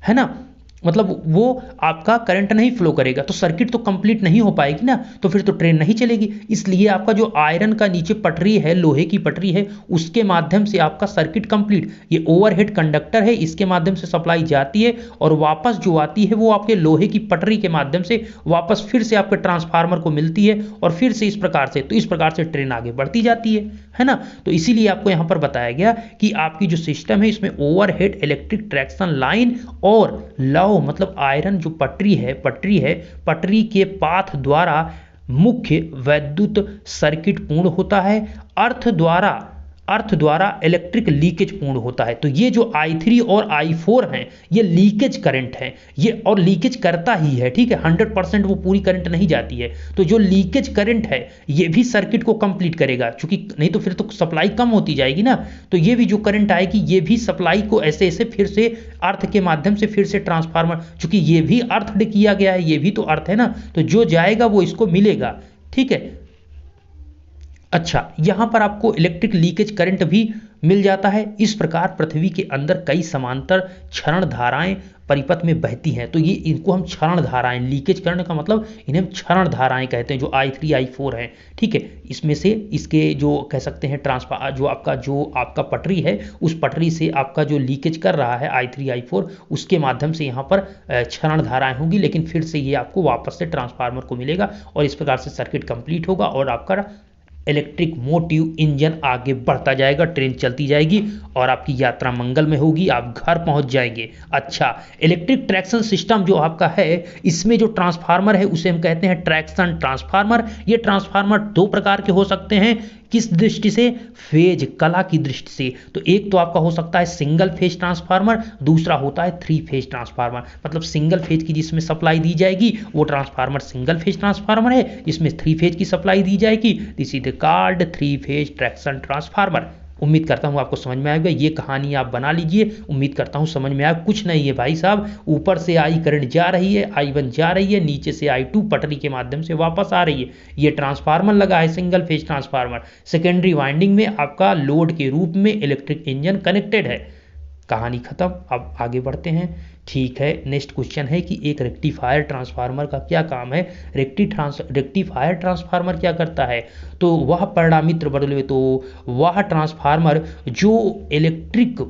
है ना, मतलब वो आपका करंट नहीं फ्लो करेगा, तो सर्किट तो कंप्लीट नहीं हो पाएगी ना, तो फिर तो ट्रेन नहीं चलेगी। इसलिए आपका जो आयरन का नीचे पटरी है, लोहे की पटरी है, उसके माध्यम से आपका सर्किट कंप्लीट, ये ओवरहेड कंडक्टर है, इसके माध्यम से सप्लाई जाती है और वापस जो आती है वो आपके लोहे की पटरी के माध्यम से वापस फिर से आपके ट्रांसफार्मर को मिलती है और फिर से इस प्रकार से, तो इस प्रकार से ट्रेन आगे बढ़ती जाती है ना। तो इसीलिए आपको यहां पर बताया गया कि आपकी जो सिस्टम है इसमें ओवरहेड इलेक्ट्रिक ट्रैक्शन लाइन और लौ मतलब आयरन जो पटरी है पटरी के पाथ द्वारा मुख्य वैद्युत सर्किट पूर्ण होता है, अर्थ द्वारा इलेक्ट्रिक लीकेज पूर्ण होता है। तो ये जो I3 और I4 हैं ये लीकेज करंट है, ये और लीकेज करता ही है। ठीक है, 100% वो पूरी करंट नहीं जाती है, तो जो लीकेज करंट है ये भी सर्किट को कंप्लीट करेगा, क्योंकि नहीं तो फिर तो सप्लाई कम होती जाएगी ना। तो ये भी जो करंट आएगी ये भी सप्लाई को ऐसे ऐसे फिर से अर्थ के माध्यम से फिर से ट्रांसफार्मर, चूंकि ये भी अर्थ किया गया है, ये भी तो अर्थ है ना, तो जो जाएगा वो इसको मिलेगा। ठीक है, अच्छा, यहां पर आपको इलेक्ट्रिक लीकेज करंट भी मिल जाता है। इस प्रकार पृथ्वी के अंदर कई समांतर क्षरण धाराएं परिपथ में बहती हैं, तो ये इनको हम क्षरण धाराएं, लीकेज करंट का मतलब इन्हें हम क्षरण धाराएं कहते हैं, जो I3 I4 हैं। ठीक है, इसमें से इसके जो कह सकते हैं जो आपका पटरी है, उस पटरी से आपका जो लीकेज कर रहा है I3 I4, उसके माध्यम से यहाँ पर क्षरण धाराएं होंगी, लेकिन फिर से ये आपको वापस से ट्रांसफार्मर को मिलेगा और इस प्रकार से सर्किट कंप्लीट होगा और आपका इलेक्ट्रिक मोटिव इंजन आगे बढ़ता जाएगा, ट्रेन चलती जाएगी और आपकी यात्रा मंगल में होगी, आप घर पहुंच जाएंगे। अच्छा, इलेक्ट्रिक ट्रैक्शन सिस्टम जो आपका है, इसमें जो ट्रांसफार्मर है उसे हम कहते हैं ट्रैक्शन ट्रांसफार्मर। ये ट्रांसफार्मर दो प्रकार के हो सकते हैं, किस दृष्टि से, फेज कला की दृष्टि से। तो एक तो आपका हो सकता है सिंगल फेज ट्रांसफार्मर, दूसरा होता है 3 फेज ट्रांसफार्मर। मतलब सिंगल फेज की जिसमें सप्लाई दी जाएगी वो ट्रांसफार्मर सिंगल फेज ट्रांसफार्मर है, जिसमें 3 फेज की सप्लाई दी जाएगी, this is called 3 phase traction transformer. उम्मीद करता हूँ आपको समझ में आएगा। ये कहानी आप बना लीजिए, उम्मीद करता हूँ समझ में आए। कुछ नहीं है भाई साहब, ऊपर से आई करंट जा रही है, I1 जा रही है, नीचे से I2 पटरी के माध्यम से वापस आ रही है। ये ट्रांसफार्मर लगा है, single phase transformer. Secondary winding में आपका लोड के रूप में इलेक्ट्रिक इंजन कनेक्टेड है। कहानी खत्म। अब आगे बढ़ते हैं। ठीक है, नेक्स्ट क्वेश्चन है कि एक रेक्टिफायर ट्रांसफार्मर का क्या काम है। रेक्टिफायर ट्रांसफार्मर क्या करता है, तो वह परिणामित्र बदले, तो वह ट्रांसफार्मर जो इलेक्ट्रिक,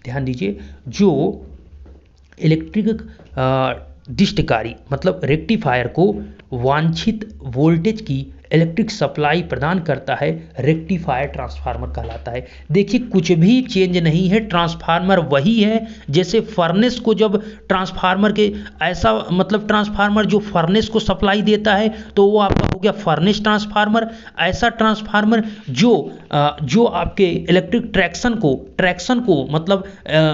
ध्यान दीजिए, जो इलेक्ट्रिक डिस्टकारी मतलब रेक्टिफायर को वांछित वोल्टेज की इलेक्ट्रिक सप्लाई प्रदान करता है, रेक्टिफायर ट्रांसफार्मर कहलाता है। देखिए कुछ भी चेंज नहीं है, ट्रांसफार्मर वही है। जैसे फर्नेस को जब ट्रांसफार्मर के ऐसा मतलब ट्रांसफार्मर जो फर्नेस को सप्लाई देता है तो वो आपका हो गया फर्नेस ट्रांसफार्मर। ऐसा ट्रांसफार्मर जो आपके इलेक्ट्रिक ट्रैक्शन को मतलब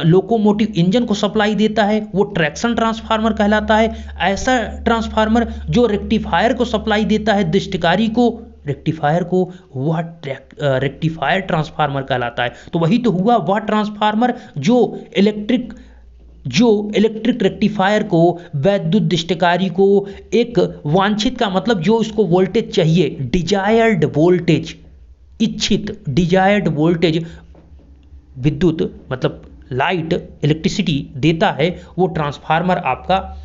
लोकोमोटिव इंजन को सप्लाई देता है वो ट्रैक्शन ट्रांसफार्मर कहलाता है। ऐसा ट्रांसफार्मर जो रेक्टिफायर को सप्लाई देता है रेक्टिफायर को वह रेक्टिफायर ट्रांसफार्मर कहलाता है। तो वही तो हुआ, वह ट्रांसफार्मर जो इलेक्ट्रिक रेक्टिफायर को, वैद्युत डिस्टकारी को एक वांछित का मतलब जो इसको वोल्टेज चाहिए, डिजायर्ड वोल्टेज, इच्छित डिजायर्ड वोल्टेज, विद्युत मतलब लाइट, इलेक्ट्रिसिटी देता है, वो ट्रांसफार्मर आपका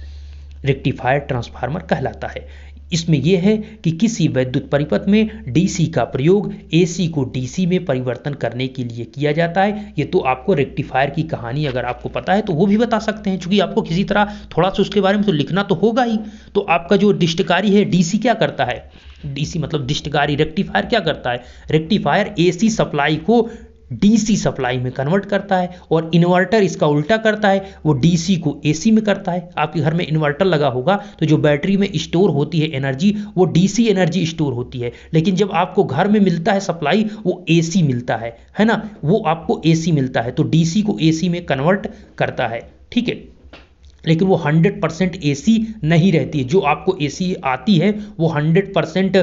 रेक्टिफायर ट्रांसफार्मर कहलाता है। इसमें यह है कि किसी वैद्युत परिपथ में डीसी का प्रयोग एसी को डीसी में परिवर्तन करने के लिए किया जाता है। ये तो आपको रेक्टिफायर की कहानी अगर आपको पता है तो वो भी बता सकते हैं, क्योंकि आपको किसी तरह थोड़ा सा उसके बारे में तो लिखना तो होगा ही। तो आपका जो डिस्टकारी है, डीसी क्या करता है, डीसी मतलब डिस्टकारी, रेक्टिफायर क्या करता है, रेक्टिफायर एसी सप्लाई को डीसी सप्लाई में कन्वर्ट करता है, और इन्वर्टर इसका उल्टा करता है, वो डीसी को एसी में करता है। आपके घर में इन्वर्टर लगा होगा तो जो बैटरी में स्टोर होती है एनर्जी वो डीसी एनर्जी स्टोर होती है, लेकिन जब आपको घर में मिलता है सप्लाई वो एसी मिलता है ना, वो आपको एसी मिलता है, तो डीसी को एसी में कन्वर्ट करता है। ठीक है, लेकिन वो 100% एसी नहीं रहती है। जो आपको एसी आती है वो 100%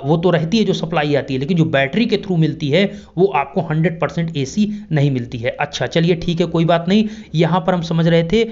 वो तो रहती है जो सप्लाई आती है, लेकिन जो बैटरी के थ्रू मिलती है वो आपको 100% एसी नहीं मिलती है। अच्छा चलिए ठीक है, कोई बात नहीं। यहाँ पर हम समझ रहे थे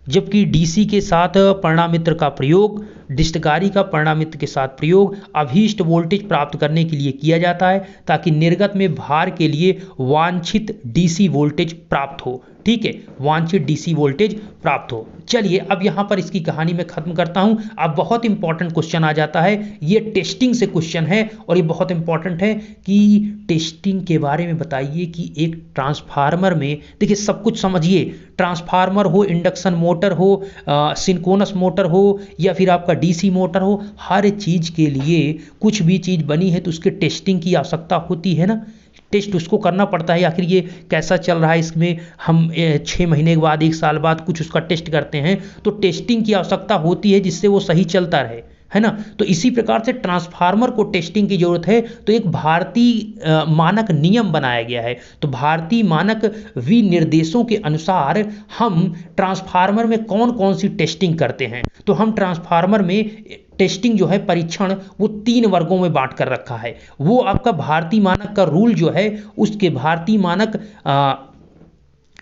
जबकि डीसी के साथ परिणामित्र का प्रयोग, डिस्टकारी का परिणामित्र के साथ प्रयोग अभीष्ट वोल्टेज प्राप्त करने के लिए किया जाता है, ताकि निर्गत में भार के लिए वांछित डीसी वोल्टेज प्राप्त हो। ठीक है, वांछित डीसी वोल्टेज प्राप्त हो। चलिए अब यहाँ पर इसकी कहानी में खत्म करता हूँ। अब बहुत इंपॉर्टेंट क्वेश्चन आ जाता है, ये टेस्टिंग से क्वेश्चन है और ये बहुत इंपॉर्टेंट है कि टेस्टिंग के बारे में बताइए कि एक ट्रांसफार्मर में, देखिए सब कुछ समझिए, ट्रांसफार्मर हो, इंडक्शन मोटर हो, सिंक्रोनस मोटर हो या फिर आपका डीसी मोटर हो, हर चीज के लिए कुछ भी चीज बनी है तो उसके टेस्टिंग की आवश्यकता होती है ना। टेस्ट उसको करना पड़ता है, आखिर ये कैसा चल रहा है, इसमें हम 6 महीने के बाद, 1 साल बाद कुछ उसका टेस्ट करते हैं, तो टेस्टिंग की आवश्यकता होती है जिससे वो सही चलता रहे, है ना। तो इसी प्रकार से ट्रांसफार्मर को टेस्टिंग की जरूरत है। तो एक भारतीय मानक नियम बनाया गया है। तो भारतीय मानक विनिर्देशों के अनुसार हम ट्रांसफार्मर में कौन कौन सी टेस्टिंग करते हैं, तो हम ट्रांसफार्मर में टेस्टिंग जो है, परीक्षण, वो 3 वर्गों में बांट कर रखा है। वो आपका भारतीय मानक का रूल जो है, उसके भारतीय मानक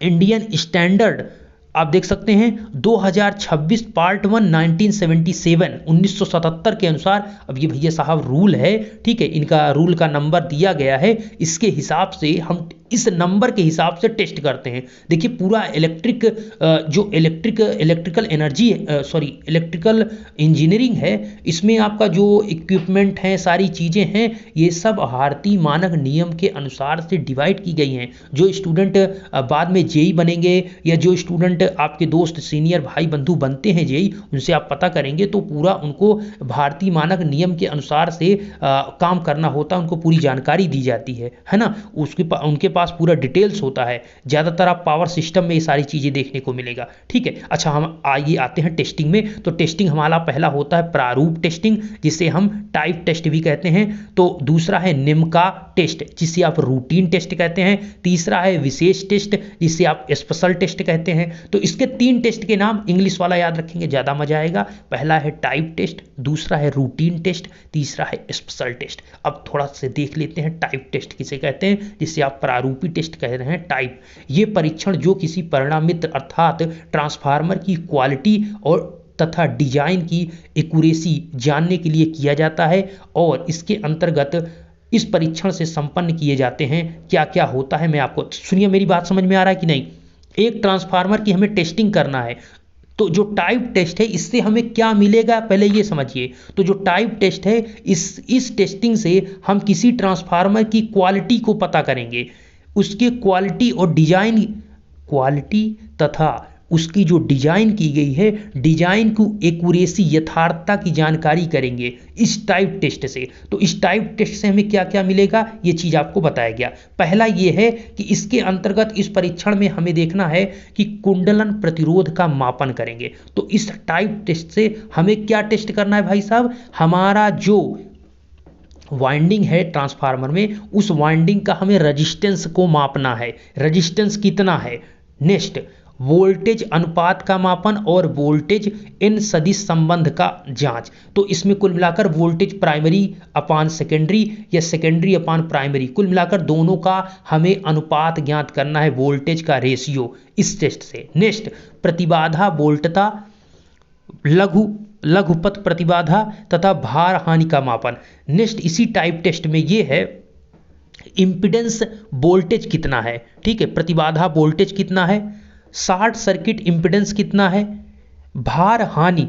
इंडियन स्टैंडर्ड आप देख सकते हैं 2026 पार्ट 1 1977 के अनुसार, अब ये भैया साहब रूल है, ठीक है, इनका रूल का नंबर दिया गया है, इसके हिसाब से हम इस नंबर के हिसाब से टेस्ट करते हैं। देखिए पूरा इलेक्ट्रिकल इंजीनियरिंग है, इसमें आपका जो इक्विपमेंट है, सारी चीज़ें हैं, ये सब भारतीय मानक नियम के अनुसार से डिवाइड की गई हैं। जो स्टूडेंट बाद में जेई बनेंगे या जो स्टूडेंट आपके दोस्त सीनियर भाई बंधु बनते हैं जेई, उनसे आप पता करेंगे तो पूरा उनको भारतीय मानक नियम के अनुसार से काम करना होता है, उनको पूरी जानकारी दी जाती है ना, उनके पास पूरा डिटेल्स होता है। ज़्यादातर आप पावर सिस्टम में ये सारी चीज़ें देखने को मिलेगा। ठीक है, अच्छा हम आइए आते हैं टेस्टिंग में। तो टेस्टिंग हमारा पहला होता है प्रारूप टेस्टिंग, जिसे हम टाइप टेस्ट भी कहते हैं। तो दूसरा है निम्का टेस्ट, जिसे आप रूटीन टेस्ट कहते हैं। तीसरा है विशेष टेस्ट, जिसे आप स्पेशल टेस्ट कहते हैं। तो इसके 3 टेस्ट के नाम इंग्लिश वाला याद रखेंगे, ज़्यादा मजा आएगा। पहला है टाइप टेस्ट, दूसरा है रूटीन टेस्ट, तीसरा है स्पेशल टेस्ट। अब थोड़ा से देख लेते हैं टाइप टेस्ट किसे कहते हैं, जिसे आप प्रारूप प्रारूपी टेस्ट कह रहे हैं टाइप। ये परीक्षण जो किसी परिणामित अर्थात ट्रांसफार्मर की क्वालिटी और तथा डिजाइन की एक्यूरेसी जानने के लिए किया जाता है और इसके अंतर्गत इस परीक्षण से संपन्न किए जाते हैं। क्या क्या होता है मैं आपको सुनिए, मेरी बात समझ में आ रहा है कि नहीं। एक ट्रांसफार्मर की हमें टेस्टिंग करना है, तो जो टाइप टेस्ट है इससे हमें क्या मिलेगा पहले ये समझिए। तो जो टाइप टेस्ट है इस टेस्टिंग से हम किसी ट्रांसफार्मर की क्वालिटी को पता करेंगे, उसके क्वालिटी और डिजाइन क्वालिटी तथा उसकी जो डिजाइन की गई है डिजाइन की एक्यूरेसी यथार्थता की जानकारी करेंगे इस टाइप टेस्ट से। तो इस टाइप टेस्ट से हमें क्या क्या मिलेगा ये चीज आपको बताया गया। पहला ये है कि इसके अंतर्गत इस परीक्षण में हमें देखना है कि कुंडलन प्रतिरोध का मापन करेंगे। तो इस टाइप टेस्ट से हमें क्या टेस्ट करना है भाई साहब, हमारा जो वाइंडिंग है ट्रांसफार्मर में उस वाइंडिंग का हमें रजिस्टेंस को मापना है, रजिस्टेंस कितना है। नेक्स्ट वोल्टेज अनुपात का मापन और वोल्टेज इन सदिश संबंध का जांच। तो इसमें कुल मिलाकर वोल्टेज प्राइमरी अपान सेकेंडरी या सेकेंडरी अपान प्राइमरी, कुल मिलाकर दोनों का हमें अनुपात ज्ञात करना है, वोल्टेज का रेशियो इस टेस्ट से। नेक्स्ट प्रतिबाधा वोल्टता लघुपथ प्रतिबाधा तथा भार हानि का मापन। नेक्स्ट इसी टाइप टेस्ट में ये है इंपिडेंस वोल्टेज कितना है, ठीक है, प्रतिबाधा वोल्टेज कितना है, शॉर्ट सर्किट इंपिडेंस कितना है, भार हानि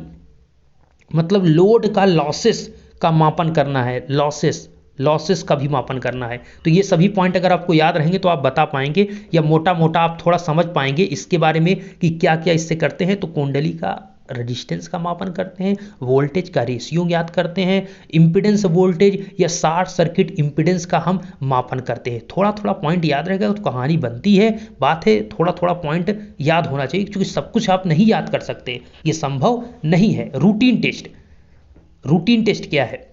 मतलब लोड का लॉसेस का मापन करना है, लॉसेस का भी मापन करना है। तो ये सभी पॉइंट अगर आपको याद रहेंगे तो आप बता पाएंगे या मोटा मोटा आप थोड़ा समझ पाएंगे इसके बारे में कि क्या क्या इससे करते हैं। तो कुंडली का रजिस्टेंस का मापन करते हैं, वोल्टेज का रेशियो ज्ञात करते हैं, इंपिडेंस वोल्टेज या शॉर्ट सर्किट इंपिडेंस का हम मापन करते हैं। थोड़ा थोड़ा पॉइंट याद रहेगा तो कहानी बनती है। बात है थोड़ा थोड़ा पॉइंट याद होना चाहिए क्योंकि सब कुछ आप नहीं याद कर सकते, ये संभव नहीं है। रूटीन टेस्ट क्या है,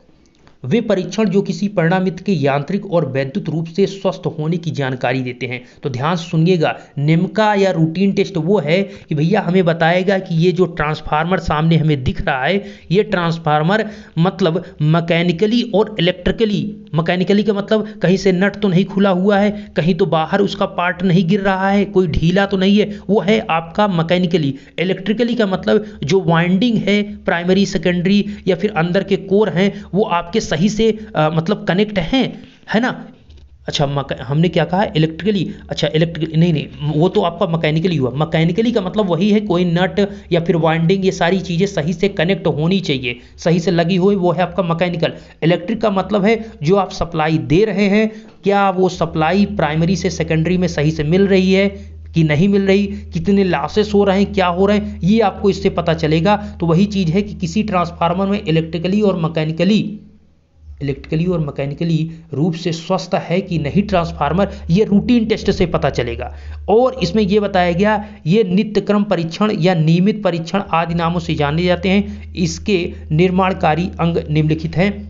वे परीक्षण जो किसी परिणामित के यांत्रिक और वैद्युत रूप से स्वस्थ होने की जानकारी देते हैं। तो ध्यान से सुनिएगा, निम्का या रूटीन टेस्ट वो है कि भैया हमें बताएगा कि ये जो ट्रांसफार्मर सामने हमें दिख रहा है ये ट्रांसफार्मर मतलब मैकेनिकली और इलेक्ट्रिकली, मैकेनिकली का मतलब कहीं से नट तो नहीं खुला हुआ है, कहीं तो बाहर उसका पार्ट नहीं गिर रहा है, कोई ढीला तो नहीं है, वो है आपका मैकेनिकली। इलेक्ट्रिकली का मतलब जो वाइंडिंग है प्राइमरी सेकेंडरी या फिर अंदर के कोर हैं वो आपके सही से मतलब कनेक्ट हैं, है ना। अच्छा हमने क्या कहा इलेक्ट्रिकली, अच्छा इलेक्ट्रिकली नहीं वो तो आपका मैकेनिकली हुआ। मैकेनिकली का मतलब वही है कोई नट या फिर वाइंडिंग ये सारी चीज़ें सही से कनेक्ट होनी चाहिए, सही से लगी हुई, वो है आपका मैकेनिकल। इलेक्ट्रिक का मतलब है जो आप सप्लाई दे रहे हैं क्या वो सप्लाई प्राइमरी से सेकेंडरी में सही से मिल रही है कि नहीं मिल रही, कितने लॉसेस हो रहे हैं, क्या हो रहे हैं, ये आपको इससे पता चलेगा। तो वही चीज़ है कि किसी ट्रांसफार्मर में इलेक्ट्रिकली और मैकेनिकली रूप से स्वस्थ है कि नहीं ट्रांसफार्मर, ये रूटीन टेस्ट से पता चलेगा। और इसमें यह बताया गया ये नित्यक्रम परीक्षण या नियमित परीक्षण आदि नामों से जाने जाते हैं। इसके निर्माणकारी अंग निम्नलिखित हैं।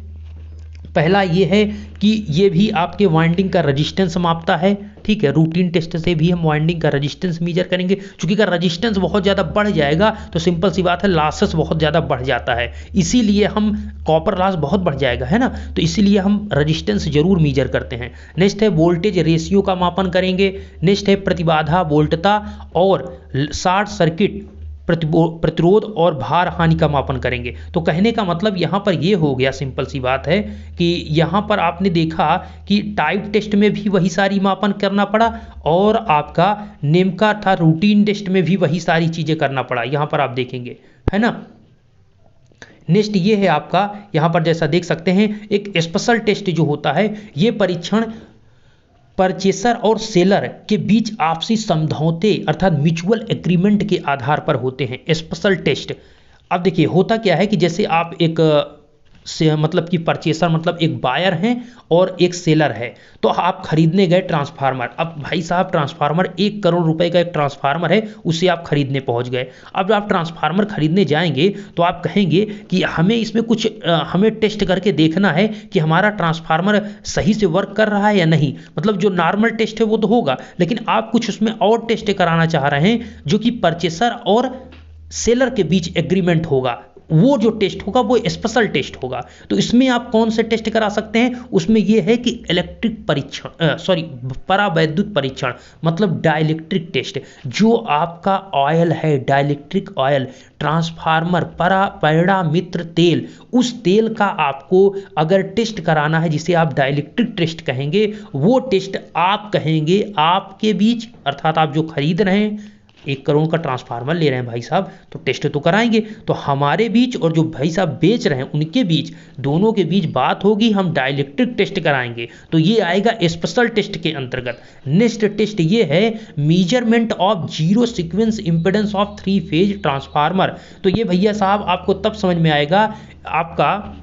पहला ये है कि ये भी आपके वाइंडिंग का रेजिस्टेंस मापता है, ठीक है। रूटीन टेस्ट से भी हम वाइंडिंग का रेजिस्टेंस मेजर करेंगे, क्योंकि अगर रेजिस्टेंस बहुत ज़्यादा बढ़ जाएगा तो सिंपल सी बात है लॉसेस बहुत ज़्यादा बढ़ जाता है, इसीलिए हम कॉपर लॉस बहुत बढ़ जाएगा, है ना। तो इसीलिए हम रेजिस्टेंस जरूर मेजर करते हैं। नेक्स्ट है वोल्टेज रेशियो का मापन करेंगे। नेक्स्ट है प्रतिबाधा वोल्टता और शॉर्ट सर्किट प्रतिरोध और भार हानि का मापन करेंगे। तो कहने का मतलब यहाँ पर ये हो गया, सिंपल सी बात है कि यहाँ पर आपने देखा कि टाइप टेस्ट में भी वही सारी मापन करना पड़ा और आपका नेमका था रूटीन टेस्ट में भी वही सारी चीज़ें करना पड़ा, यहाँ पर आप देखेंगे, है ना। नेक्स्ट ये है आपका, यहाँ पर जैसा देख सकते हैं एक स्पेशल टेस्ट जो होता है, ये परीक्षण परचेसर और सेलर के बीच आपसी समझौते अर्थात म्यूचुअल एग्रीमेंट के आधार पर होते हैं स्पेशल टेस्ट। अब देखिए होता क्या है कि जैसे आप एक से मतलब कि परचेसर मतलब एक बायर हैं और एक सेलर है, तो आप खरीदने गए ट्रांसफार्मर। अब भाई साहब ट्रांसफार्मर 1 करोड़ रुपए का एक ट्रांसफार्मर है, उसे आप खरीदने पहुंच गए। अब जब आप ट्रांसफार्मर खरीदने जाएंगे तो आप कहेंगे कि हमें इसमें कुछ हमें टेस्ट करके देखना है कि हमारा ट्रांसफार्मर सही से वर्क कर रहा है या नहीं। मतलब जो नॉर्मल टेस्ट है वो तो होगा, लेकिन आप कुछ उसमें और टेस्ट कराना चाह रहे हैं जो कि परचेसर और सेलर के बीच एग्रीमेंट होगा, वो जो टेस्ट होगा वो स्पेशल टेस्ट होगा। तो इसमें आप कौन से टेस्ट करा सकते हैं, उसमें ये है कि इलेक्ट्रिक परीक्षण, सॉरी परावैद्युत परीक्षण, मतलब डाइलेक्ट्रिक टेस्ट। जो आपका ऑयल है, डाइलेक्ट्रिक ऑयल, ट्रांसफार्मर, परिणामित्र तेल, उस तेल का आपको अगर टेस्ट कराना है, जिसे आप डाइलेक्ट्रिक टेस्ट कहेंगे, वो टेस्ट आप कहेंगे आपके बीच, अर्थात आप जो खरीद रहे हैं, 1 करोड़ का ट्रांसफार्मर ले रहे हैं भाई साहब, तो टेस्ट तो कराएंगे। तो हमारे बीच और जो भाई साहब बेच रहे हैं उनके बीच, दोनों के बीच बात होगी, हम डाइलेक्ट्रिक टेस्ट कराएंगे, तो ये आएगा स्पेशल टेस्ट के अंतर्गत। नेक्स्ट टेस्ट ये है measurement of zero sequence impedance of 3 phase transformer. तो ये भैया साहब आपको तब समझ में आएगा, आपका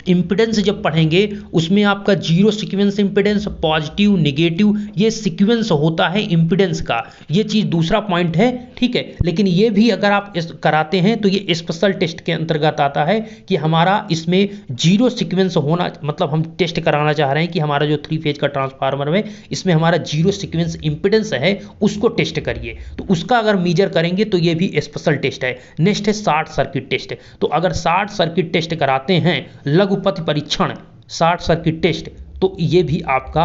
इम्पिडेंस जब पढ़ेंगे उसमें आपका zero sequence impedance, positive, negative, ये सीक्वेंस होता है इम्पिडेंस का, ये चीज़ दूसरा पॉइंट है, ठीक है। लेकिन ये भी अगर आप कराते हैं तो ये स्पेशल टेस्ट के अंतर्गत आता है कि हमारा इसमें जीरो सीक्वेंस होना, मतलब हम टेस्ट कराना चाह रहे हैं कि हमारा जो 3 फेज का ट्रांसफार्मर में, इसमें हमारा जीरो सीक्वेंस इम्पिडेंस है, उसको टेस्ट करिए। तो उसका अगर मेजर करेंगे तो ये भी स्पेशल टेस्ट है। नेक्स्ट है शॉर्ट सर्किट टेस्ट। तो अगर शॉर्ट सर्किट टेस्ट कराते हैं, लघुपथ परीक्षण, शॉर्ट सर्किट टेस्ट, तो ये भी आपका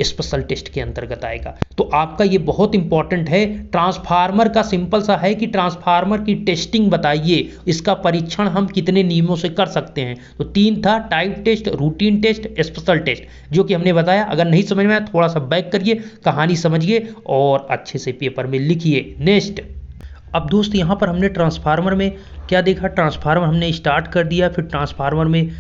स्पेशल टेस्ट के अंतर्गत आएगा। तो आपका ये बहुत इंपॉर्टेंट है। ट्रांसफार्मर का सिंपल सा है कि ट्रांसफार्मर की टेस्टिंग बताइए, इसका परीक्षण हम कितने नियमों से कर सकते हैं। तो 3 था, type test, routine test, special test, जो कि हमने बताया। अगर नहीं समझ में आया थोड़ा सा बैक करिए, कहानी समझिए और अच्छे से पेपर में लिखिए। नेक्स्ट, अब दोस्त यहाँ पर हमने ट्रांसफार्मर में क्या देखा, ट्रांसफार्मर हमने स्टार्ट कर दिया, फिर ट्रांसफार्मर में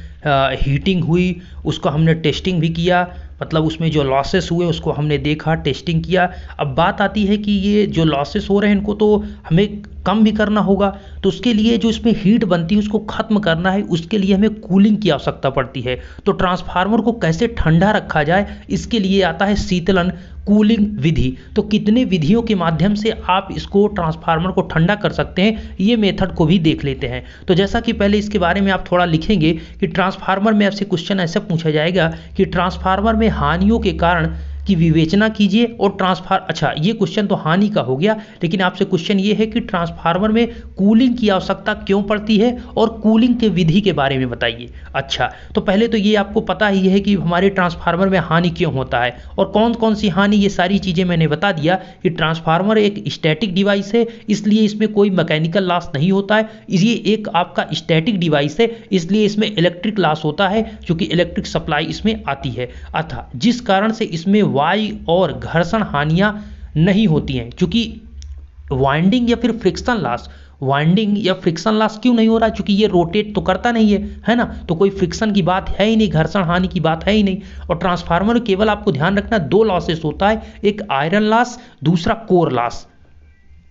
हीटिंग हुई, उसको हमने टेस्टिंग भी किया, मतलब उसमें जो लॉसेस हुए उसको हमने देखा, टेस्टिंग किया। अब बात आती है कि ये जो लॉसेस हो रहे हैं इनको तो हमें कम भी करना होगा, तो उसके लिए जो इसमें हीट बनती है उसको ख़त्म करना है, उसके लिए हमें कूलिंग की आवश्यकता पड़ती है। तो ट्रांसफार्मर को कैसे ठंडा रखा जाए, इसके लिए आता है शीतलन कूलिंग विधि। तो कितने विधियों के माध्यम से आप इसको ट्रांसफार्मर को ठंडा कर सकते हैं, ये मेथड को भी देख लेते हैं। तो जैसा कि पहले इसके बारे में आप थोड़ा लिखेंगे कि ट्रांसफार्मर में आपसे क्वेश्चन ऐसा पूछा जाएगा कि ट्रांसफार्मर में हानियों के कारण की विवेचना कीजिए। और अच्छा, ये क्वेश्चन तो हानि का हो गया, लेकिन आपसे क्वेश्चन ये है कि ट्रांसफार्मर में कूलिंग की आवश्यकता क्यों पड़ती है और कूलिंग के विधि के बारे में बताइए। अच्छा, तो पहले तो ये आपको पता ही है कि हमारे ट्रांसफार्मर में हानि क्यों होता है और कौन कौन सी हानि, ये सारी चीज़ें मैंने बता दिया कि ट्रांसफार्मर एक स्टैटिक डिवाइस है, इसलिए इसमें कोई मैकेनिकल लॉस नहीं होता है। ये एक आपका स्टैटिक डिवाइस है, इसलिए इसमें इलेक्ट्रिक लॉस होता है, क्योंकि इलेक्ट्रिक सप्लाई इसमें आती है, अतः जिस कारण से इसमें वायु और घर्षण हानियां नहीं होती हैं। क्योंकि वाइंडिंग या फिर फ्रिक्शन लॉस, वाइंडिंग या फ्रिक्शन लॉस क्यों नहीं हो रहा है, क्योंकि ये रोटेट तो करता नहीं है ना, तो कोई फ्रिक्शन की बात है ही नहीं, घर्षण हानि की बात है ही नहीं। और ट्रांसफार्मर में केवल आपको ध्यान रखना 2 लॉसेस होता है, एक आयरन लॉस, दूसरा कोर लॉस।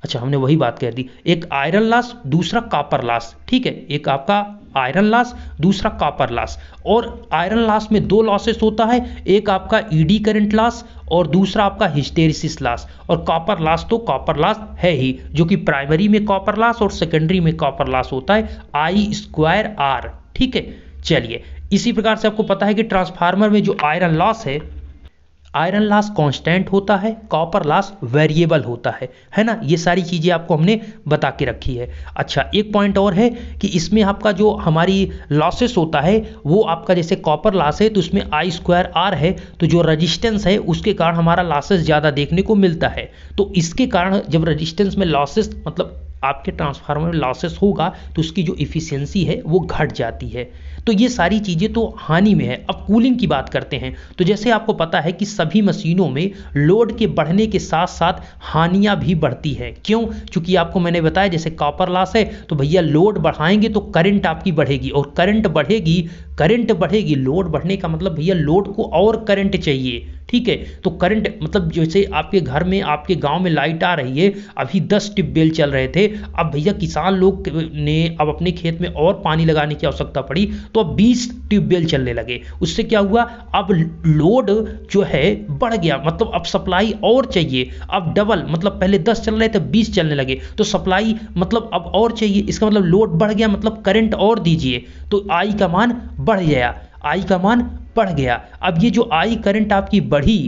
अच्छा, हमने वही बात कह दी, एक आयरन लॉस, दूसरा कॉपर लॉस, ठीक है, एक आपका आयरन लॉस, दूसरा कॉपर लॉस। और आयरन लॉस में 2 लॉसेस होता है, एक आपका ईडी करंट लॉस और दूसरा आपका हिस्टेरिसिस लॉस। और कॉपर लॉस तो कॉपर लॉस है ही, जो कि प्राइमरी में कॉपर लॉस और सेकेंडरी में कॉपर लॉस होता है, I²R, ठीक है। चलिए, इसी प्रकार से आपको पता है कि ट्रांसफार्मर में जो आयरन लॉस है, आयरन लॉस कांस्टेंट होता है, कॉपर लॉस वेरिएबल होता है ना। ये सारी चीज़ें आपको हमने बता के रखी है। अच्छा, एक पॉइंट और है कि इसमें आपका जो हमारी लॉसेस होता है वो आपका, जैसे कॉपर लॉस है तो उसमें I²R है, तो जो रजिस्टेंस है उसके कारण हमारा लॉसेस ज़्यादा देखने को मिलता है। तो इसके कारण जब रजिस्टेंस में लॉसेस, मतलब आपके ट्रांसफार्मर में लॉसेस होगा तो उसकी जो इफ़िशियंसी है वो घट जाती है। तो ये सारी चीज़ें तो हानि में है। अब कूलिंग की बात करते हैं, तो जैसे आपको पता है कि सभी मशीनों में लोड के बढ़ने के साथ साथ हानियां भी बढ़ती है। क्यों? क्योंकि आपको मैंने बताया जैसे कॉपर लॉस है तो भैया लोड बढ़ाएंगे तो करंट आपकी बढ़ेगी, और करंट बढ़ेगी, लोड बढ़ने का मतलब भैया लोड को और करंट चाहिए, ठीक है। तो करंट मतलब जैसे आपके घर में, आपके गांव में लाइट आ रही है, अभी 10 ट्यूबवेल चल रहे थे, अब भैया किसान लोग ने अब अपने खेत में और पानी लगाने की आवश्यकता पड़ी तो अब 20 ट्यूबवेल चलने लगे। उससे क्या हुआ, अब लोड जो है बढ़ गया, मतलब अब सप्लाई और चाहिए, अब डबल, मतलब पहले 10 चल रहे थे 20 चलने लगे, तो सप्लाई मतलब अब और चाहिए, इसका मतलब लोड बढ़ गया, मतलब करंट और दीजिए, तो आई का मान बढ़ गया, आई का मान बढ़ गया। अब ये जो आई करंट आपकी बढ़ी,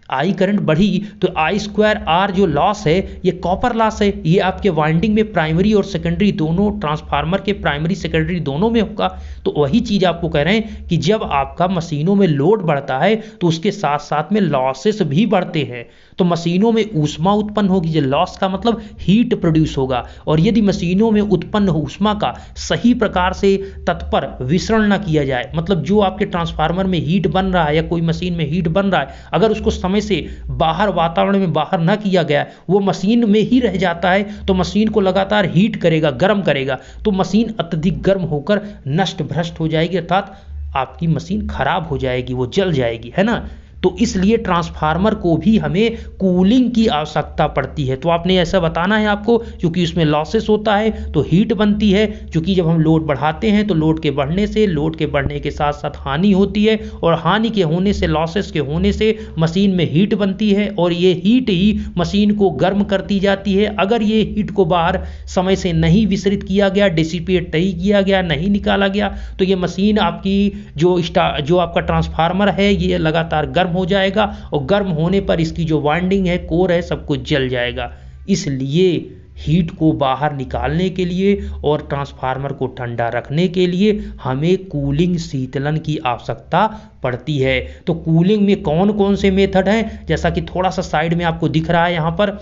आई करंट बढ़ी तो आई स्क्वायर आर जो लॉस है ये कॉपर लॉस है, ये आपके वाइंडिंग में प्राइमरी और सेकेंडरी दोनों, ट्रांसफार्मर के प्राइमरी सेकेंडरी दोनों में होगा। तो वही चीज़ आपको कह रहे हैं कि जब आपका मशीनों में लोड बढ़ता है तो उसके साथ साथ में लॉसेस भी बढ़ते हैं, तो मशीनों में ऊष्मा उत्पन्न होगी। जो लॉस का मतलब हीट प्रोड्यूस होगा, और यदि मशीनों में उत्पन्न ऊष्मा का सही प्रकार से तत्पर विसरण न किया जाए, मतलब जो आपके ट्रांसफार्मर में हीट बन रहा है या कोई मशीन में हीट बन रहा है, अगर उसको समय से बाहर वातावरण में बाहर न किया गया, वो मशीन में ही रह जाता है, तो मशीन को लगातार हीट करेगा, गर्म करेगा, तो मशीन अत्यधिक गर्म होकर नष्ट भ्रष्ट हो जाएगी, अर्थात आपकी मशीन खराब हो जाएगी, वो जल जाएगी, है ना। तो इसलिए ट्रांसफार्मर को भी हमें कूलिंग की आवश्यकता पड़ती है। तो आपने ऐसा बताना है आपको, क्योंकि उसमें लॉसेस होता है तो हीट बनती है, क्योंकि जब हम लोड बढ़ाते हैं तो लोड के बढ़ने के साथ साथ हानि होती है, और हानि के होने से, लॉसेस के होने से मशीन में हीट बनती है, और ये हीट ही मशीन को गर्म करती जाती है। अगर ये हीट को बाहर समय से नहीं विसरित किया गया, डिसिपेट नहीं किया गया, नहीं निकाला गया, तो ये मशीन आपकी जो आपका ट्रांसफार्मर है ये लगातार गर्म हो जाएगा, और गर्म होने पर इसकी जो वाइंडिंग है, कोर है, सब कुछ जल जाएगा। इसलिए हीट को बाहर निकालने के लिए और ट्रांसफार्मर को ठंडा रखने के लिए हमें कूलिंग, शीतलन की आवश्यकता पड़ती है। तो कूलिंग में कौन कौन से मेथड हैं, जैसा कि थोड़ा सा साइड में आपको दिख रहा है, यहाँ पर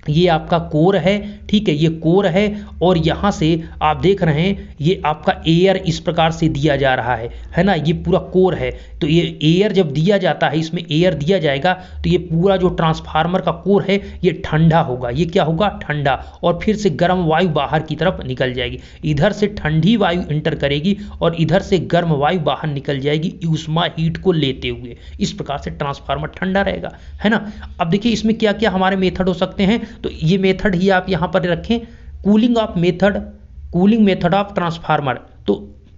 ये आपका कोर है, ठीक है, ये कोर है, और यहाँ से आप देख रहे हैं ये आपका एयर इस प्रकार से दिया जा रहा है ना, ये पूरा कोर है। तो ये एयर जब दिया जाता है, इसमें एयर दिया जाएगा, तो ये पूरा जो ट्रांसफार्मर का कोर है ये ठंडा होगा, ये क्या होगा, ठंडा, और फिर से गर्म वायु बाहर की तरफ निकल जाएगी। इधर से ठंडी वायु इंटर करेगी और इधर से गर्म वायु बाहर निकल जाएगी, ऊष्मा हीट को लेते हुए। इस प्रकार से ट्रांसफार्मर ठंडा रहेगा, है ना। अब देखिए इसमें क्या क्या हमारे मेथड हो सकते हैं, तो ये मेथड ही आप यहां पर रखें, कूलिंग मेथड ऑफ ट्रांसफार्मर। तो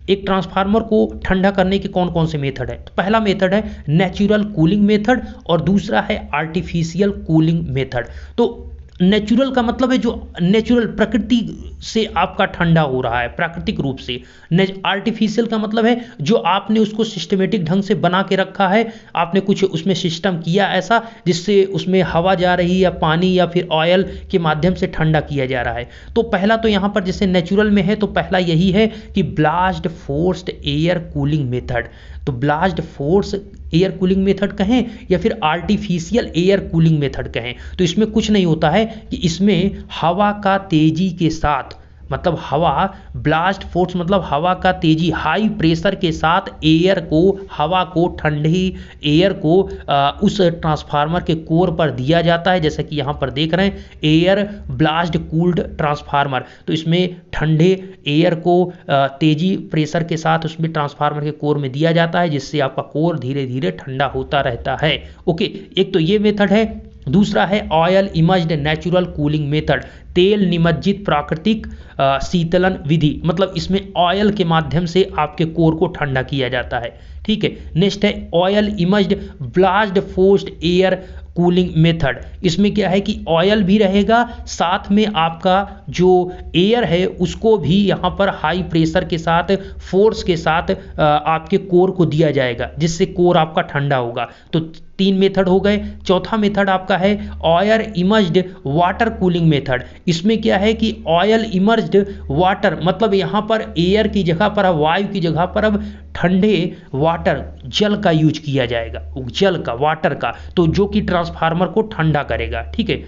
एक ट्रांसफार्मर को ठंडा करने के कौन कौन से मेथड है, तो पहला मेथड है नेचुरल कूलिंग मेथड, और दूसरा है आर्टिफिशियल कूलिंग मेथड। तो नेचुरल का मतलब है जो नेचुरल प्रकृति से आपका ठंडा हो रहा है, प्राकृतिक रूप से। आर्टिफिशियल का मतलब है जो आपने उसको सिस्टमेटिक ढंग से बना के रखा है, आपने कुछ उसमें सिस्टम किया ऐसा जिससे उसमें हवा जा रही है या पानी या फिर ऑयल के माध्यम से ठंडा किया जा रहा है। तो पहला तो यहाँ पर जैसे नेचुरल में है तो पहला यही है कि blast forced air cooling method. तो blast force air cooling method कहें या फिर आर्टिफिशियल एयर कूलिंग मेथड कहें, तो इसमें कुछ नहीं होता है कि इसमें हवा का तेजी के साथ, मतलब हवा, ब्लास्ट फोर्स मतलब हवा का तेजी, हाई प्रेशर के साथ हवा को, ठंडी एयर को उस ट्रांसफार्मर के कोर पर दिया जाता है। जैसा कि यहाँ पर देख रहे हैं, एयर ब्लास्ट कूल्ड ट्रांसफार्मर। तो इसमें ठंडे एयर को तेजी प्रेशर के साथ उसमें ट्रांसफार्मर के कोर में दिया जाता है, जिससे आपका कोर धीरे धीरे ठंडा होता रहता है। ओके, एक तो ये मेथड है। दूसरा है oil emerged natural cooling method, तेल निमज्जित प्राकृतिक शीतलन विधि, मतलब इसमें ऑयल के माध्यम से आपके कोर को ठंडा किया जाता है। ठीक है, नेक्स्ट है oil emerged blast forced air cooling method. इसमें क्या है कि ऑयल भी रहेगा, साथ में आपका जो एयर है उसको भी यहाँ पर हाई प्रेशर के साथ, फोर्स के साथ आपके कोर को दिया जाएगा, जिससे कोर आपका ठंडा होगा। तो 3 मेथड हो गए। चौथा मेथड आपका है oil emerged water cooling method. इसमें क्या है कि ऑयल इमर्ज्ड वाटर, मतलब यहाँ पर एयर की जगह पर, वायु की जगह पर अब ठंडे वाटर, जल का यूज किया जाएगा, जल का, वाटर का, तो जो कि ट्रांसफार्मर को ठंडा करेगा। ठीक है,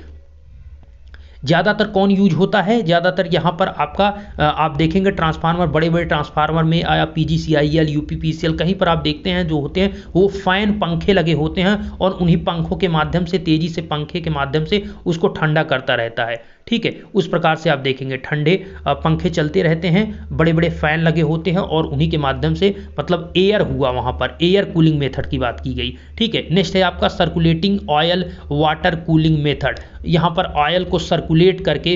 ज़्यादातर कौन यूज होता है, ज़्यादातर यहाँ पर आपका आप देखेंगे ट्रांसफार्मर, बड़े बड़े ट्रांसफार्मर में या PGCIL UPPCL कहीं पर आप देखते हैं जो होते हैं वो फैन, पंखे लगे होते हैं, और उन्हीं पंखों के माध्यम से, तेजी से पंखे के माध्यम से उसको ठंडा करता रहता है। ठीक है, उस प्रकार से आप देखेंगे ठंडे पंखे चलते रहते हैं, बड़े बड़े फैन लगे होते हैं, और उन्हीं के माध्यम से, मतलब एयर हुआ, वहाँ पर एयर कूलिंग मेथड की बात की गई। ठीक है, नेक्स्ट है आपका circulating oil water cooling method. यहाँ पर ऑयल को सर्कुलेट करके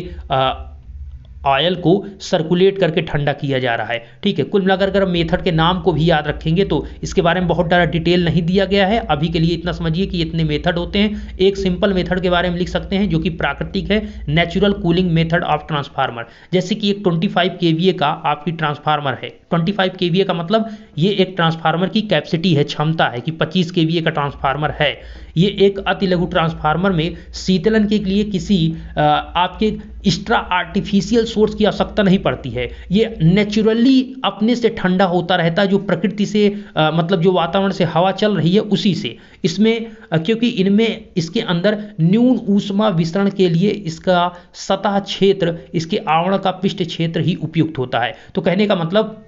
ऑयल को सर्कुलेट करके ठंडा किया जा रहा है। ठीक है, कुल मिलाकर अगर मेथड के नाम को भी याद रखेंगे तो इसके बारे में बहुत ज़्यादा डिटेल नहीं दिया गया है। अभी के लिए इतना समझिए कि इतने मेथड होते हैं। एक सिंपल मेथड के बारे में लिख सकते हैं जो कि प्राकृतिक है, natural cooling method of transformer. जैसे कि एक 25 kVA का आपकी ट्रांसफार्मर है। 25 kVA का मतलब ये एक ट्रांसफार्मर की कैपेसिटी है, क्षमता है कि 25 kVA का ट्रांसफार्मर है। ये एक अति लघु ट्रांसफार्मर में शीतलन के लिए किसी आपके एक्स्ट्रा आर्टिफिशियल सोर्स की आवश्यकता नहीं पड़ती है। ये नेचुरली अपने से ठंडा होता रहता है, जो प्रकृति से मतलब जो वातावरण से हवा चल रही है उसी से। इसमें क्योंकि इनमें इसके अंदर न्यून ऊष्मा विसरण के लिए इसका सतह क्षेत्र, इसके आवरण का पृष्ठ क्षेत्र ही उपयुक्त होता है। तो कहने का मतलब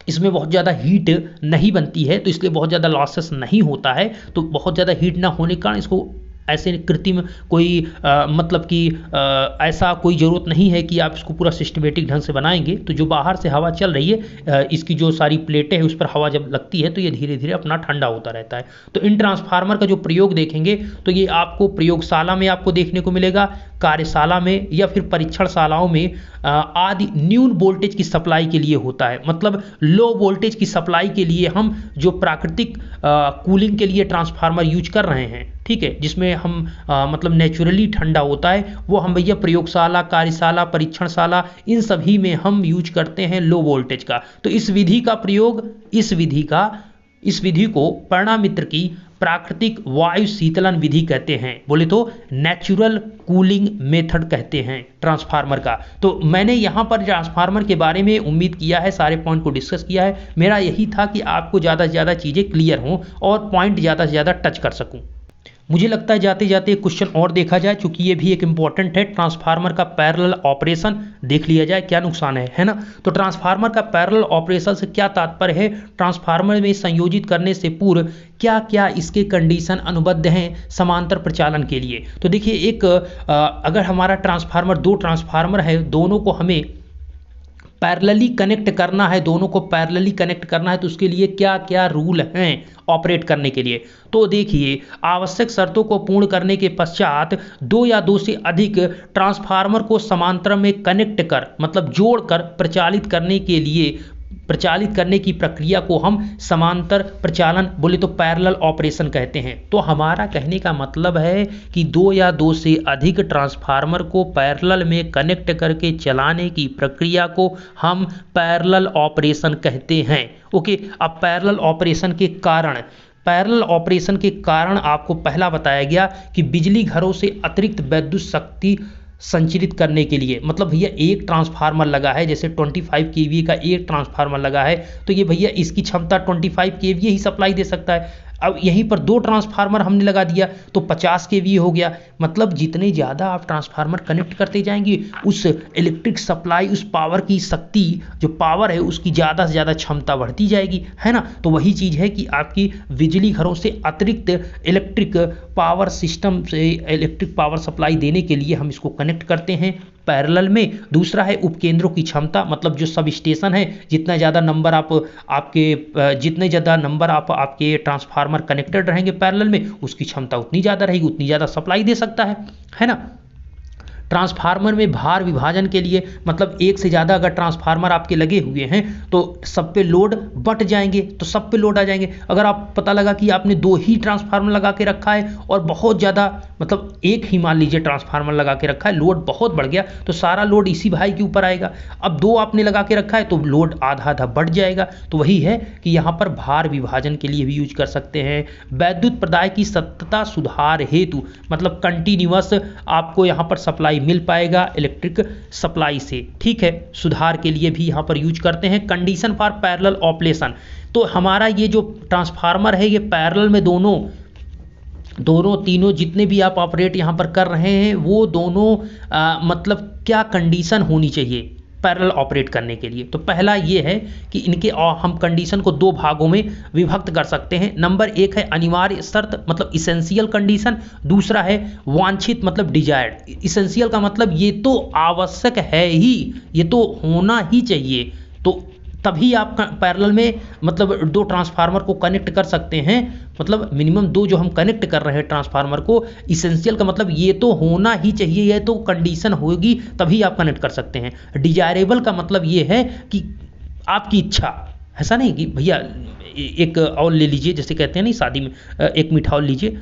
इसमें बहुत ज़्यादा हीट नहीं बनती है, तो इसलिए बहुत ज़्यादा लॉसेस नहीं होता है। तो बहुत ज़्यादा हीट ना होने के कारण इसको ऐसे कृत्रिम कोई मतलब कि ऐसा कोई ज़रूरत नहीं है कि आप इसको पूरा सिस्टमेटिक ढंग से बनाएंगे। तो जो बाहर से हवा चल रही है इसकी जो सारी प्लेटें हैं उस पर हवा जब लगती है तो ये धीरे धीरे अपना ठंडा होता रहता है। तो इन ट्रांसफार्मर का जो प्रयोग देखेंगे तो ये आपको प्रयोगशाला में आपको देखने को मिलेगा, कार्यशाला में या फिर परीक्षणशालाओं में आदि न्यून वोल्टेज की सप्लाई के लिए होता है। मतलब लो वोल्टेज की सप्लाई के लिए हम जो प्राकृतिक कूलिंग के लिए ट्रांसफार्मर यूज कर रहे हैं, ठीक है, जिसमें हम मतलब नेचुरली ठंडा होता है, वो हम भैया प्रयोगशाला, कार्यशाला, परीक्षणशाला इन सभी में हम यूज करते हैं लो वोल्टेज का। तो इस विधि का प्रयोग, इस विधि को परिणामित्र की प्राकृतिक वायु शीतलन विधि कहते हैं। बोले तो नेचुरल कूलिंग मेथड कहते हैं ट्रांसफार्मर का। तो मैंने यहाँ पर ट्रांसफार्मर के बारे में उम्मीद किया है, सारे पॉइंट को डिस्कस किया है। मेरा यही था कि आपको ज़्यादा से ज़्यादा चीज़ें क्लियर हों और पॉइंट ज़्यादा से ज़्यादा टच कर सकूँ। मुझे लगता है जाते जाते एक क्वेश्चन और देखा जाए, चूंकि ये भी एक इंपॉर्टेंट है। ट्रांसफार्मर का पैरेलल ऑपरेशन देख लिया जाए, क्या नुकसान है ना। तो ट्रांसफार्मर का पैरेलल ऑपरेशन से क्या तात्पर्य है, ट्रांसफार्मर में संयोजित करने से पूर्व क्या क्या इसके कंडीशन अनुबद्ध हैं समांतर प्रचालन के लिए। तो देखिए एक अगर हमारा ट्रांसफार्मर, दो ट्रांसफार्मर है, दोनों को हमें पैरेलली कनेक्ट करना है, दोनों को पैरेलली कनेक्ट करना है, तो उसके लिए क्या क्या रूल हैं ऑपरेट करने के लिए। तो देखिए आवश्यक शर्तों को पूर्ण करने के पश्चात दो या दो से अधिक ट्रांसफार्मर को समांतर में कनेक्ट कर, मतलब जोड़कर प्रचालित करने की प्रक्रिया को हम समांतर प्रचालन, बोले तो पैरेलल ऑपरेशन कहते हैं। तो हमारा कहने का मतलब है कि दो या दो से अधिक ट्रांसफार्मर को पैरेलल में कनेक्ट करके चलाने की प्रक्रिया को हम पैरेलल ऑपरेशन कहते हैं। ओके, अब पैरेलल ऑपरेशन के कारण आपको पहला बताया गया कि बिजली घरों से अतिरिक्त विद्युत शक्ति संचरित करने के लिए, मतलब भैया एक ट्रांसफार्मर लगा है, जैसे 25 kVA का एक ट्रांसफार्मर लगा है, तो ये भैया इसकी क्षमता 25 kVA ही सप्लाई दे सकता है। अब यहीं पर दो ट्रांसफार्मर हमने लगा दिया तो 50 kVA हो गया। मतलब जितने ज़्यादा आप ट्रांसफार्मर कनेक्ट करते जाएंगे उस इलेक्ट्रिक सप्लाई, उस पावर की शक्ति, जो पावर है उसकी ज़्यादा से ज़्यादा क्षमता बढ़ती जाएगी, है ना। तो वही चीज़ है कि आपकी बिजली घरों से अतिरिक्त इलेक्ट्रिक पावर सिस्टम से इलेक्ट्रिक पावर सप्लाई देने के लिए हम इसको कनेक्ट करते हैं पैरेलल में। दूसरा है उपकेंद्रों की क्षमता, मतलब जो सब स्टेशन है, जितना ज़्यादा नंबर आपके ट्रांसफार्मर कनेक्टेड रहेंगे पैरेलल में, उसकी क्षमता उतनी ज़्यादा रहेगी, उतनी ज़्यादा सप्लाई दे सकता है ना। ट्रांसफार्मर में भार विभाजन के लिए, मतलब एक से ज़्यादा अगर ट्रांसफार्मर आपके लगे हुए हैं तो सब पे लोड बट जाएंगे, तो सब पे लोड आ जाएंगे। अगर आप पता लगा कि आपने दो ही ट्रांसफार्मर लगा के रखा है और बहुत ज़्यादा, मतलब एक ही मान लीजिए ट्रांसफार्मर लगा के रखा है, लोड बहुत बढ़ गया, तो सारा लोड इसी भाई के ऊपर आएगा। अब दो आपने लगा के रखा है तो लोड आधा आधा बढ़ जाएगा। तो वही है कि यहाँ पर भार विभाजन के लिए भी यूज कर सकते हैं। वैद्युत प्रदाय की सततता सुधार हेतु, मतलब कंटिन्यूअस आपको यहाँ पर सप्लाई मिल पाएगा इलेक्ट्रिक सप्लाई से, ठीक है, सुधार के लिए भी यहां पर यूज करते हैं। कंडीशन फॉर पैरेलल ऑपरेशन, तो हमारा ये जो ट्रांसफार्मर है ये पैरेलल में दोनों तीनों जितने भी आप ऑपरेट यहां पर कर रहे हैं वो दोनों मतलब क्या कंडीशन होनी चाहिए पैरेलल ऑपरेट करने के लिए। तो पहला ये है कि इनके हम कंडीशन को दो भागों में विभक्त कर सकते हैं। नंबर एक है अनिवार्य शर्त, मतलब इसेंशियल कंडीशन। दूसरा है वांछित, मतलब डिजायर्ड। इसेंशियल का मतलब ये तो आवश्यक है ही, ये तो होना ही चाहिए। तो तभी आप पैरेलल में मतलब दो ट्रांसफार्मर को कनेक्ट कर सकते हैं। मतलब मिनिमम दो जो हम कनेक्ट कर रहे हैं ट्रांसफार्मर को, इसेंशियल का मतलब ये तो होना ही चाहिए, ये तो कंडीशन होगी तभी आप कनेक्ट कर सकते हैं। डिजायरेबल का मतलब ये है कि आपकी इच्छा, ऐसा नहीं कि भैया एक और ले लीजिए, जैसे कहते हैं नहीं शादी में एक मीठा और लीजिए,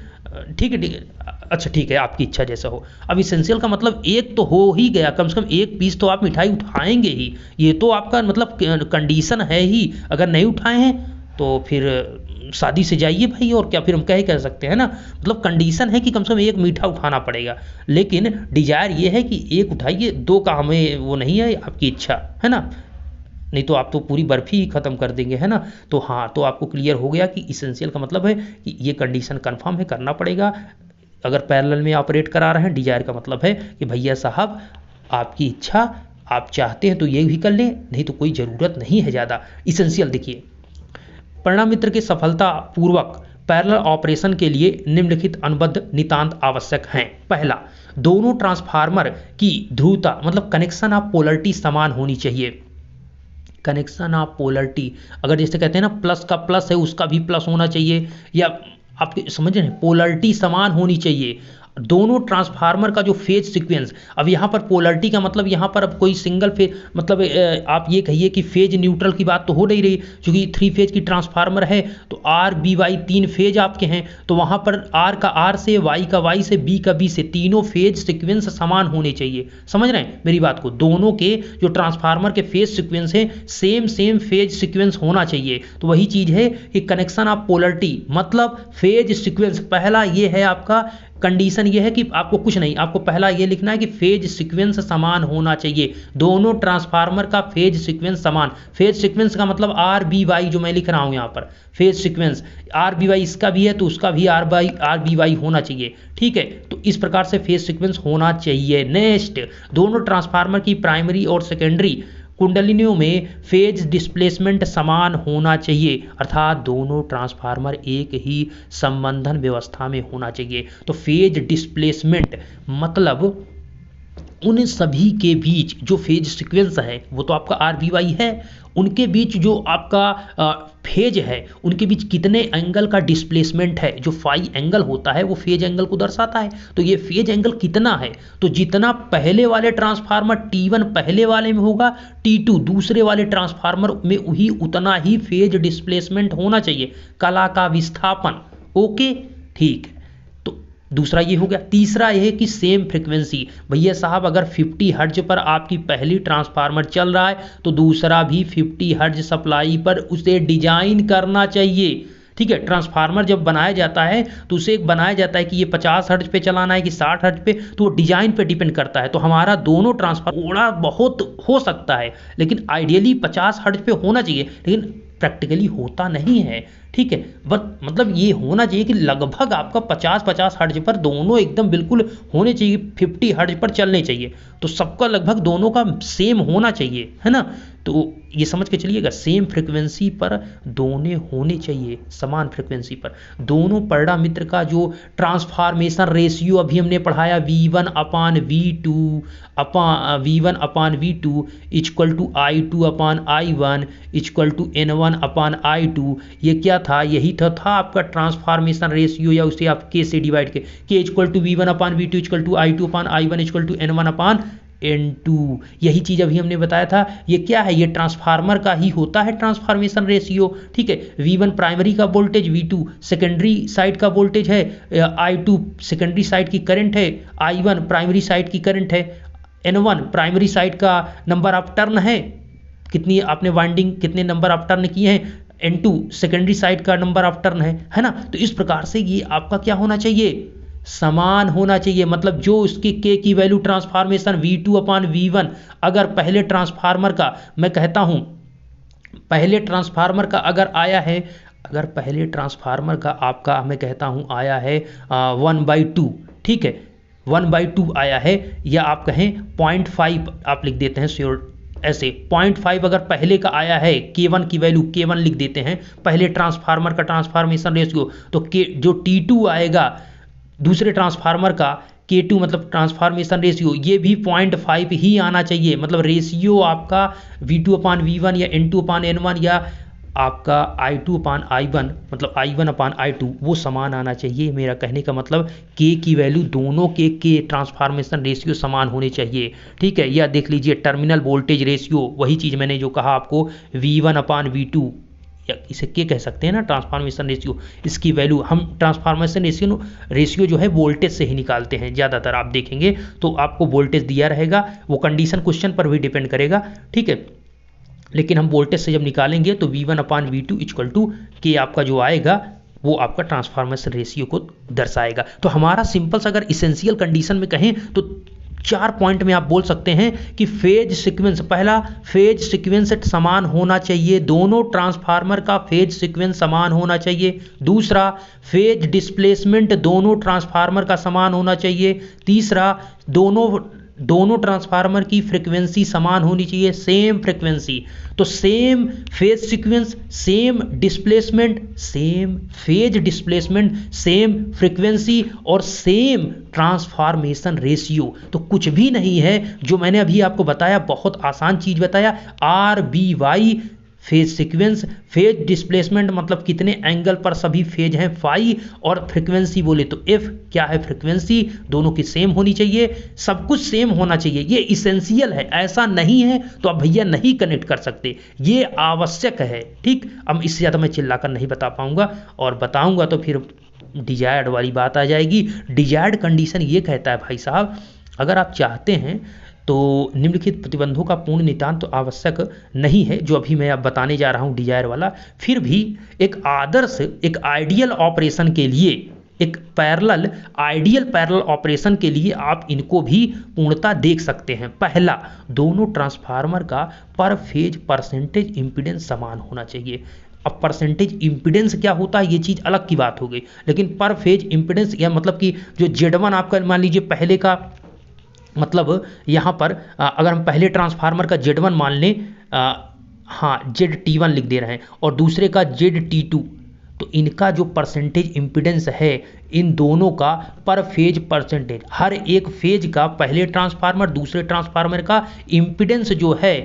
ठीक है ठीक है, अच्छा ठीक है आपकी इच्छा जैसा हो। अब इसेंशियल का मतलब एक तो हो ही गया, कम से कम एक पीस तो आप मिठाई उठाएंगे ही, ये तो आपका मतलब कंडीशन है ही। अगर नहीं उठाए हैं तो फिर शादी से जाइए भाई, और क्या फिर हम कह सकते हैं ना। मतलब कंडीशन है कि कम से कम एक मीठा उठाना पड़ेगा, लेकिन डिजायर ये है कि एक उठाइए, दो का हमें वो नहीं है, आपकी इच्छा है ना, नहीं तो आप तो पूरी बर्फी ही ख़त्म कर देंगे, है ना। तो हाँ, तो आपको क्लियर हो गया कि इसेंशियल का मतलब है कि ये कंडीशन कंफर्म है, करना पड़ेगा अगर पैरेलल में ऑपरेट करा रहे हैं। डिजायर का मतलब है कि भैया साहब आपकी इच्छा, आप चाहते हैं तो ये भी कर लें, नहीं तो कोई ज़रूरत नहीं है ज़्यादा। इसेंशियल देखिए, परिणाम मित्र के सफलता पूर्वक पैरेलल ऑपरेशन के लिए निम्नलिखित अनुबंध नितांत आवश्यक हैं। पहला, दोनों ट्रांसफार्मर की ध्रुवता मतलब कनेक्शन ऑफ पोलरिटी समान होनी चाहिए। कनेक्शन ऑफ पोलरिटी, अगर जैसे कहते हैं ना प्लस का प्लस है उसका भी प्लस होना चाहिए, या आपके समझ रहे हैं, पोलरिटी समान होनी चाहिए। दोनों ट्रांसफार्मर का जो फेज सीक्वेंस, अब यहाँ पर पोलरिटी का मतलब यहाँ पर अब कोई सिंगल फेज मतलब आप ये कहिए कि फेज न्यूट्रल की बात तो हो नहीं रही, क्योंकि 3 फेज की ट्रांसफार्मर है तो आर बी वाई 3 फेज आपके हैं, तो वहाँ पर आर का आर से, वाई का वाई से, बी का बी से, तीनों फेज सीक्वेंस समान होने चाहिए। समझ रहे हैं मेरी बात को, दोनों के जो ट्रांसफार्मर के फेज सीक्वेंस है सेम फेज सीक्वेंस होना चाहिए। तो वही चीज़ है कि कनेक्शन ऑफ पोलरिटी मतलब फेज सीक्वेंस, पहला ये है आपका कंडीशन, ये है कि आपको कुछ नहीं, आपको पहला ये लिखना है कि फेज सीक्वेंस समान होना चाहिए, दोनों ट्रांसफार्मर का फेज सीक्वेंस समान। फेज सीक्वेंस का मतलब आर बी वाई जो मैं लिख रहा हूँ यहाँ पर, phase sequence R B Y इसका भी है तो उसका भी आर बी वाई होना चाहिए, ठीक है। तो इस प्रकार से फेज सीक्वेंस होना चाहिए। नेक्स्ट, दोनों ट्रांसफार्मर की प्राइमरी और सेकेंडरी कुंडलिनियों में फेज डिस्प्लेसमेंट समान होना चाहिए, अर्थात दोनों ट्रांसफार्मर एक ही संबंधन व्यवस्था में होना चाहिए। तो फेज डिस्प्लेसमेंट मतलब उन सभी के बीच जो फेज सीक्वेंस है वो तो आपका आर बी वाई है, उनके बीच जो आपका फेज है उनके बीच कितने एंगल का डिस्प्लेसमेंट है, जो फाई एंगल होता है वो फेज एंगल को दर्शाता है। तो ये फेज एंगल कितना है, तो जितना पहले वाले ट्रांसफार्मर T1 पहले वाले में होगा, T2 दूसरे वाले ट्रांसफार्मर में वही उतना ही फेज डिस्प्लेसमेंट होना चाहिए। कला का विस्थापन, ओके ठीक। दूसरा ये हो गया। तीसरा ये है कि सेम फ्रीक्वेंसी, भैया साहब अगर 50 हर्ट्ज पर आपकी पहली ट्रांसफार्मर चल रहा है तो दूसरा भी 50 हर्ट्ज सप्लाई पर उसे डिजाइन करना चाहिए, ठीक है। ट्रांसफार्मर जब बनाया जाता है तो उसे बनाया जाता है कि ये 50 हर्ट्ज पे चलाना है कि 60 हर्ट्ज पे, तो वो डिजाइन पे डिपेंड करता है। तो हमारा दोनों ट्रांसफार्मर थोड़ा बहुत हो सकता है, लेकिन आइडियली 50 हर्ट्ज पे होना चाहिए, लेकिन प्रैक्टिकली होता नहीं है, ठीक है। बट मतलब ये होना चाहिए कि लगभग आपका 50 हर्ट्ज पर दोनों एकदम बिल्कुल होने चाहिए, 50 हर्ट्ज पर चलने चाहिए, तो सबका लगभग दोनों का सेम होना चाहिए, है ना। तो ये समझ के चलिएगा, सेम फ्रिक्वेंसी पर दोनों होने चाहिए, समान फ्रिक्वेंसी पर दोनों। परिणाम मित्र का जो ट्रांसफार्मेशन रेशियो अभी हमने पढ़ाया V1 upon V2 equal to I2 upon I1 equal to N1 upon I2, ये क्या था, यही था आपका ट्रांसफार्मेशन रेशियो, या उसे आप K से डिवाइड के equal to V1 upon V2 equal to I2 upon I1 equal to N1 upon N2। यही चीज अभी हमने बताया था। ये क्या है, ये ट्रांसफार्मर का ही होता है ट्रांसफार्मेशन रेशियो, ठीक है। V1 प्राइमरी का वोल्टेज, V2 सेकेंडरी साइड का वोल्टेज है, I2 सेकेंडरी साइड की करंट है, I1 प्राइमरी साइड की करंट है, N1 प्राइमरी साइड का नंबर ऑफ टर्न है, कितनी आपने वाइंडिंग कितने नंबर ऑफ टर्न किए हैं, N2 सेकेंडरी साइड का नंबर ऑफ टर्न है ना। तो इस प्रकार से ये आपका क्या होना चाहिए, समान होना चाहिए। मतलब जो उसकी K की value transformation V2 upon V1, अगर पहले ट्रांसफार्मर का मैं कहता हूं, पहले ट्रांसफार्मर का अगर आया है, अगर पहले ट्रांसफार्मर का आपका मैं कहता हूं आया है 1/2, ठीक है 1/2 आया है, या आप कहें 0.5 आप लिख देते हैं श्योर, ऐसे 0.5 अगर पहले का आया है, K1 की वैल्यू K1 लिख देते हैं पहले ट्रांसफार्मर का ट्रांसफार्मेशन रेशियो, तो जो T2 आएगा दूसरे ट्रांसफार्मर का K2 मतलब ट्रांसफॉर्मेशन रेशियो, ये भी 0.5 ही आना चाहिए। मतलब रेशियो आपका V2/V1 या N2/N1 या आपका I2/I1 मतलब I1/I2 वो समान आना चाहिए। मेरा कहने का मतलब K की वैल्यू दोनों के ट्रांसफॉर्मेशन रेशियो समान होने चाहिए, ठीक है। या देख लीजिए टर्मिनल वोल्टेज रेशियो, वही चीज़ मैंने जो कहा आपको V1/V2 या इसे क्या कह सकते हैं ना ट्रांसफॉर्मेशन रेशियो, इसकी वैल्यू हम ट्रांसफॉर्मेशन रेशियो जो है वोल्टेज से ही निकालते हैं ज़्यादातर। आप देखेंगे तो आपको वोल्टेज दिया रहेगा, वो कंडीशन क्वेश्चन पर भी डिपेंड करेगा, ठीक है। लेकिन हम वोल्टेज से जब निकालेंगे तो V1/V2 इक्वल टू के आपका जो आएगा वो आपका ट्रांसफॉर्मेशन रेशियो को दर्शाएगा। तो हमारा सिंपल सा अगर इसेंशियल कंडीशन में कहें तो 4 पॉइंट में आप बोल सकते हैं कि फेज सीक्वेंस, पहला फेज सीक्वेंस समान होना चाहिए, दोनों ट्रांसफार्मर का फेज सीक्वेंस समान होना चाहिए। दूसरा फेज डिस्प्लेसमेंट दोनों ट्रांसफार्मर का समान होना चाहिए। तीसरा दोनों ट्रांसफार्मर की फ्रीक्वेंसी समान होनी चाहिए, सेम फ्रीक्वेंसी। तो same phase sequence, same displacement, same phase displacement, same frequency और सेम ट्रांसफॉर्मेशन रेशियो। तो कुछ भी नहीं है जो मैंने अभी आपको बताया, बहुत आसान चीज बताया। RBY phase sequence, phase displacement मतलब कितने एंगल पर सभी फेज हैं फाई, और फ्रीक्वेंसी बोले तो एफ क्या है फ्रीक्वेंसी, दोनों की सेम होनी चाहिए, सब कुछ सेम होना चाहिए। ये इसेंशियल है, ऐसा नहीं है तो आप भैया नहीं कनेक्ट कर सकते, ये आवश्यक है, ठीक। अब इससे ज़्यादा मैं चिल्लाकर नहीं बता पाऊंगा, और बताऊंगा तो फिर डिजायर्ड वाली बात आ जाएगी। डिजायर्ड कंडीशन ये कहता है भाई साहब, अगर आप चाहते हैं तो निम्नलिखित प्रतिबंधों का पूर्ण नितान तो आवश्यक नहीं है, जो अभी मैं अब बताने जा रहा हूँ डिजायर वाला। फिर भी एक आदर्श, एक आइडियल ऑपरेशन के लिए, एक आइडियल पैरेलल ऑपरेशन के लिए आप इनको भी पूर्णता देख सकते हैं। पहला, दोनों ट्रांसफार्मर का पर फेज परसेंटेज इंपीडेंस समान होना चाहिए। अब परसेंटेज इंपीडेंस क्या होता है ये चीज़ अलग की बात हो गई, लेकिन पर फेज इंपीडेंस या मतलब कि जो Z1 आपका मान लीजिए पहले का, मतलब यहाँ पर अगर हम पहले ट्रांसफार्मर का Z1 मान लें, हाँ ZT1 लिख दे रहे हैं, और दूसरे का ZT2, तो इनका जो परसेंटेज इम्पीडेंस है इन दोनों का पर फेज परसेंटेज, हर एक फेज का पहले ट्रांसफार्मर दूसरे ट्रांसफार्मर का इम्पीडेंस जो है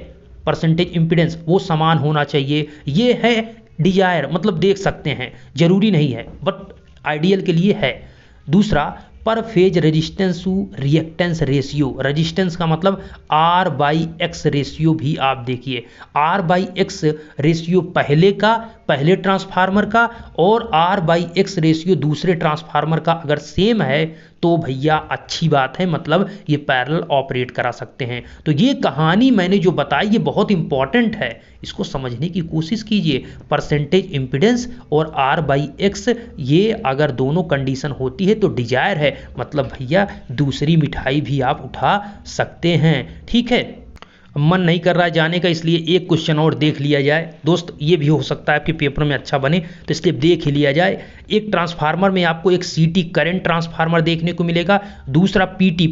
परसेंटेज इम्पीडेंस वो समान होना चाहिए। ये है डिजायर, मतलब देख सकते हैं, जरूरी नहीं है बट आइडियल के लिए है। दूसरा, पर phase resistance to reactance ratio, resistance का मतलब R/X रेशियो भी आप देखिए, R/X रेशियो पहले ट्रांसफार्मर का और R/X रेशियो दूसरे ट्रांसफार्मर का अगर सेम है तो भैया अच्छी बात है, मतलब ये पैरेलल ऑपरेट करा सकते हैं। तो ये कहानी मैंने जो बताई ये बहुत इंपॉर्टेंट है, इसको समझने की कोशिश कीजिए। परसेंटेज इम्पीडेंस और R/X ये अगर दोनों कंडीशन होती है तो डिजायर है, मतलब भैया दूसरी मिठाई भी आप उठा सकते हैं, ठीक है। मन नहीं कर रहा है जाने का, इसलिए एक क्वेश्चन और देख लिया जाए दोस्त, ये भी हो सकता है आपके पेपर में अच्छा बने, तो इसलिए देख ही लिया जाए। एक ट्रांसफार्मर में आपको एक CT करंट ट्रांसफार्मर देखने को मिलेगा, दूसरा PT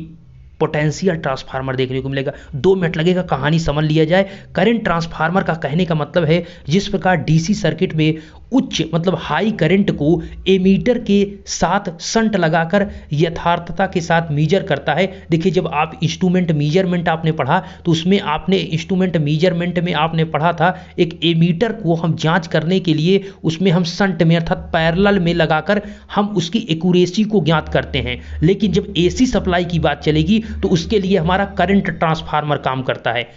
पोटेंशियल ट्रांसफार्मर देखने को मिलेगा। 2 मिनट लगेगा, कहानी समझ लिया जाए। करंट ट्रांसफार्मर का कहने का मतलब है जिस प्रकार DC सर्किट में उच्च मतलब हाई करंट को एमीटर के साथ शंट लगाकर यथार्थता के साथ मीजर करता है। देखिए जब आप इंस्ट्रूमेंट मीजरमेंट आपने पढ़ा तो उसमें आपने इंस्ट्रूमेंट मीजरमेंट में आपने पढ़ा था एक एमीटर को हम जांच करने के लिए उसमें हम शंट में अर्थात पैरेलल में लगाकर हम उसकी एक्यूरेसी को ज्ञात करते हैं। लेकिन जब AC सप्लाई की बात चलेगी तो उसके लिए हमारा करंट ट्रांसफार्मर काम करता है।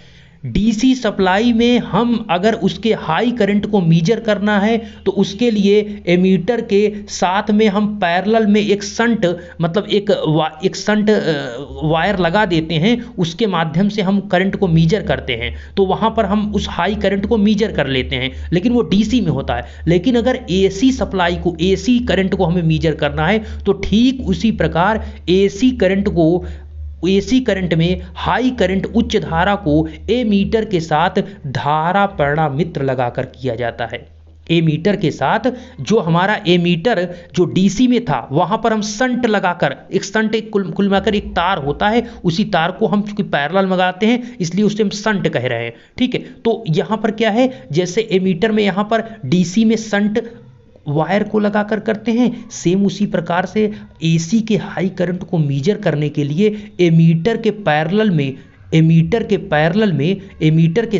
DC सप्लाई में हम अगर उसके हाई करंट को मीजर करना है तो उसके लिए एमीटर के साथ में हम पैरेलल में एक शंट मतलब एक शंट वायर लगा देते हैं, उसके माध्यम से हम करंट को मीजर करते हैं, तो वहां पर हम उस हाई करंट को मीजर कर लेते हैं, लेकिन वो DC में होता है। लेकिन अगर AC सप्लाई को AC करंट को हमें मीजर करना है तो ठीक उसी प्रकार AC करंट में हाई करंट उच्च धारा को एमीटर के साथ धारा परिणामित्र लगाकर किया जाता है। एमीटर के साथ जो हमारा एमीटर जो DC में था वहां पर हम शंट लगाकर एक शंट कुल मिलाकर एक तार होता है, उसी तार को हम चूंकि पैरेलल में लगाते हैं इसलिए उसे हम शंट कह रहे हैं, ठीक है। तो यहां पर क्या है, जैसे एमीटर में यहां पर DC में शंट वायर को लगाकर करते हैं। सेम उसी प्रकार से एसी के हाई करंट को मेजर करने के लिए एमीटर के पैरेलल में एमीटर के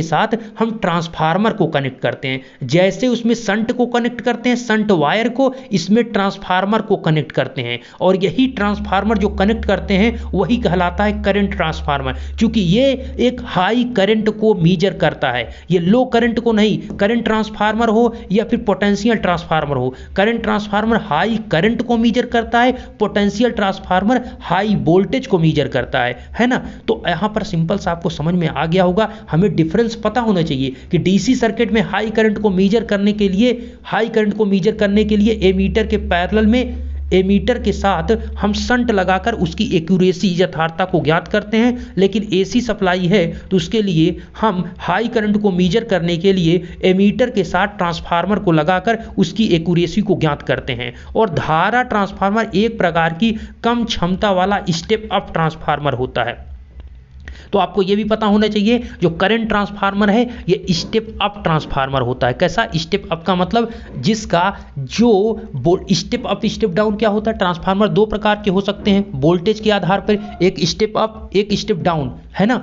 साथ हम ट्रांसफार्मर को कनेक्ट करते हैं। जैसे उसमें शंट को कनेक्ट करते हैं, शंट वायर को, इसमें ट्रांसफार्मर को कनेक्ट करते हैं, और यही ट्रांसफार्मर जो कनेक्ट करते हैं वही कहलाता है करंट ट्रांसफार्मर, क्योंकि ये एक हाई करंट को मेजर करता है, ये लो करंट को नहीं। करंट ट्रांसफार्मर हो या फिर पोटेंशियल ट्रांसफार्मर हो, करंट ट्रांसफार्मर हाई करंट को मेजर करता है, पोटेंशियल ट्रांसफार्मर हाई वोल्टेज को मेजर करता है ना। तो यहां पर सिंपल सा आपको समझ में आ गया होगा। हमें डिफरेंस पता होना चाहिए कि डीसी सर्किट में हाई करंट को मेजर करने के लिए एमीटर के पैरेलल में एमीटर के साथ हम शंट लगाकर उसकी एक्यूरेसी यथार्थता को ज्ञात करते हैं। लेकिन एसी सप्लाई है तो उसके लिए हम हाई करंट को मेजर करने के लिए एमीटर के साथ ट्रांसफार्मर को लगाकर उसकी एक्यूरेसी को ज्ञात करते हैं। और धारा ट्रांसफार्मर एक प्रकार की कम क्षमता वाला स्टेप अप ट्रांसफार्मर होता है। तो आपको यह भी पता होना चाहिए जो करंट ट्रांसफार्मर है ये स्टेप अप ट्रांसफार्मर होता है। कैसा? स्टेप अप का मतलब जिसका जो स्टेप अप स्टेप डाउन क्या होता है। ट्रांसफार्मर दो प्रकार के हो सकते हैं वोल्टेज के आधार पर, एक स्टेप अप एक स्टेप डाउन, है ना।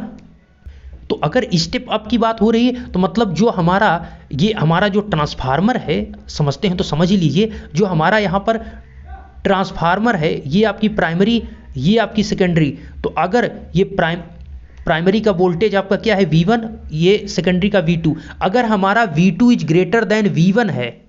तो अगर स्टेप अप की बात हो रही है तो मतलब जो हमारा जो ट्रांसफार्मर है, समझते हैं तो समझ ही लीजिए, जो हमारा यहाँ पर ट्रांसफार्मर है ये आपकी प्राइमरी, ये आपकी सेकेंडरी। तो अगर ये प्राइमरी का वोल्टेज आपका क्या है V1, ये सेकेंडरी का V2। अगर हमारा V2 is greater than V1 है,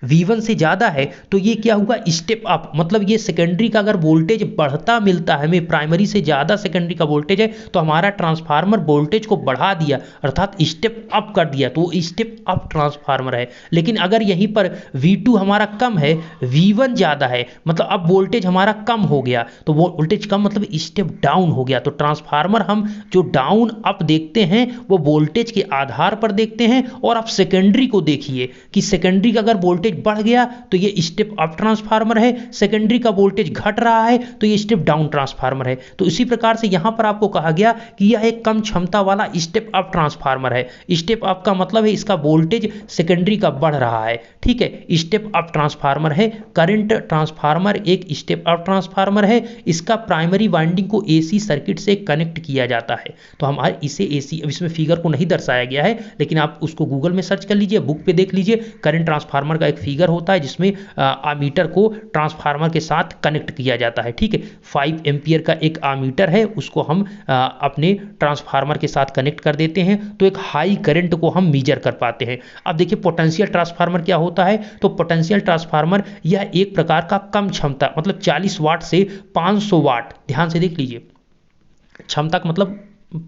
V1 से ज़्यादा है, तो ये क्या हुआ? Step up. मतलब ये सेकेंडरी का अगर वोल्टेज बढ़ता मिलता है हमें, प्राइमरी से ज़्यादा सेकेंडरी का वोल्टेज है, तो हमारा ट्रांसफार्मर वोल्टेज को बढ़ा दिया, अर्थात स्टेप अप कर दिया, तो स्टेप अप ट्रांसफार्मर है। लेकिन अगर यहीं पर V2 हमारा कम है, V1 ज़्यादा है, मतलब अब वोल्टेज हमारा कम हो गया, तो वोल्टेज कम मतलब स्टेप डाउन हो गया। तो ट्रांसफार्मर हम जो डाउन अप देखते हैं वो वोल्टेज के आधार पर देखते हैं। और आप सेकेंडरी को देखिए कि सेकेंडरी का अगर वोल्टेज बढ़ गया तो ये स्टेप अप ट्रांसफार्मर है, सेकेंडरी का वोल्टेज घट रहा है तो ये स्टेप डाउन ट्रांसफार्मर है। तो इसी प्रकार से यहां पर आपको कहा गया कि यह एक कम क्षमता वाला स्टेप अप ट्रांसफार्मर है। स्टेप अप का मतलब है इसका वोल्टेज सेकेंडरी का बढ़ रहा है, ठीक है, स्टेप अप ट्रांसफार्मर है। करंट ट्रांसफार्मर एक स्टेप अप ट्रांसफार्मर है। इसका प्राइमरी वाइंडिंग को एसी सर्किट से कनेक्ट किया जाता है। तो हमारे इसे एसी, अब इसमें फिगर को नहीं दर्शाया गया है लेकिन आप उसको गूगल में सर्च कर लीजिए, बुक पे देख लीजिए। करंट ट्रांसफार्मर का एक फिगर होता है जिसमें आमीटर को ट्रांसफार्मर के साथ कनेक्ट किया जाता है, ठीक है। 5 एम्पियर का एक आमीटर है, उसको हम अपने ट्रांसफार्मर के साथ कनेक्ट कर देते हैं तो एक हाई करंट को हम मेजर कर पाते हैं। अब देखिए पोटेंशियल ट्रांसफार्मर क्या होता है। तो पोटेंशियल ट्रांसफार्मर यह एक प्रकार का कम क्षमता, मतलब 40 वाट से 500 वाट, ध्यान से देख लीजिए, क्षमता का मतलब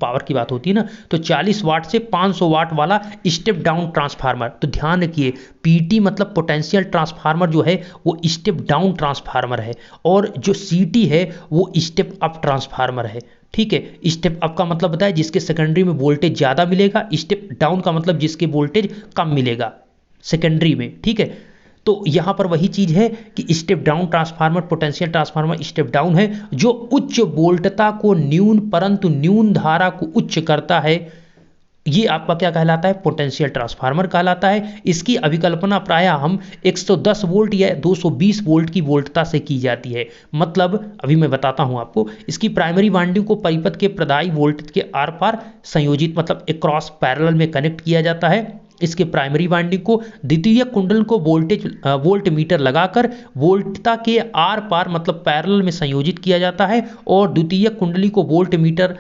पावर की बात होती है ना, तो 40 वाट से 500 वाट वाला स्टेप डाउन ट्रांसफार्मर। तो ध्यान रखिए पीटी मतलब पोटेंशियल ट्रांसफार्मर जो है वो स्टेप डाउन ट्रांसफार्मर है, और जो सीटी है वो स्टेप अप ट्रांसफार्मर है, ठीक है। स्टेप अप का मतलब बताया जिसके सेकेंडरी में वोल्टेज ज़्यादा मिलेगा, स्टेप डाउन का मतलब जिसके वोल्टेज कम मिलेगा सेकेंडरी में, ठीक है। तो यहां पर वही चीज है कि step down transformer, potential transformer step down है जो उच्च वोल्टता को न्यून परंतु न्यून धारा को उच्च करता है। ये आपका क्या कहलाता है? पोटेंशियल ट्रांसफार्मर कहलाता है। इसकी अभिकल्पना प्रायः हम 110 वोल्ट या 220 वोल्ट की वोल्टता से की जाती है। मतलब अभी मैं बताता हूं आपको, इसकी प्राइमरी वाइंडिंग को परिपथ के प्रदायी वोल्टेज के आर पार संयोजित मतलब अक्रॉस पैरेलल में कनेक्ट किया जाता है। इसके प्राइमरी वाइंडिंग को द्वितीय कुंडल को वोल्ट मीटर लगाकर वोल्टता के आर पार मतलब पैरेलल में संयोजित किया जाता है, और द्वितीय कुंडली को वोल्ट मीटर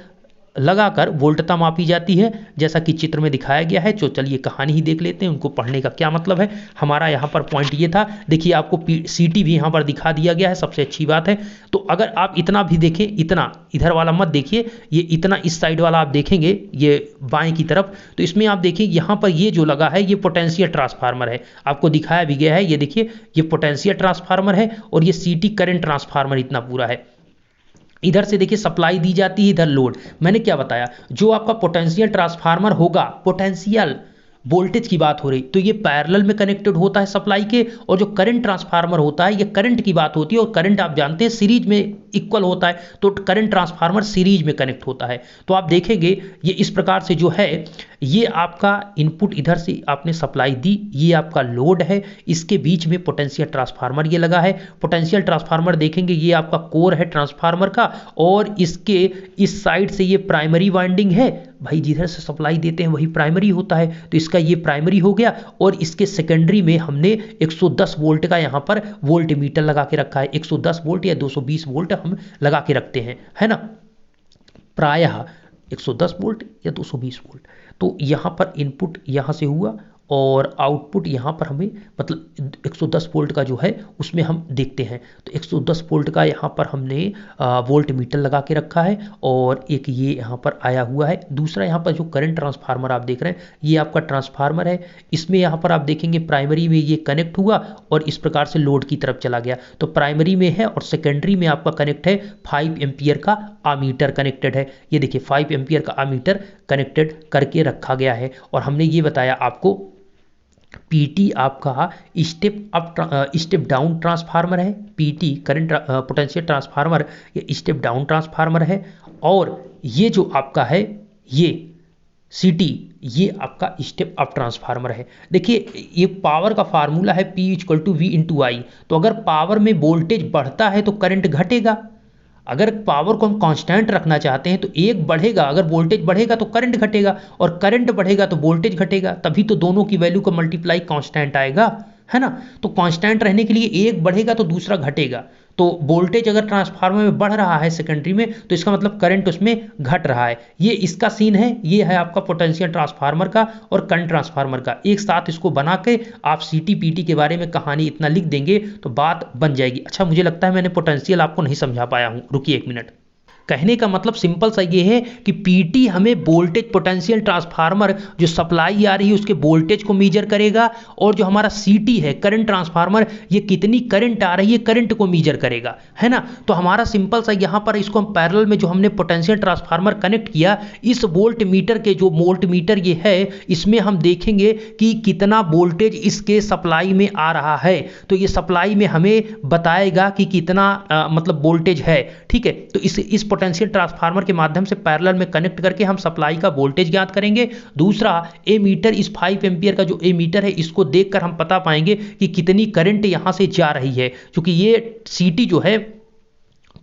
लगाकर वोल्टता मापी जाती है जैसा कि चित्र में दिखाया गया है। तो चलिए कहानी ही देख लेते हैं, उनको पढ़ने का क्या मतलब है। हमारा यहाँ पर पॉइंट ये था, देखिए आपको सीटी भी यहाँ पर दिखा दिया गया है, सबसे अच्छी बात है। तो अगर आप इतना भी देखें, इतना इधर वाला मत देखिए, ये इतना इस साइड वाला आप देखेंगे ये बाएं की तरफ, तो इसमें आप देखिए यहाँ पर ये जो लगा है ये पोटेंशियल ट्रांसफार्मर है, आपको दिखाया भी गया है। ये देखिए ये पोटेंशियल ट्रांसफार्मर है और ये सीटी करंट ट्रांसफार्मर इतना पूरा है। इधर से देखिए सप्लाई दी जाती है, इधर लोड। मैंने क्या बताया, जो आपका पोटेंशियल ट्रांसफार्मर होगा, पोटेंशियल वोल्टेज की बात हो रही, तो ये पैरेलल में कनेक्टेड होता है सप्लाई के, और जो करंट ट्रांसफार्मर होता है ये करंट की बात होती है, और करंट आप जानते हैं सीरीज में इक्वल होता है, तो करंट ट्रांसफार्मर सीरीज में कनेक्ट होता है। तो आप देखेंगे ये इस प्रकार से जो है, ये आपका इनपुट इधर से आपने सप्लाई दी, ये आपका लोड है, इसके बीच में पोटेंशियल ट्रांसफार्मर ये लगा है। पोटेंशियल ट्रांसफार्मर देखेंगे ये आपका कोर है ट्रांसफार्मर का, और इसके इस साइड से ये प्राइमरी वाइंडिंग है, भाई जिधर से सप्लाई देते हैं वही प्राइमरी होता है, तो इसका ये प्राइमरी हो गया। और इसके सेकेंडरी में हमने 110 वोल्ट का यहाँ पर वोल्ट मीटर लगा के रखा है, 110 वोल्ट या 220 वोल्ट हम लगा के रखते हैं, है ना, प्रायः 110 वोल्ट या 220 वोल्ट। तो यहाँ पर इनपुट यहाँ से हुआ और आउटपुट यहाँ पर हमें मतलब 110 वोल्ट का जो है उसमें हम देखते हैं, तो 110 वोल्ट का यहाँ पर हमने वोल्ट मीटर लगा के रखा है, और एक ये यहाँ पर आया हुआ है। दूसरा यहाँ पर जो करंट ट्रांसफार्मर आप देख रहे हैं ये आपका ट्रांसफार्मर है, इसमें यहाँ पर आप देखेंगे प्राइमरी में ये कनेक्ट हुआ और इस प्रकार से लोड की तरफ चला गया, तो प्राइमरी में है, और सेकेंडरी में आपका कनेक्ट है 5 एम्पियर का आमीटर कनेक्टेड है। ये देखिए 5 एम्पियर का आमीटर कनेक्टेड करके रखा गया है। और हमने ये बताया आपको पीटी आपका स्टेप डाउन ट्रांसफार्मर है, पीटी करंट पोटेंशियल ट्रांसफार्मर ये स्टेप डाउन ट्रांसफार्मर है, और ये जो आपका है ये सीटी ये आपका स्टेप अप ट्रांसफार्मर है। देखिए ये पावर का फार्मूला है P = V × I, तो अगर पावर में वोल्टेज बढ़ता है तो करंट घटेगा, अगर पावर को हम कांस्टेंट रखना चाहते हैं तो एक बढ़ेगा, अगर वोल्टेज बढ़ेगा तो करंट घटेगा, और करंट बढ़ेगा तो वोल्टेज घटेगा, तभी तो दोनों की वैल्यू का मल्टीप्लाई कांस्टेंट आएगा, है ना। तो कांस्टेंट रहने के लिए एक बढ़ेगा तो दूसरा घटेगा, तो वोल्टेज अगर ट्रांसफार्मर में बढ़ रहा है सेकेंडरी में तो इसका मतलब करंट उसमें घट रहा है। ये इसका सीन है, ये है आपका पोटेंशियल ट्रांसफार्मर का और करंट ट्रांसफार्मर का। एक साथ इसको बना के आप सीटी पीटी के बारे में कहानी इतना लिख देंगे तो बात बन जाएगी। अच्छा मुझे लगता है मैंने पोटेंशियल आपको नहीं समझा पाया हूँ, रुकिए 1 मिनट। कहने का मतलब सिंपल सा ये है कि पीटी हमें वोल्टेज पोटेंशियल ट्रांसफार्मर जो सप्लाई आ रही है उसके वोल्टेज को मेजर करेगा, और जो हमारा सीटी है करंट ट्रांसफार्मर ये कितनी करंट आ रही है करंट को मेजर करेगा, है ना। तो हमारा सिंपल सा यहाँ पर इसको हम पैरेलल में जो हमने पोटेंशियल ट्रांसफार्मर कनेक्ट किया, इस वोल्ट मीटर के जो वोल्ट मीटर ये है इसमें हम देखेंगे कि कितना वोल्टेज इसके सप्लाई में आ रहा है, तो ये सप्लाई में हमें बताएगा कि कितना मतलब वोल्टेज है, ठीक है। तो इस पोटेंशियल ट्रांसफार्मर के माध्यम से पैरेलल में कनेक्ट करके हम सप्लाई का वोल्टेज ज्ञात करेंगे। दूसरा ए मीटर, इस 5 एम्पियर का जो ए मीटर है इसको देखकर हम पता पाएंगे कि कितनी करंट यहां से जा रही है, क्योंकि ये सीटी जो है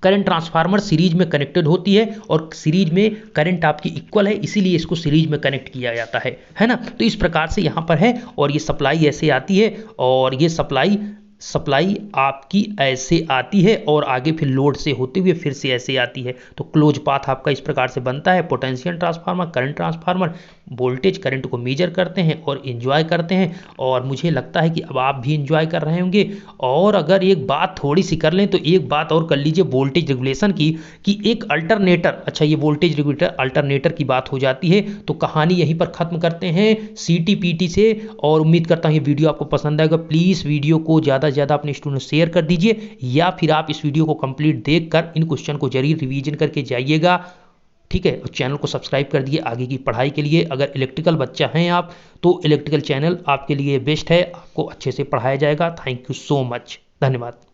करंट ट्रांसफार्मर सीरीज में कनेक्टेड होती है और सीरीज में करंट आपकी इक्वल है, इसीलिए इसको सीरीज में कनेक्ट किया जाता है ना। तो इस प्रकार से यहाँ पर है, और ये सप्लाई ऐसे आती है, और ये सप्लाई आपकी ऐसे आती है, और आगे फिर लोड से होते हुए फिर से ऐसे आती है। तो क्लोज पाथ आपका इस प्रकार से बनता है। Potential transformer, current transformer voltage current को मेजर करते हैं और एंजॉय करते हैं, और मुझे लगता है कि अब आप भी एंजॉय कर रहे होंगे। और अगर एक बात थोड़ी सी कर लें तो एक बात और कर लीजिए वोल्टेज रेगुलेशन की, कि एक अल्टरनेटर, अच्छा ये वोल्टेज रेगुलेटर अल्टरनेटर की बात हो जाती है। तो कहानी यहीं पर ख़त्म करते हैं सीटी पीटी से, और उम्मीद करता हूँ ये वीडियो आपको पसंद आएगा। प्लीज़ वीडियो को ज़्यादा से ज़्यादा अपने स्टूडेंट शेयर कर दीजिए, या फिर आप इस वीडियो को कंप्लीट देखकर इन क्वेश्चन को जरूर रिवीजन करके जाइएगा, ठीक है। और चैनल को सब्सक्राइब कर दिए आगे की पढ़ाई के लिए। अगर इलेक्ट्रिकल बच्चा हैं आप तो इलेक्ट्रिकल चैनल आपके लिए बेस्ट है, आपको अच्छे से पढ़ाया जाएगा। थैंक यू सो मच, धन्यवाद।